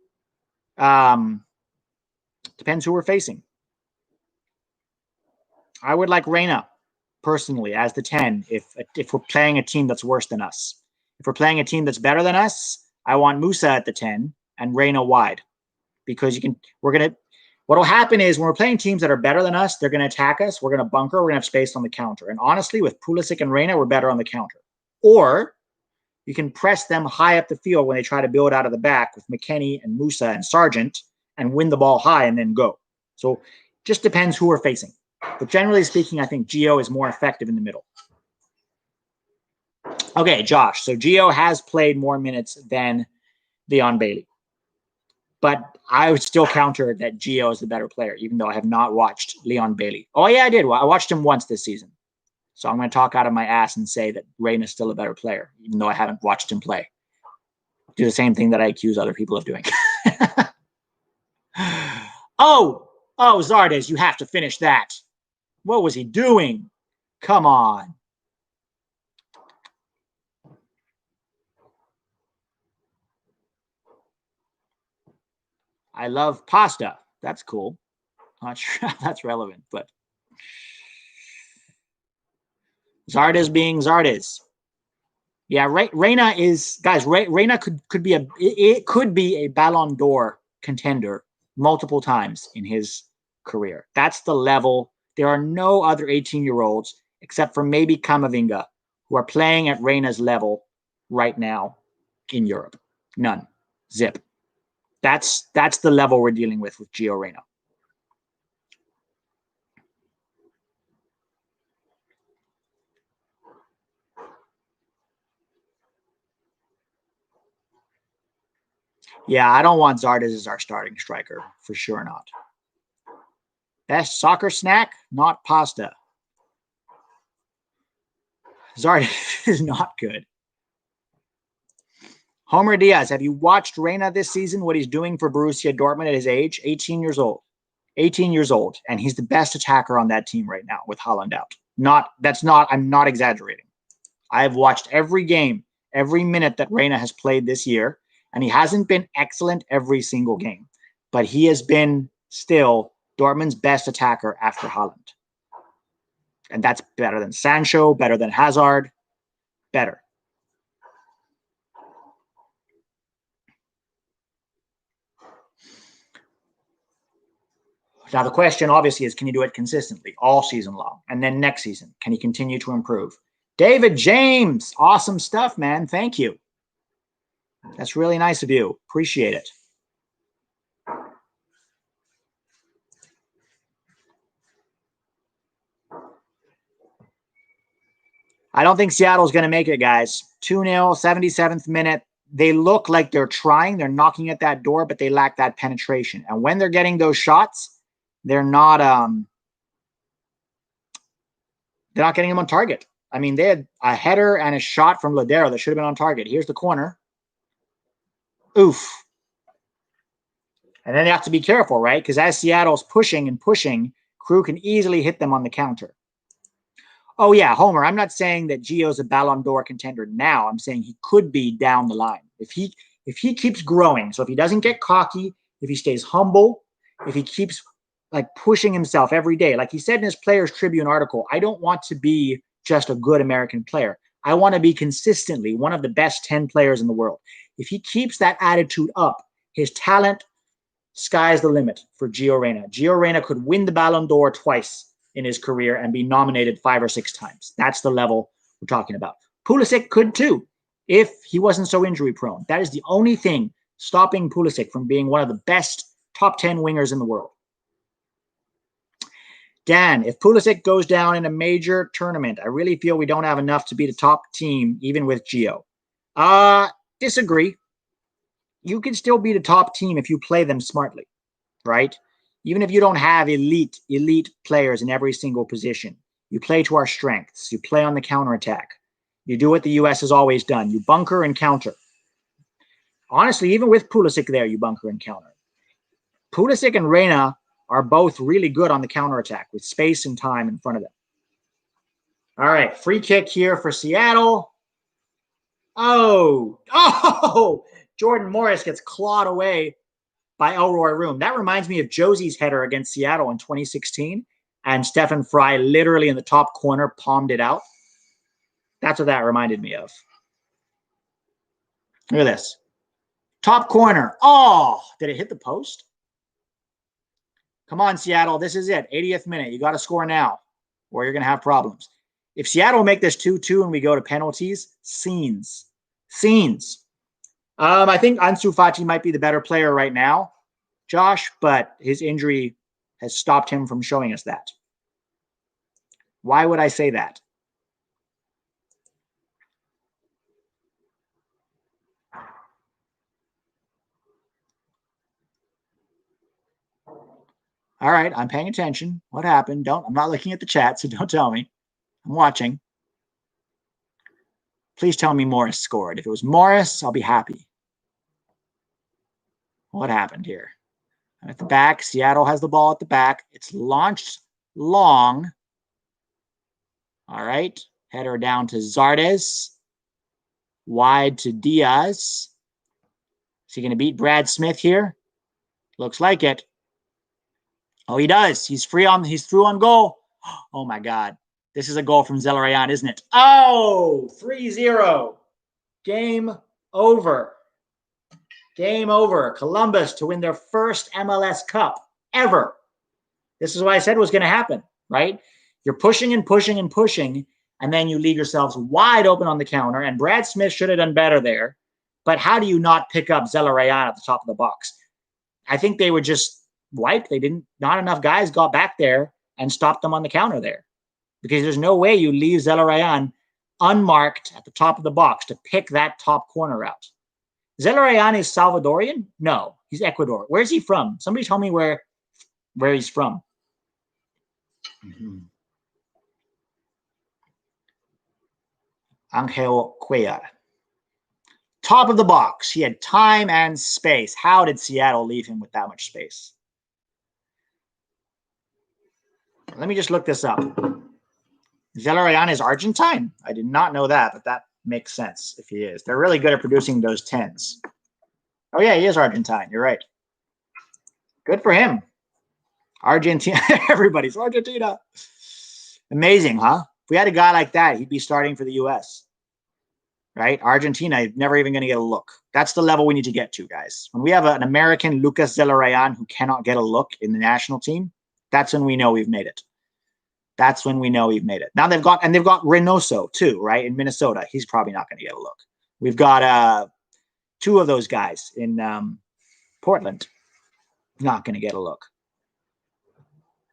we're facing. I would like Reyna personally as the 10 if we're playing a team that's worse than us. If we're playing a team that's better than us, I want Musa at the 10 and Reyna wide, because what'll happen is when we're playing teams that are better than us, they're going to attack us. We're going to bunker. We're going to have space on the counter. And honestly, with Pulisic and Reyna, we're better on the counter. Or you can press them high up the field when they try to build out of the back with McKennie and Musa and Sargent and win the ball high and then go. So just depends who we're facing. But generally speaking, I think Gio is more effective in the middle. Okay, Josh. So Gio has played more minutes than Leon Bailey. But I would still counter that Gio is the better player, even though I have not watched Leon Bailey. Oh, yeah, I did. Well, I watched him once this season. So I'm going to talk out of my ass and say that Reyna is still a better player, even though I haven't watched him play. Do the same thing that I accuse other people of doing. Oh, Zardes, you have to finish that. What was he doing? Come on. I love pasta. That's cool. Not sure that's relevant, but Zardes being Zardes. Yeah, Reyna is, guys, Reyna could be a Ballon d'Or contender multiple times in his career. That's the level. There are no other 18-year-olds except for maybe Camavinga who are playing at Reyna's level right now in Europe. None. Zip. That's the level we're dealing with Gio Reyna. Yeah, I don't want Zardes as our starting striker. For sure not. Best soccer snack? Not pasta. Zardes is not good. Homer Diaz, have you watched Reyna this season, what he's doing for Borussia Dortmund at his age? 18 years old. 18 years old, and he's the best attacker on that team right now with Haaland out. I'm not exaggerating. I've watched every game, every minute that Reyna has played this year, and he hasn't been excellent every single game, but he has been still Dortmund's best attacker after Haaland. And that's better than Sancho, better than Hazard, better. Now, the question obviously is, can you do it consistently all season long? And then next season, can he continue to improve? David James, awesome stuff, man. Thank you. That's really nice of you. Appreciate it. I don't think Seattle's going to make it, guys. 2-0, 77th minute. They look like they're trying. They're knocking at that door, but they lack that penetration. And when they're getting those shots, they're not getting them on target. I mean, they had a header and a shot from Lodeiro that should have been on target. Here's the corner. Oof. And then they have to be careful, right? Because as Seattle's pushing and pushing, Crew can easily hit them on the counter. Oh, yeah, Homer, I'm not saying that Gio's a Ballon d'Or contender now. I'm saying he could be down the line. If he keeps growing, so if he doesn't get cocky, if he stays humble, if he keeps pushing himself every day. Like he said in his Players Tribune article, I don't want to be just a good American player. I want to be consistently one of the best 10 players in the world. If he keeps that attitude up, his talent, sky's the limit for Gio Reyna. Gio Reyna could win the Ballon d'Or twice in his career and be nominated 5 or 6 times. That's the level we're talking about. Pulisic could too, if he wasn't so injury prone. That is the only thing stopping Pulisic from being one of the best top 10 wingers in the world. Dan, if Pulisic goes down in a major tournament, I really feel we don't have enough to be the top team, even with Gio. Disagree. You can still be the top team if you play them smartly, right? Even if you don't have elite players in every single position. You play to our strengths. You play on the counterattack. You do what the U.S. has always done. You bunker and counter. Honestly, even with Pulisic there, you bunker and counter. Pulisic and Reyna are both really good on the counterattack with space and time in front of them. All right, free kick here for Seattle. Oh, Jordan Morris gets clawed away by Elroy Room. That reminds me of Josie's header against Seattle in 2016, and Stefan Fry literally in the top corner palmed it out. That's what that reminded me of. Look at this. Top corner. Oh, did it hit the post? Come on, Seattle. This is it. 80th minute. You got to score now, or you're going to have problems. If Seattle make this 2-2 and we go to penalties, scenes. I think Ansu Fati might be the better player right now, Josh, but his injury has stopped him from showing us that. Why would I say that? All right, I'm paying attention. What happened? I'm not looking at the chat, so don't tell me. I'm watching. Please tell me Morris scored. If it was Morris, I'll be happy. What happened here? At the back, Seattle has the ball at the back. It's launched long. All right, header down to Zardes. Wide to Diaz. Is he going to beat Brad Smith here? Looks like it. Oh, he does. He's through on goal. Oh my God. This is a goal from Zelarayan, isn't it? Oh, 3-0. Game over. Game over. Columbus to win their first MLS Cup ever. This is what I said was going to happen, right? You're pushing and pushing and pushing, and then you leave yourselves wide open on the counter, and Brad Smith should have done better there. But how do you not pick up Zelarayan at the top of the box? I think they were just wiped. Not enough guys got back there and stopped them on the counter there. Because there's no way you leave Zelarayan unmarked at the top of the box to pick that top corner out. Zelarayan is Salvadorian? No, he's Ecuador. Where's he from? Somebody tell me where he's from. Angel Cuellar. Top of the box. He had time and space. How did Seattle leave him with that much space? Let me just look this up. Zelarayan is Argentine. I did not know that, but that makes sense if he is. They're really good at producing those 10s. Oh, yeah, he is Argentine. You're right. Good for him. Argentina. Everybody's Argentina. Amazing, huh? If we had a guy like that, he'd be starting for the U.S. Right? Argentina is never even going to get a look. That's the level we need to get to, guys. When we have an American Lucas Zelarayan who cannot get a look in the national team, that's when we know we've made it. That's when we know we've made it. Now they've got Reynoso too, right? In Minnesota. He's probably not going to get a look. We've got two of those guys in Portland. Not going to get a look.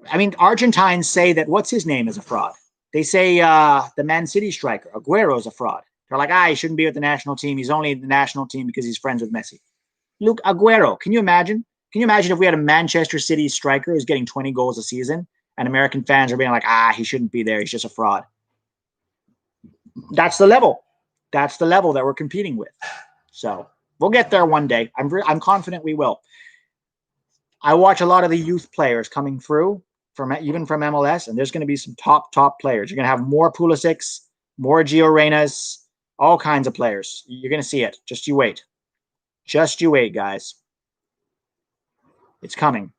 I mean, Argentines say that, what's his name is a fraud. They say the Man City striker, Aguero, is a fraud. They're like, he shouldn't be with the national team. He's only in the national team because he's friends with Messi. Look, Aguero, can you imagine? Can you imagine if we had a Manchester City striker who's getting 20 goals a season and American fans are being like, he shouldn't be there. He's just a fraud. That's the level. That's the level that we're competing with. So we'll get there one day. I'm confident we will. I watch a lot of the youth players coming through, even from MLS, and there's going to be some top players. You're going to have more Pulisics, more Gio Reynas, all kinds of players. You're going to see it. Just you wait. Just you wait, guys. It's coming.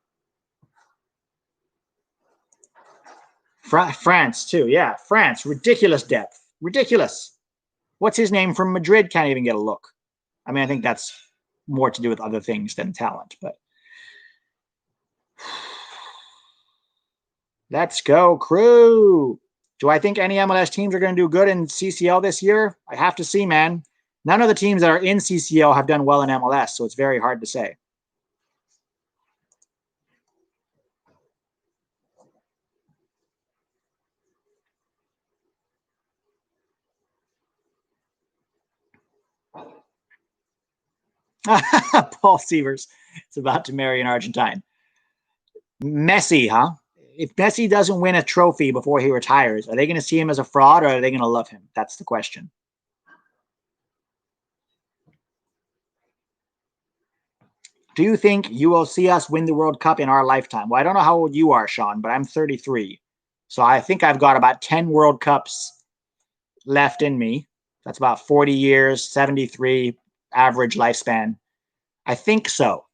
France, too. Yeah, France. Ridiculous depth. Ridiculous. What's his name from Madrid? Can't even get a look. I mean, I think that's more to do with other things than talent, but let's go, Crew. Do I think any MLS teams are going to do good in CCL this year? I have to see, man. None of the teams that are in CCL have done well in MLS, so it's very hard to say. Paul Sievers is about to marry an Argentine. Messi, huh? If Messi doesn't win a trophy before he retires, are they going to see him as a fraud or are they going to love him? That's the question. Do you think you will see us win the World Cup in our lifetime? Well, I don't know how old you are, Sean, but I'm 33. So I think I've got about 10 World Cups left in me. That's about 40 years, 73 average lifespan. I think so.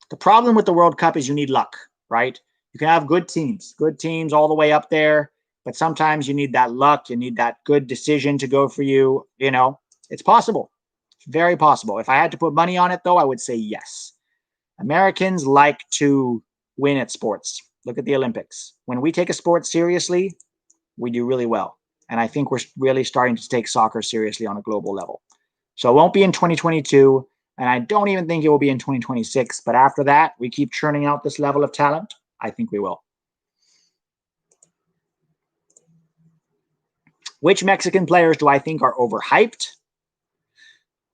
The problem with the World Cup is you need luck, right? You can have good teams all the way up there, but sometimes you need that luck. You need that good decision to go for you. You know, it's possible. It's very possible. If I had to put money on it, though, I would say yes. Americans like to win at sports. Look at the Olympics. When we take a sport seriously, we do really well. And I think we're really starting to take soccer seriously on a global level. So it won't be in 2022, and I don't even think it will be in 2026. But after that, we keep churning out this level of talent. I think we will. Which Mexican players do I think are overhyped?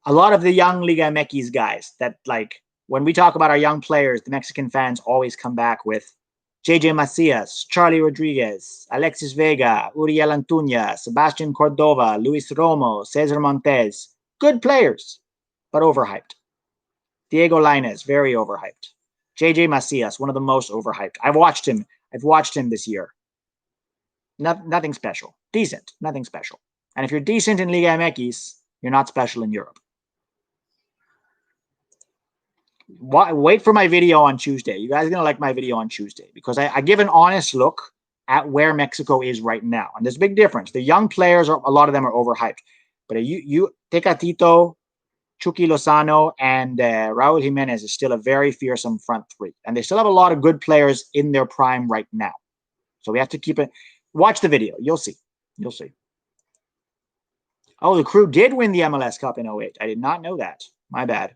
A lot of the young Liga MX guys that, like, when we talk about our young players, the Mexican fans always come back with JJ Macias, Charlie Rodriguez, Alexis Vega, Uriel Antuna, Sebastian Cordova, Luis Romo, Cesar Montes. Good players, but overhyped. Diego Lainez, very overhyped. JJ Macias, one of the most overhyped. I've watched him this year. Nothing special. Decent, nothing special. And if you're decent in Liga MX, you're not special in Europe. Wait for my video on Tuesday. You guys are going to like my video on Tuesday because I give an honest look at where Mexico is right now. And there's a big difference. The young players, a lot of them are overhyped. But you Tecatito, Chucky Lozano, and Raul Jimenez is still a very fearsome front three. And they still have a lot of good players in their prime right now. So we have to keep it. Watch the video. You'll see. You'll see. Oh, the Crew did win the MLS Cup in 08. I did not know that. My bad.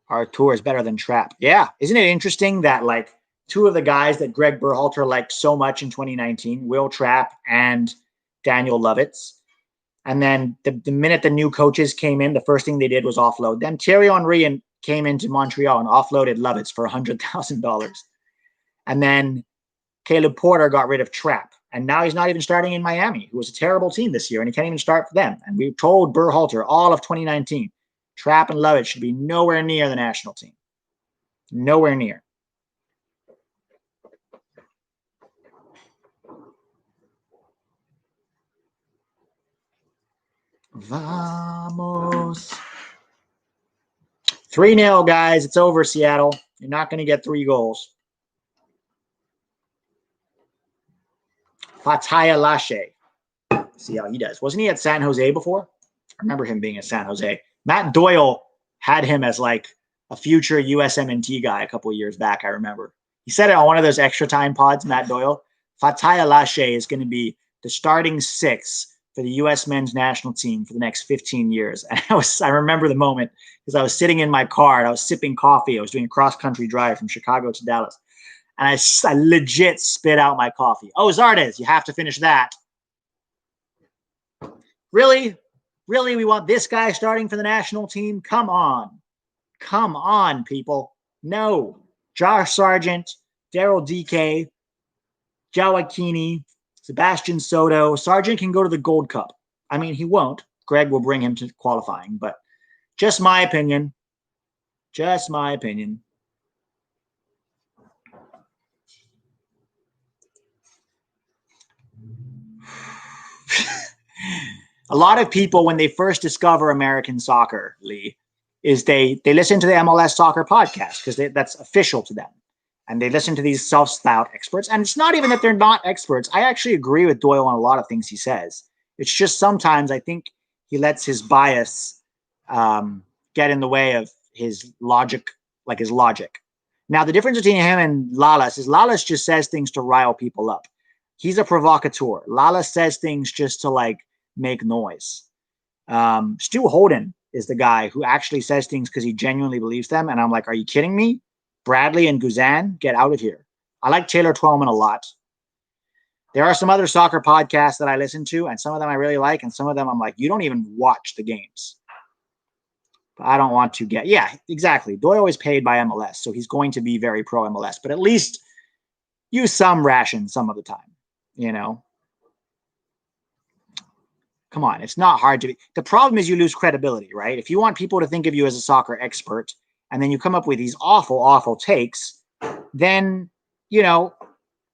Artur is better than Trapp. Yeah. Isn't it interesting that, like, two of the guys that Greg Berhalter liked so much in 2019, Will Trapp and Daniel Lovitz. And then the minute the new coaches came in, the first thing they did was offload them. Thierry Henry came into Montreal and offloaded Lovitz for $100,000. And then Caleb Porter got rid of Trapp. And now he's not even starting in Miami, who was a terrible team this year, and he can't even start for them. And we told Berhalter all of 2019, Trapp and Lovitz should be nowhere near the national team. Nowhere near. Vamos. 3-0, guys. It's over, Seattle. You're not going to get 3 goals. Fataya Lashe. See how he does. Wasn't he at San Jose before? I remember him being at San Jose. Matt Doyle had him as like a future USMNT guy a couple of years back, I remember. He said it on one of those extra time pods, Matt Doyle. Fataya Lashe is going to be the starting 6 for the U.S. men's national team for the next 15 years. And I remember the moment because I was sitting in my car and I was sipping coffee. I was doing a cross-country drive from Chicago to Dallas. And I legit spit out my coffee. Oh, Zardes, you have to finish that. Really? Really? We want this guy starting for the national team? Come on. Come on, people. No. Josh Sargent, Daryl DK, Joaquini, Sebastian Soto. Sargent can go to the Gold Cup. I mean, he won't. Greg will bring him to qualifying, but just my opinion. Just my opinion. A lot of people, when they first discover American soccer, Lee, is they listen to the MLS Soccer podcast because that's official to them. And they listen to these self-styled experts. And it's not even that they're not experts. I actually agree with Doyle on a lot of things he says. It's just sometimes I think he lets his bias get in the way of his logic, like his logic. Now, the difference between him and Lalas is Lalas just says things to rile people up. He's a provocateur. Lalas says things just to, like, make noise. Stu Holden is the guy who actually says things because he genuinely believes them. And I'm like, are you kidding me? Bradley and Guzan, get out of here. I like Taylor Twellman a lot. There are some other soccer podcasts that I listen to, and some of them I really like, and some of them I'm like, you don't even watch the games. But I don't want to get... Yeah, exactly. Doyle is paid by MLS, so he's going to be very pro-MLS, but at least use some ration some of the time, you know? Come on, it's not hard to be. The problem is you lose credibility, right? If you want people to think of you as a soccer expert and then you come up with these awful, awful takes, then, you know,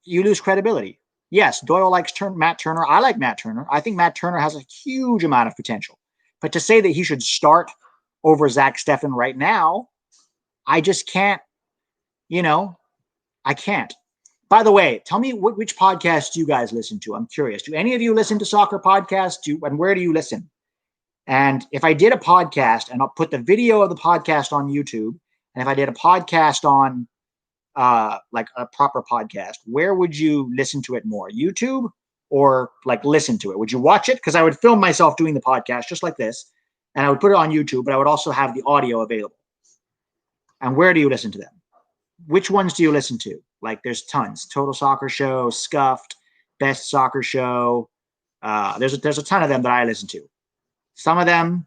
you lose credibility. Yes, Doyle likes Matt Turner. I like Matt Turner. I think Matt Turner has a huge amount of potential. But to say that he should start over Zach Steffen right now, I just can't, I can't. By the way, tell me which podcast do you guys listen to? I'm curious. Do any of you listen to soccer podcasts? And where do you listen? And if I did a podcast, and I'll put the video of the podcast on YouTube, and if I did a podcast on like a proper podcast, where would you listen to it more? YouTube or like listen to it? Would you watch it? Because I would film myself doing the podcast just like this, and I would put it on YouTube, but I would also have the audio available. And where do you listen to them? Which ones do you listen to? Like there's tons. Total Soccer Show, Scuffed, Best Soccer Show. There's a ton of them that I listen to. Some of them,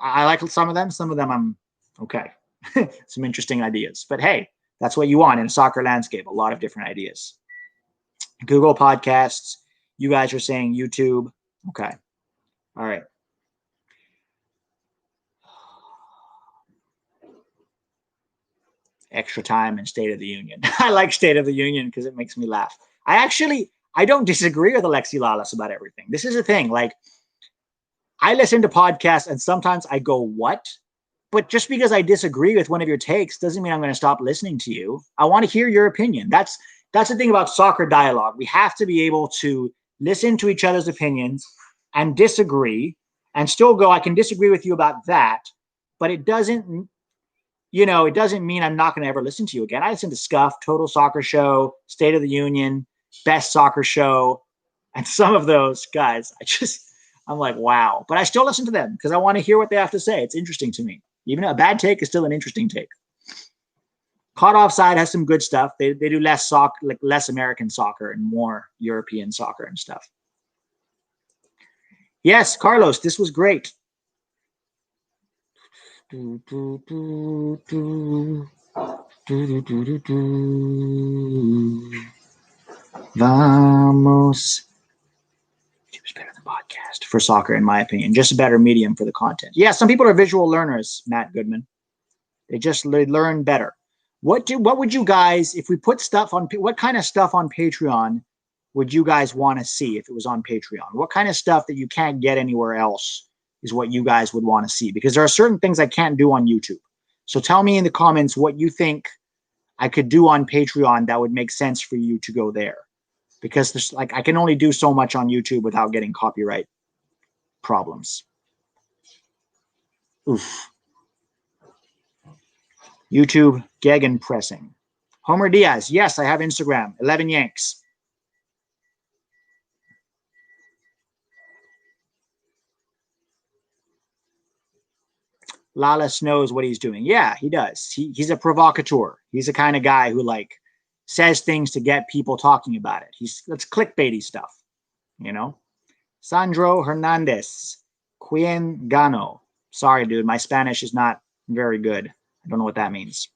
I like some of them. Some of them I'm okay. Some interesting ideas. But hey, that's what you want in a soccer landscape. A lot of different ideas. Google Podcasts. You guys are saying YouTube. Okay. All right. Extra time and State of the Union. I like State of the Union because it makes me laugh. I don't disagree with Alexi Lalas about everything. This is the thing. Like, I listen to podcasts and sometimes I go, what? But just because I disagree with one of your takes doesn't mean I'm going to stop listening to you. I want to hear your opinion. That's the thing about soccer dialogue. We have to be able to listen to each other's opinions and disagree and still go, I can disagree with you about that, but it doesn't mean I'm not going to ever listen to you again. I listen to Scuff, Total Soccer Show, State of the Union, Best Soccer Show, and some of those guys, I'm like, wow. But I still listen to them because I want to hear what they have to say. It's interesting to me. Even a bad take is still an interesting take. Caught Offside has some good stuff. They do less less American soccer and more European soccer and stuff. Yes, Carlos, this was great. Vamos. YouTube's better than podcast for soccer, in my opinion. Just a better medium for the content. Yeah, some people are visual learners, Matt Goodman. They learn better. What would you guys, if we put stuff on, what kind of stuff on Patreon would you guys want to see if it was on Patreon? What kind of stuff that you can't get anywhere else is what you guys would want to see? Because there are certain things I can't do on YouTube. So tell me in the comments what you think I could do on Patreon that would make sense for you to go there. Because there's I can only do so much on YouTube without getting copyright problems. Oof. YouTube gegenpressing. Homer Diaz. Yes, I have Instagram. 11 Yanks. Lalas knows what he's doing. Yeah, he does. He's a provocateur. He's the kind of guy who says things to get people talking about it. That's clickbaity stuff, Sandro Hernandez. Quien Gano. Sorry, dude. My Spanish is not very good. I don't know what that means.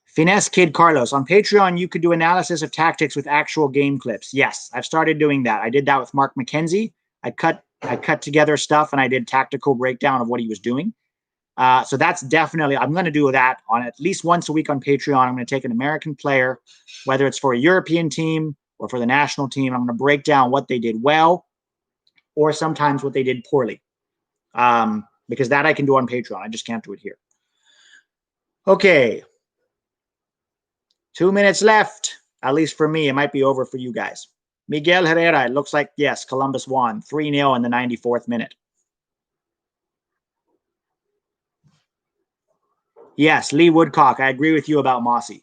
Finesse Kid Carlos. On Patreon, you could do analysis of tactics with actual game clips. Yes, I've started doing that. I did that with Mark McKenzie. I cut together stuff and I did tactical breakdown of what he was doing. So that's definitely, I'm going to do that on at least once a week on Patreon. I'm going to take an American player, whether it's for a European team or for the national team. I'm going to break down what they did well or sometimes what they did poorly. Because that I can do on Patreon. I just can't do it here. Okay. 2 minutes left. At least for me, it might be over for you guys. Miguel Herrera, it looks like, yes, Columbus won 3-0 in the 94th minute. Yes, Lee Woodcock, I agree with you about Mossy.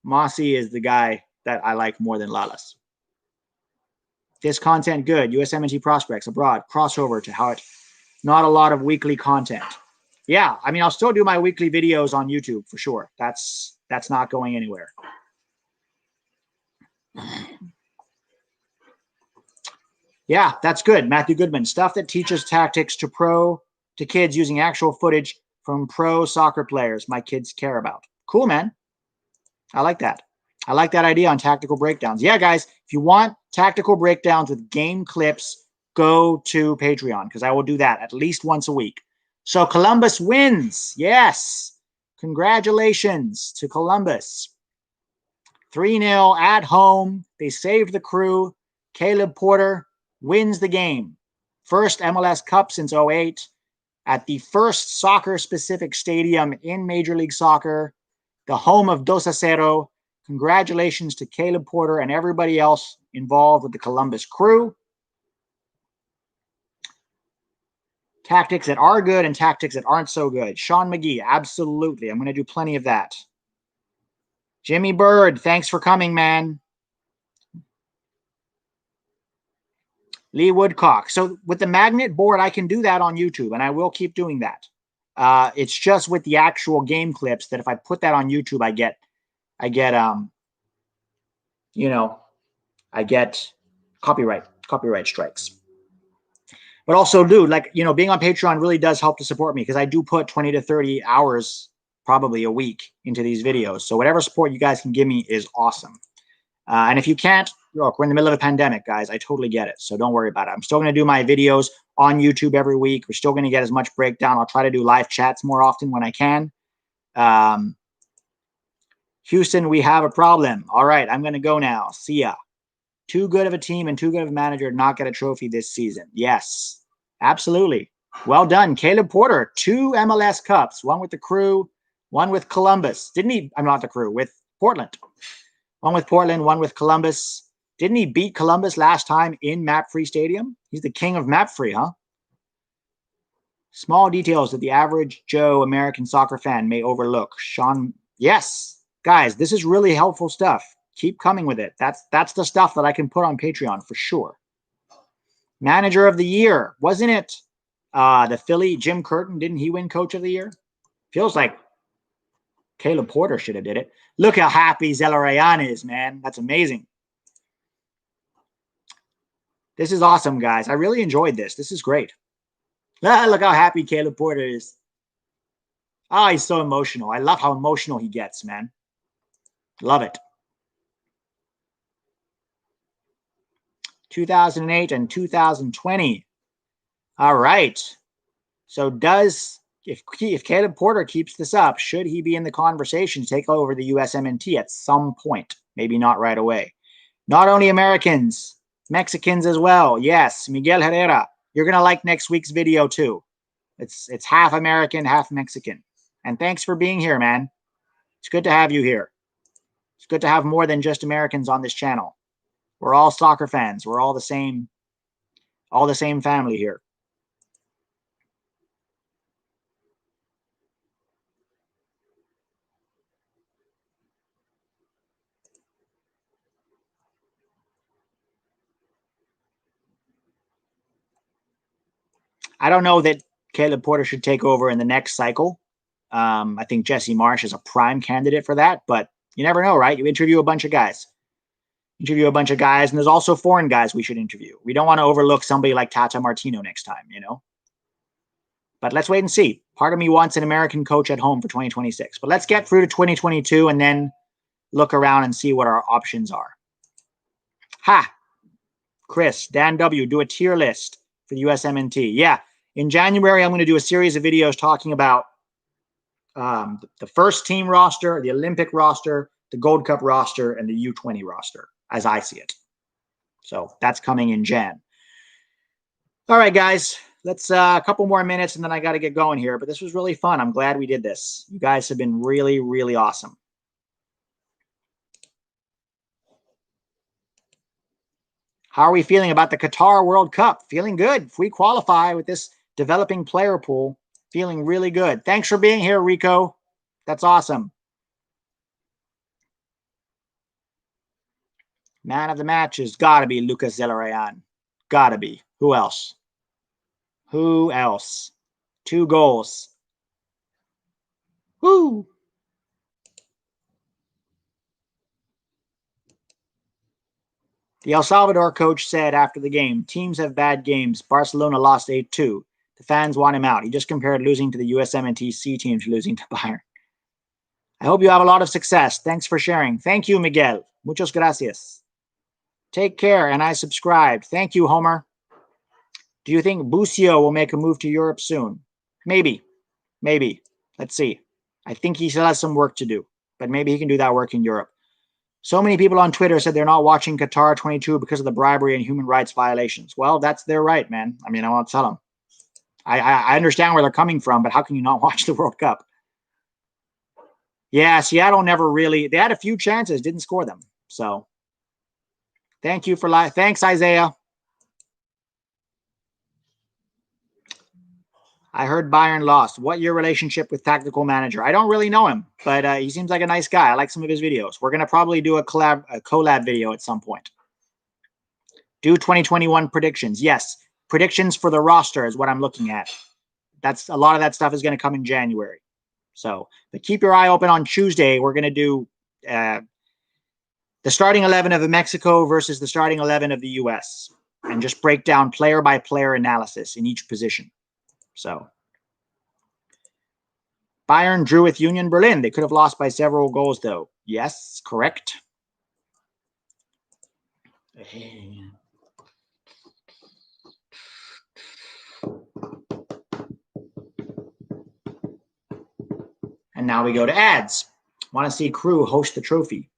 Mossy is the guy that I like more than Lalas. This content good. USMNT prospects abroad. Crossover to how it... Not a lot of weekly content. Yeah, I mean, I'll still do my weekly videos on YouTube for sure. That's not going anywhere. Yeah, that's good. Matthew Goodman. Stuff that teaches tactics to kids using actual footage from pro soccer players my kids care about. Cool, man. I like that. I like that idea on tactical breakdowns. Yeah, guys, if you want tactical breakdowns with game clips, go to Patreon because I will do that at least once a week. So Columbus wins. Yes. Congratulations to Columbus. 3-0 at home. They saved the crew. Caleb Porter wins the game. First MLS Cup since 08 at the first soccer-specific stadium in Major League Soccer, the home of 2-0. Congratulations to Caleb Porter and everybody else involved with the Columbus crew. Tactics that are good and tactics that aren't so good. Sean McGee, absolutely. I'm going to do plenty of that. Jimmy Bird, thanks for coming, man. Lee Woodcock. So with the magnet board, I can do that on YouTube, and I will keep doing that. It's just with the actual game clips that if I put that on YouTube, I get copyright strikes. But also, dude, like, being on Patreon really does help to support me because I do put 20 to 30 hours probably a week into these videos. So whatever support you guys can give me is awesome. And if you can't, look, we're in the middle of a pandemic, guys. I totally get it. So don't worry about it. I'm still going to do my videos on YouTube every week. We're still going to get as much breakdown. I'll try to do live chats more often when I can. Houston, we have a problem. All right, I'm going to go now. See ya. Too good of a team and too good of a manager to not get a trophy this season. Yes, absolutely. Well done. Caleb Porter, 2 MLS Cups, one with the crew, one with Columbus. Didn't he? I'm not the crew, with Portland. One with Portland, one with Columbus. Didn't he beat Columbus last time in Map-Free Stadium? He's the king of Map-Free, huh? Small details that the average Joe American soccer fan may overlook. Sean, yes. Guys, this is really helpful stuff. Keep coming with it. That's the stuff that I can put on Patreon for sure. Manager of the year, wasn't it the Philly Jim Curtin? Didn't he win Coach of the Year? Feels like Caleb Porter should have did it. Look how happy Zelarayan is, man. That's amazing. This is awesome, guys. I really enjoyed this. This is great. Look how happy Caleb Porter is. Oh, he's so emotional. I love how emotional he gets, man. Love it. 2008 and 2020. All right. So if Caleb Porter keeps this up, should he be in the conversation to take over the USMNT at some point? Maybe not right away. Not only Americans, Mexicans as well. Yes, Miguel Herrera. You're going to like next week's video too. It's half American, half Mexican. And thanks for being here, man. It's good to have you here. It's good to have more than just Americans on this channel. We're all soccer fans. We're all the same family here. I don't know that Caleb Porter should take over in the next cycle. I think Jesse Marsch is a prime candidate for that, but you never know, right? You interview a bunch of guys. And there's also foreign guys we should interview. We don't want to overlook somebody like Tata Martino next time, But let's wait and see. Part of me wants an American coach at home for 2026. But let's get through to 2022 and then look around and see what our options are. Chris, Dan W., do a tier list for the USMNT. Yeah, in January, I'm going to do a series of videos talking about the first team roster, the Olympic roster, the Gold Cup roster, and the U20 roster, as I see it. So that's coming in Jan. All right, guys, let's a couple more minutes, and then I got to get going here. But this was really fun. I'm glad we did this. You guys have been really, really awesome. How are we feeling about the Qatar World Cup? Feeling good. If we qualify with this developing player pool, feeling really good. Thanks for being here, Rico. That's awesome. Man of the match has got to be Lucas Zelarayan. Got to be. Who else? 2 goals. Woo! The El Salvador coach said after the game, teams have bad games. Barcelona lost 8-2. The fans want him out. He just compared losing to the USMNT C team to losing to Bayern. I hope you have a lot of success. Thanks for sharing. Thank you, Miguel. Muchas gracias. Take care, and I subscribed. Thank you, Homer. Do you think Busio will make a move to Europe soon? Maybe. Let's see. I think he still has some work to do, but maybe he can do that work in Europe. So many people on Twitter said they're not watching Qatar 22 because of the bribery and human rights violations. Well, that's their right, man. I mean, I want to tell them. I understand where they're coming from, but how can you not watch the World Cup? Yeah, Seattle never really. They had a few chances, didn't score them. So, thank you for thanks, Isaiah. I heard Bayern lost. What your relationship with tactical manager? I don't really know him, but he seems like a nice guy. I like some of his videos. We're gonna probably do a collab video at some point. Do 2021 predictions. Yes, predictions for the roster is what I'm looking at. That's a lot of that stuff is going to come in January. So, but keep your eye open on Tuesday. We're going to do the starting 11 of Mexico versus the starting 11 of the U.S. and just break down player by player analysis in each position. So, Bayern drew with Union Berlin. They could have lost by several goals, though. Yes, correct. And now we go to ads. Want to see crew host the trophy.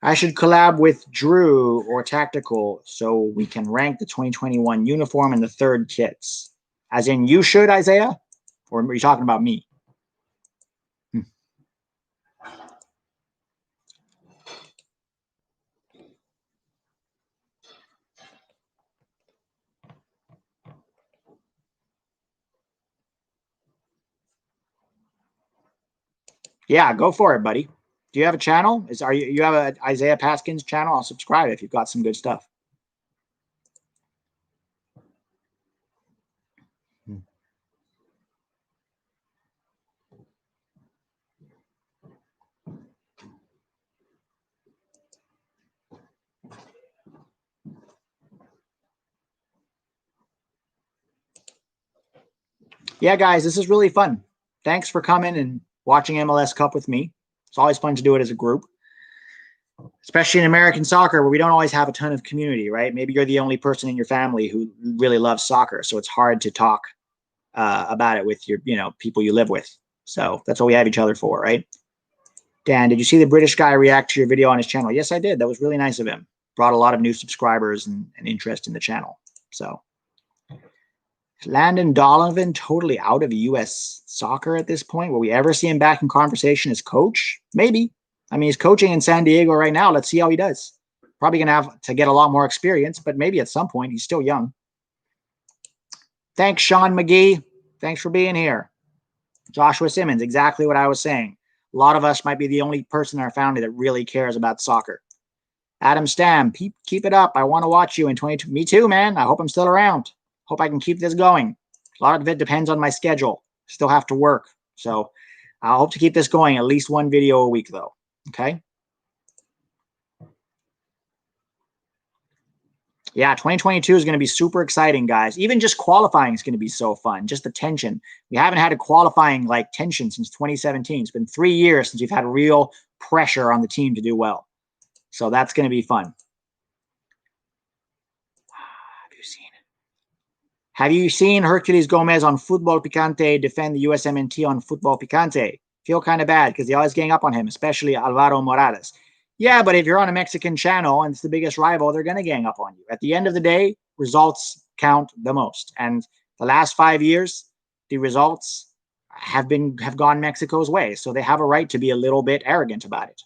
I should collab with Drew or Tactical so we can rank the 2021 uniform and the third kits. As in you should, Isaiah? Or are you talking about me? Yeah, go for it, buddy. Do you have a channel? You have an Isaiah Paskins channel? I'll subscribe if you've got some good stuff. Yeah, guys, this is really fun. Thanks for coming and watching MLS Cup with me. It's always fun to do it as a group, especially in American soccer where we don't always have a ton of community, right? Maybe you're the only person in your family who really loves soccer, so it's hard to talk about it with your, people you live with. So that's what we have each other for, right? Dan, did you see the British guy react to your video on his channel? Yes, I did. That was really nice of him. Brought a lot of new subscribers and interest in the channel. So Landon Donovan totally out of U.S. soccer at this point? Will we ever see him back in conversation as coach? Maybe. I mean, he's coaching in San Diego right now. Let's see how he does. Probably going to have to get a lot more experience, but maybe at some point. He's still young. Thanks, Sean McGee. Thanks for being here. Joshua Simmons, exactly what I was saying. A lot of us might be the only person in our family that really cares about soccer. Adam Stam, keep it up. I want to watch you in 22. Me too, man. I hope I'm still around. Hope I can keep this going. A lot of it depends on my schedule. Still have to work. So I hope to keep this going, at least one video a week, though. Okay? Yeah, 2022 is going to be super exciting, guys. Even just qualifying is going to be so fun. Just the tension. We haven't had a qualifying like tension since 2017. It's been 3 years since we've had real pressure on the team to do well. So that's going to be fun. Have you seen Herculez Gomez on Football Picante defend the USMNT on Football Picante? Feel kind of bad because they always gang up on him, especially Alvaro Morales. Yeah, but if you're on a Mexican channel and it's the biggest rival, they're going to gang up on you. At the end of the day, results count the most. And the last 5 years, the results have gone Mexico's way. So they have a right to be a little bit arrogant about it,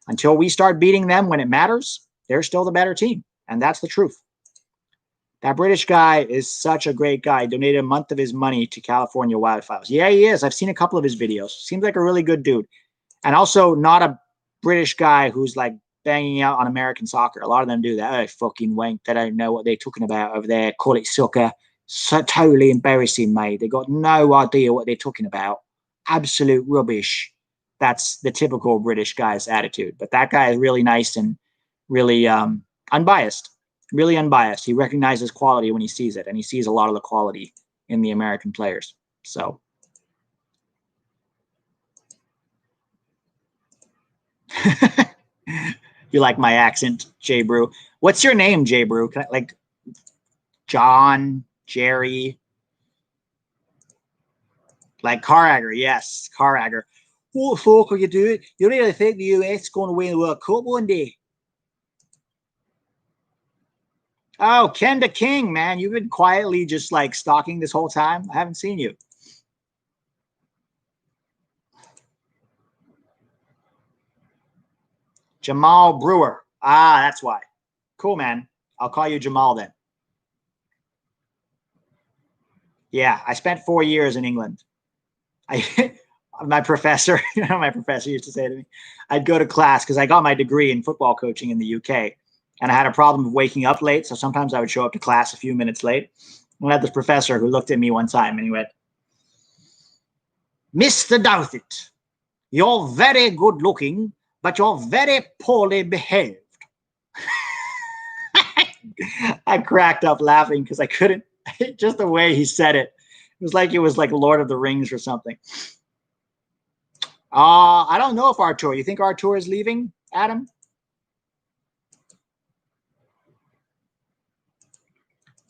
Until we start beating them when it matters, they're still the better team. And that's the truth. That British guy is such a great guy. Donated a month of his money to California Wildfires. Yeah, he is. I've seen a couple of his videos. Seems like a really good dude. And also not a British guy who's like banging out on American soccer. A lot of them do that. Oh, fucking wank. They don't know what they're talking about over there. Call it soccer. So totally embarrassing, mate. They got no idea what they're talking about. Absolute rubbish. That's the typical British guy's attitude. But that guy is really nice and really unbiased. Really unbiased. He recognizes quality when he sees it, and he sees a lot of the quality in the American players. So, you like my accent, Jay Brew. What's your name, Jay Brew? Like John, Jerry, like Carragher. Yes, Carragher. What the fuck are you doing? You really think the US is going to win the World Cup one day? Oh, Kenda King, man. You've been quietly just like stalking this whole time. I haven't seen you. Jamal Brewer. Ah, that's why. Cool, man. I'll call you Jamal then. Yeah, I spent 4 years in England. My professor used to say to me, I'd go to class because I got my degree in football coaching in the UK, and I had a problem of waking up late. So sometimes I would show up to class a few minutes late. And I had this professor who looked at me one time and he went, Mr. Douthit, you're very good looking, but you're very poorly behaved. I cracked up laughing because I couldn't, just the way he said it. It was like Lord of the Rings or something. I don't know if Artur. You think Artur is leaving, Adam?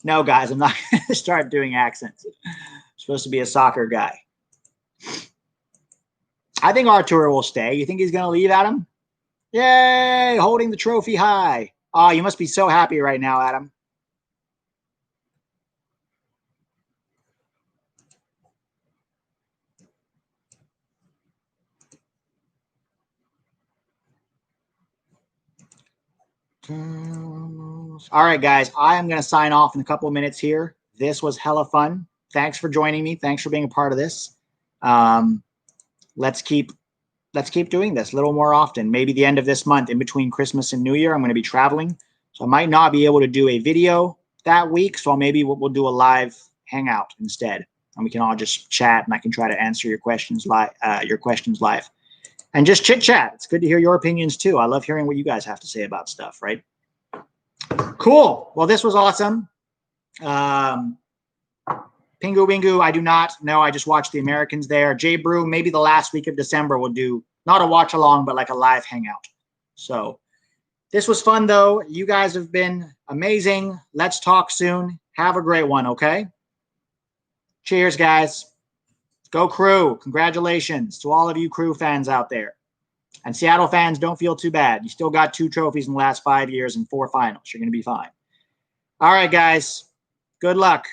No, guys, I'm not going to start doing accents. I'm supposed to be a soccer guy. I think Artur will stay. You think he's going to leave, Adam? Yay, holding the trophy high. Oh, you must be so happy right now, Adam. All right, guys, I am going to sign off in a couple of minutes here. This was hella fun. Thanks for joining me. Thanks for being a part of this. Let's keep doing this a little more often. Maybe the end of this month, in between Christmas and New Year, I'm going to be traveling, so I might not be able to do a video that week. So maybe we'll do a live hangout instead, and we can all just chat, and I can try to answer your questions live. And just chit chat. It's good to hear your opinions too. I love hearing what you guys have to say about stuff, right? Cool. Well, this was awesome. Pingu Wingu, I do not know. I just watched the Americans there. J Brew, maybe the last week of December we'll do not a watch along, but like a live hangout. So this was fun though. You guys have been amazing. Let's talk soon. Have a great one, okay? Cheers, guys. Go Crew. Congratulations to all of you Crew fans out there. And Seattle fans, don't feel too bad. You still got 2 trophies in the last 5 years and 4 finals. You're going to be fine. All right, guys. Good luck.